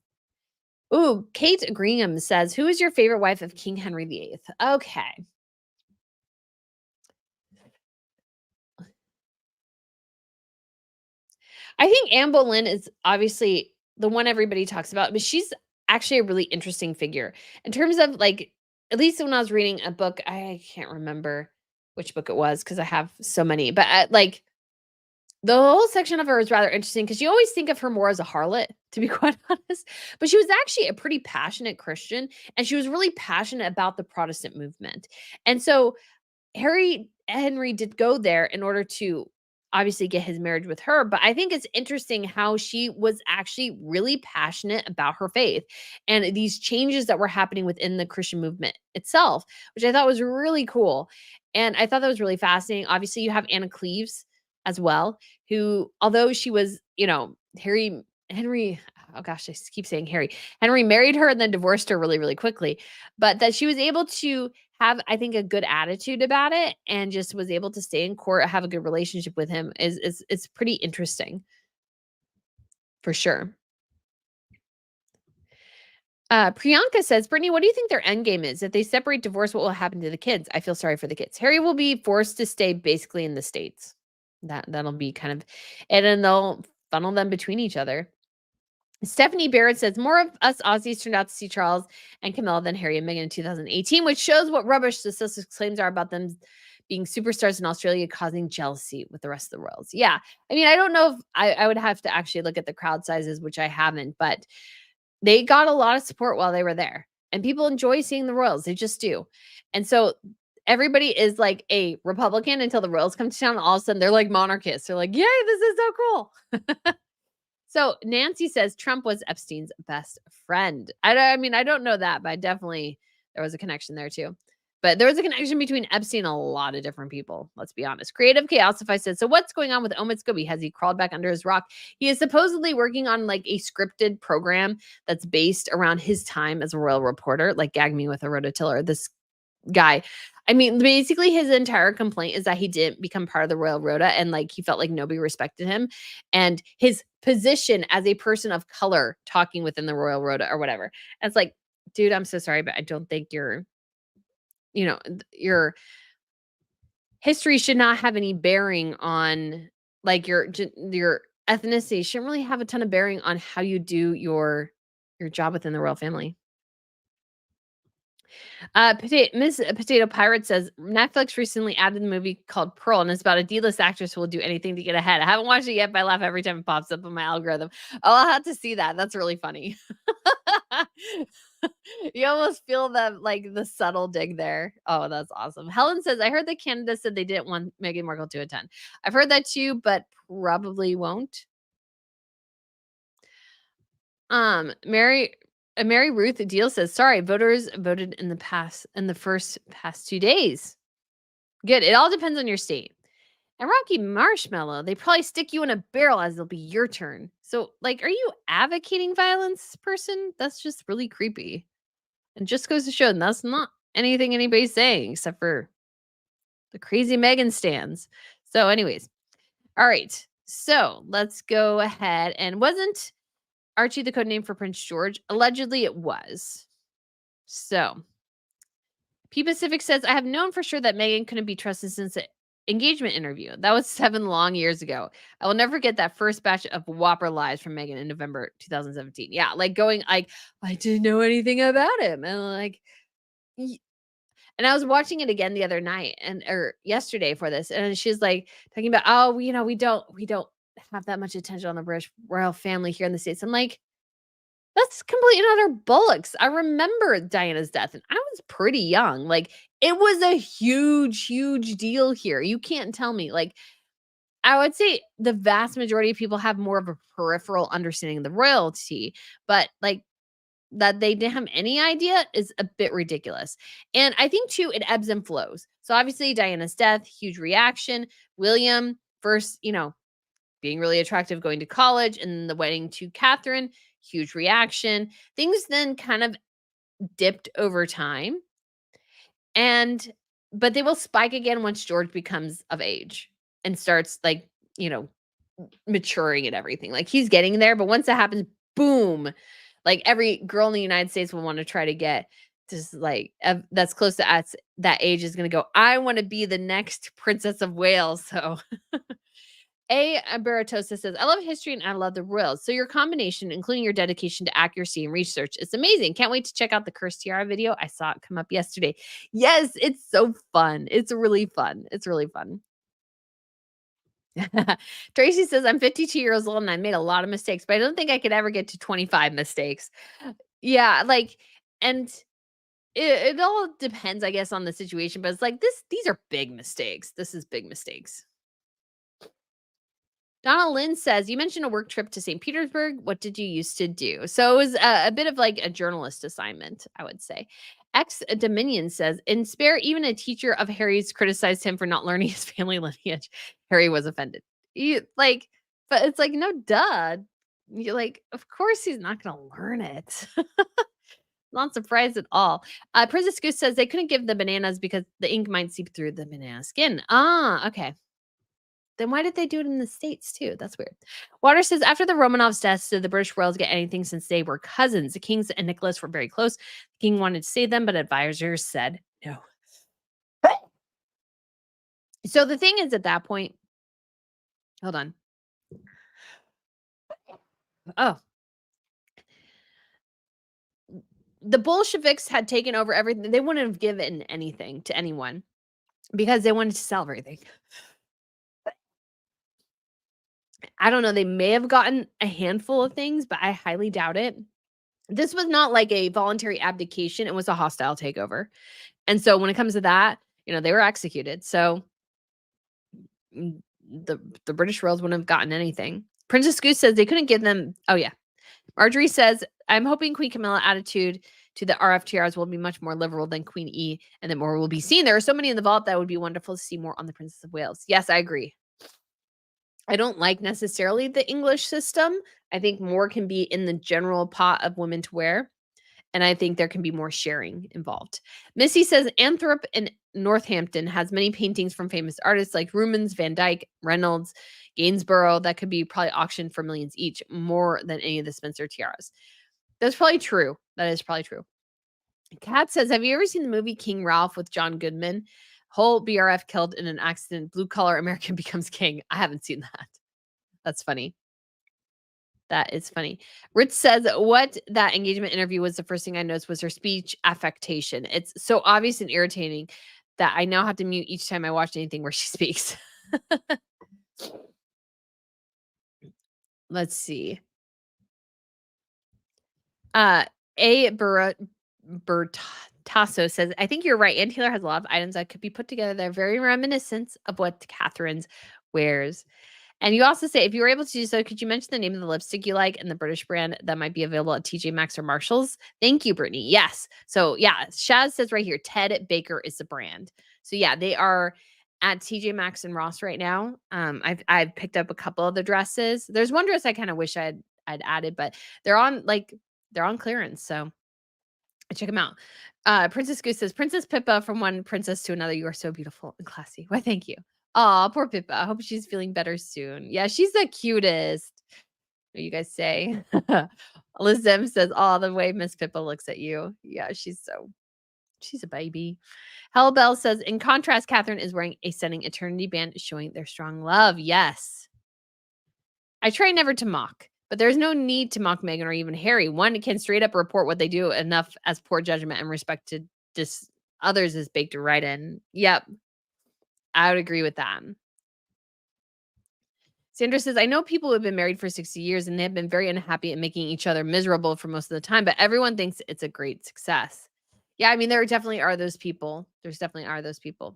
Ooh, Kate Greenham says, who is your favorite wife of King Henry VIII? Okay. I think Anne Boleyn is obviously the one everybody talks about, but she's actually a really interesting figure in terms of like, at least when I was reading a book, I can't remember which book it was because I have so many, but like the whole section of her is rather interesting because you always think of her more as a harlot, to be quite honest. But she was actually a pretty passionate Christian and she was really passionate about the Protestant movement. And so Henry did go there in order to obviously get his marriage with her, but I think it's interesting how she was actually really passionate about her faith and these changes that were happening within the Christian movement itself, which I thought was really cool. And I thought that was really fascinating. Obviously, you have Anna Cleves as well, who, although she was, Henry, oh gosh, I keep saying Harry. Henry married her and then divorced her really, really quickly, but that she was able to have, I think, a good attitude about it and just was able to stay in court, have a good relationship with him is pretty interesting for sure. Priyanka says, Brittany, what do you think their end game is? If they separate divorce, what will happen to the kids? I feel sorry for the kids. Harry will be forced to stay basically in the States. That'll be kind of, and then they'll funnel them between each other. Stephanie Barrett says more of us Aussies turned out to see Charles and Camilla than Harry and Meghan in 2018, which shows what rubbish the Sussex claims are about them being superstars in Australia, causing jealousy with the rest of the royals. Yeah. I mean, I don't know if I would have to actually look at the crowd sizes, which I haven't, but they got a lot of support while they were there. And people enjoy seeing the royals. They just do. And so everybody is like a Republican until the royals come to town. All of a sudden, they're like monarchists. They're like, yay, this is so cool. So Nancy says Trump was Epstein's best friend. I mean, I don't know that, but definitely there was a connection there too. But there was a connection between Epstein and a lot of different people. Let's be honest. Creative Chaosify says, so what's going on with Omid Scobie? Has he crawled back under his rock? He is supposedly working on like a scripted program that's based around his time as a royal reporter, like Gag Me with a Rototiller. This guy. I mean, basically his entire complaint is that he didn't become part of the Royal Rota and like he felt like nobody respected him and his position as a person of color talking within the Royal Rota or whatever. And it's like, dude, I'm so sorry, but I don't think your history should not have any bearing on like your ethnicity shouldn't really have a ton of bearing on how you do your job within the royal family. Miss Potato Pirate says Netflix recently added a movie called Pearl, and it's about a D-list actress who will do anything to get ahead. I haven't watched it yet, but I laugh every time it pops up on my algorithm. Oh, I'll have to see that. That's really funny. You almost feel the subtle dig there. Oh, that's awesome. Helen says, I heard that Canada said they didn't want Meghan Markle to attend. I've heard that too, but probably won't. Mary Ruth Deal says, sorry, voters voted in the past 2 days. Good. It all depends on your state. And Rocky Marshmallow, they probably stick you in a barrel as it'll be your turn. So, like, are you advocating violence, person? That's just really creepy. And just goes to show that's not anything anybody's saying except for the crazy Megan stands. So, anyways, all right. So let's go ahead. And wasn't Archie the code name for Prince George? Allegedly, it was. So, P Pacific says, I have known for sure that Megan couldn't be trusted since the engagement interview. That was 7 long years ago. I will never forget that first batch of Whopper lies from Megan in November 2017. Yeah, like going like, I didn't know anything about him. And like, and I was watching it again the other night or yesterday for this, and she's like talking about, oh, we don't have that much attention on the British royal family here in the States. I'm like, that's complete and utter bollocks. I remember Diana's death, and I was pretty young. Like, it was a huge, huge deal here. You can't tell me. Like, I would say the vast majority of people have more of a peripheral understanding of the royalty, but like that they didn't have any idea is a bit ridiculous. And I think too, it ebbs and flows. So obviously Diana's death, huge reaction. William, first, being really attractive, going to college, and the wedding to Catherine, huge reaction. Things then kind of dipped over time. But they will spike again once George becomes of age and starts like, maturing and everything. Like he's getting there, but once that happens, boom, like every girl in the United States will want to try to get just like that's close to us, that age is going to go, I want to be the next Princess of Wales. So Baratosa says, I love history and I love the royals. So your combination, including your dedication to accuracy and research, is amazing. Can't wait to check out the Cursed Tiara video. I saw it come up yesterday. Yes, it's so fun. It's really fun. It's really fun. Tracy says, I'm 52 years old and I made a lot of mistakes, but I don't think I could ever get to 25 mistakes. Yeah, like, and it all depends, I guess, on the situation, but it's like these are big mistakes. This is big mistakes. Donna Lynn says, you mentioned a work trip to St. Petersburg. What did you used to do? So it was a bit of like a journalist assignment, I would say. Ex Dominion says, in Spare, even a teacher of Harry's criticized him for not learning his family lineage. Harry was offended. But it's like, no, duh. You're like, of course he's not going to learn it. Not surprised at all. Princess Goose says they couldn't give the bananas because the ink might seep through the banana skin. Ah, okay. Then why did they do it in the States too? That's weird. Water says, after the Romanovs' deaths, did the British royals get anything since they were cousins? The kings and Nicholas were very close. The king wanted to save them, but advisors said no. So the thing is, at that point, hold on. Oh. The Bolsheviks had taken over everything. They wouldn't have given anything to anyone because they wanted to sell everything. I don't know. They may have gotten a handful of things, but I highly doubt it. This was not like a voluntary abdication. It was a hostile takeover. And so when it comes to that, they were executed. So the British royals wouldn't have gotten anything. Princess Goose says they couldn't give them. Oh, yeah. Marjorie says, I'm hoping Queen Camilla attitude to the RFTRs will be much more liberal than Queen E and that more will be seen. There are so many in the vault that would be wonderful to see more on the Princess of Wales. Yes, I agree. I don't like necessarily the English system. I think more can be in the general pot of women to wear. And I think there can be more sharing involved. Missy says Anthrop in Northampton has many paintings from famous artists like Rubens, Van Dyke, Reynolds, Gainsborough that could be probably auctioned for millions each, more than any of the Spencer tiaras. That's probably true. That is probably true. Kat says, have you ever seen the movie King Ralph with John Goodman? Whole BRF killed in an accident. Blue collar American becomes king. I haven't seen that. That's funny. That is funny. Rich says, what that engagement interview was the first thing I noticed was her speech affectation. It's so obvious and irritating that I now have to mute each time I watch anything where she speaks. Let's see. Bertasso says, I think you're right. Ann Taylor has a lot of items that could be put together that are very reminiscent of what Catherine's wears. And you also say, if you were able to do so, could you mention the name of the lipstick you like and the British brand that might be available at TJ Maxx or Marshall's? Thank you, Brittany. Yes. So yeah, Shaz says right here, Ted Baker is the brand. So yeah, they are at TJ Maxx and Ross right now. I've picked up a couple of the dresses. There's one dress I kind of wish I'd added, but they're on clearance, so check them out. Princess Goose says, Princess Pippa, from one princess to another, you are so beautiful and classy. Why, thank you. Aw, poor Pippa. I hope she's feeling better soon. Yeah, she's the cutest. What do you guys say? Elizabeth says, oh, the way Miss Pippa looks at you. Yeah, she's a baby. Hellbell says, in contrast, Catherine is wearing a stunning eternity band showing their strong love. Yes. I try never to mock, but there's no need to mock Meghan or even Harry. One can straight up report what they do enough as poor judgment and respect to others is baked right in. Yep. I would agree with that. Sandra says, I know people who have been married for 60 years and they have been very unhappy and making each other miserable for most of the time, but everyone thinks it's a great success. Yeah, I mean, there definitely are those people. There's definitely are those people.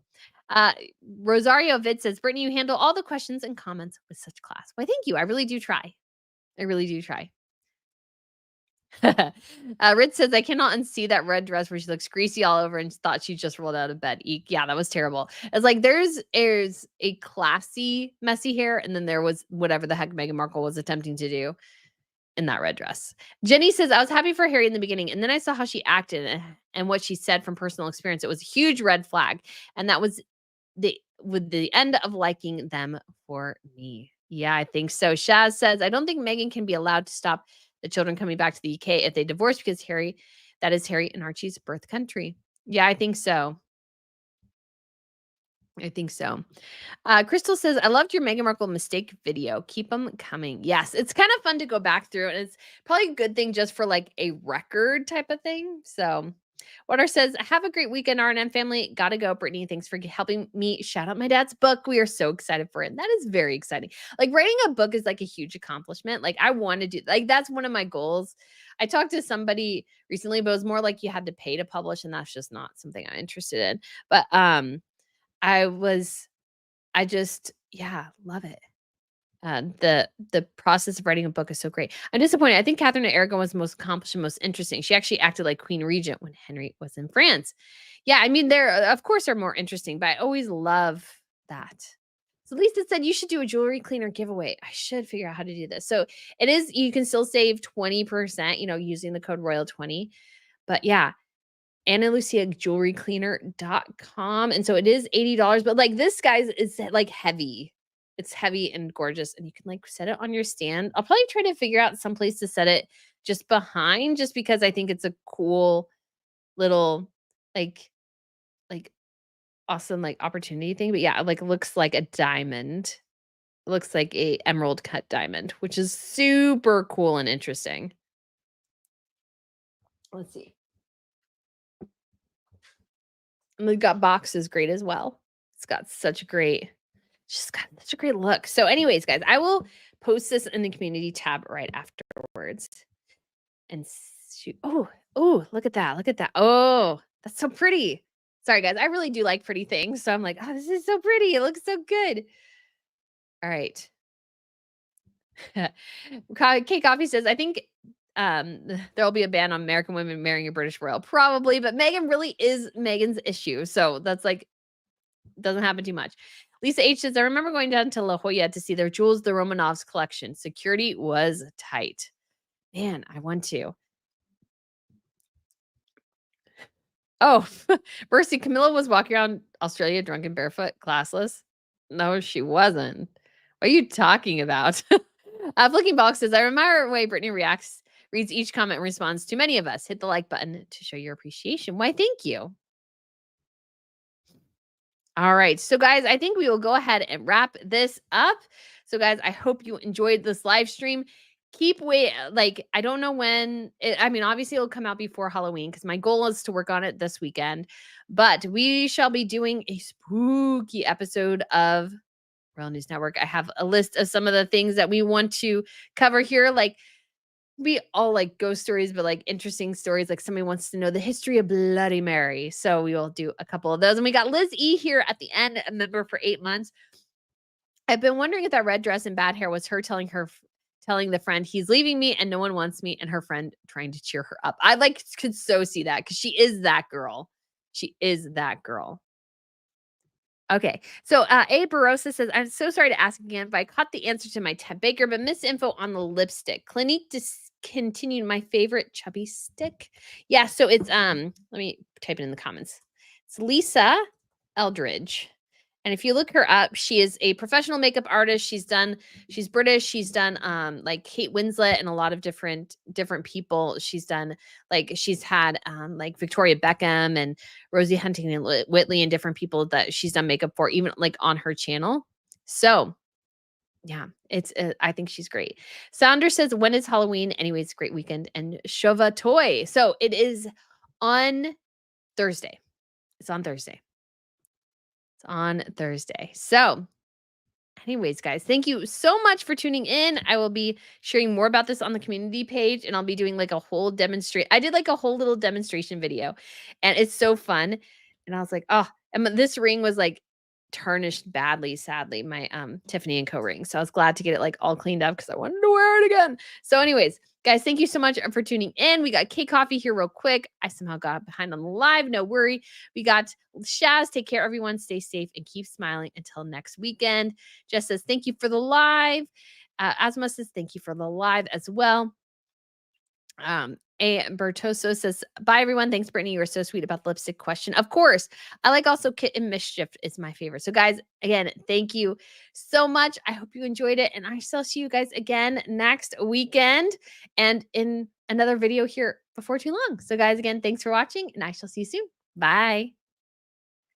Rosario Vid says, Brittany, you handle all the questions and comments with such class. Why, thank you. I really do try. I really do try. Ritz says, I cannot unsee that red dress where she looks greasy all over and thought she just rolled out of bed. Eek. Yeah, that was terrible. It's like there's a classy messy hair, and then there was whatever the heck Meghan Markle was attempting to do in that red dress. Jenny says, I was happy for Harry in the beginning, and then I saw how she acted and what she said from personal experience. It was a huge red flag, and that was with the end of liking them for me. Yeah, I think so. Shaz says, I don't think Meghan can be allowed to stop the children coming back to the UK if they divorce because that is Harry and Archie's birth country. Yeah, I think so. I think so. Crystal says, I loved your Meghan Markle mistake video. Keep them coming. Yes, it's kind of fun to go back through, and it's probably a good thing just for like a record type of thing. So Water says, have a great weekend, R&M family. Gotta go. Brittany, thanks for helping me shout out my dad's book. We are so excited for it. That is very exciting. Like writing a book is like a huge accomplishment. Like I want to do, like that's one of my goals. I talked to somebody recently, but it was more like you had to pay to publish, and that's just not something I'm interested in. But I just, yeah, love it. The process of writing a book is so great. I'm disappointed. I think Catherine of Aragon was the most accomplished and most interesting. She actually acted like Queen Regent when Henry was in France. Yeah, I mean, they're of course are more interesting, but I always love that. So Lisa said you should do a jewelry cleaner giveaway. I should figure out how to do this. So it is, you can still save 20%, using the code Royal20. But yeah, AnnaLuciaJewelryCleaner.com. And so it is $80, but like this guy's is like heavy. It's heavy and gorgeous, and you can like set it on your stand. I'll probably try to figure out some place to set it just behind, just because I think it's a cool little like awesome like opportunity thing. But yeah, like it looks like a diamond. It looks like a emerald cut diamond, which is super cool and interesting. Let's see. And the gut box is great as well. It's got such a great look. So anyways, guys, I will post this in the community tab right afterwards. And shoot. Oh, look at that. Look at that. Oh, that's so pretty. Sorry, guys. I really do like pretty things. So I'm like, oh, this is so pretty. It looks so good. All right. K Coffee says, I think there'll be a ban on American women marrying a British royal. Probably, but Meghan really is Meghan's issue. So that's like, doesn't happen too much. Lisa H says, I remember going down to La Jolla to see their Jewels the Romanovs collection. Security was tight. Man, I want to. Oh, Mercy, Camilla was walking around Australia drunk and barefoot, classless. No, she wasn't. What are you talking about? Flicking Box says, I admire the way Brittany reads each comment and responds to many of us. Hit the like button to show your appreciation. Why, thank you. All right. So, guys, I think we will go ahead and wrap this up. So, guys, I hope you enjoyed this live stream. I don't know when. Obviously, it'll come out before Halloween because my goal is to work on it this weekend. But we shall be doing a spooky episode of Royal News Network. I have a list of some of the things that we want to cover here. Like, we all like ghost stories, but like interesting stories. Like somebody wants to know the history of Bloody Mary. So we will do a couple of those. And we got Liz E here at the end, a member for 8 months. I've been wondering if that red dress and bad hair was her telling the friend he's leaving me and no one wants me, and her friend trying to cheer her up. I could so see that because she is that girl. She is that girl. Okay. So A. Barossa says, I'm so sorry to ask again, but I caught the answer to my Ted Baker, but missed info on the lipstick. Clinique discontinued my favorite chubby stick. Yeah, so it's let me type it in the comments. It's Lisa Eldridge. And if you look her up, she is a professional makeup artist. She's British. She's done like Kate Winslet and a lot of different people. She's done she's had like Victoria Beckham and Rosie Huntington Whitley and different people that she's done makeup for, even like on her channel. So yeah, it's I think she's great. Sounder says, when is Halloween? Anyways, great weekend. And Shova Toy. So it is on Thursday. It's on Thursday. It's on Thursday. So anyways, guys, thank you so much for tuning in. I will be sharing more about this on the community page, and I'll be doing like a whole demonstration. I did like a whole little demonstration video, and it's so fun. And I was like, oh, and this ring was like tarnished badly, sadly, my Tiffany and Co ring. So I was glad to get it like all cleaned up because I wanted to wear it again. So, anyways, guys, thank you so much for tuning in. We got K Coffee here real quick. I somehow got behind on the live. No worry. We got Shaz. Take care, everyone. Stay safe and keep smiling until next weekend. Jess says, thank you for the live. Asma says, thank you for the live as well. A. Bertoso says, bye, everyone. Thanks, Brittany. You were so sweet about the lipstick question. Of course. I like also Kit and Mischief is my favorite. So, guys, again, thank you so much. I hope you enjoyed it. And I shall see you guys again next weekend and in another video here before too long. So, guys, again, thanks for watching, and I shall see you soon. Bye.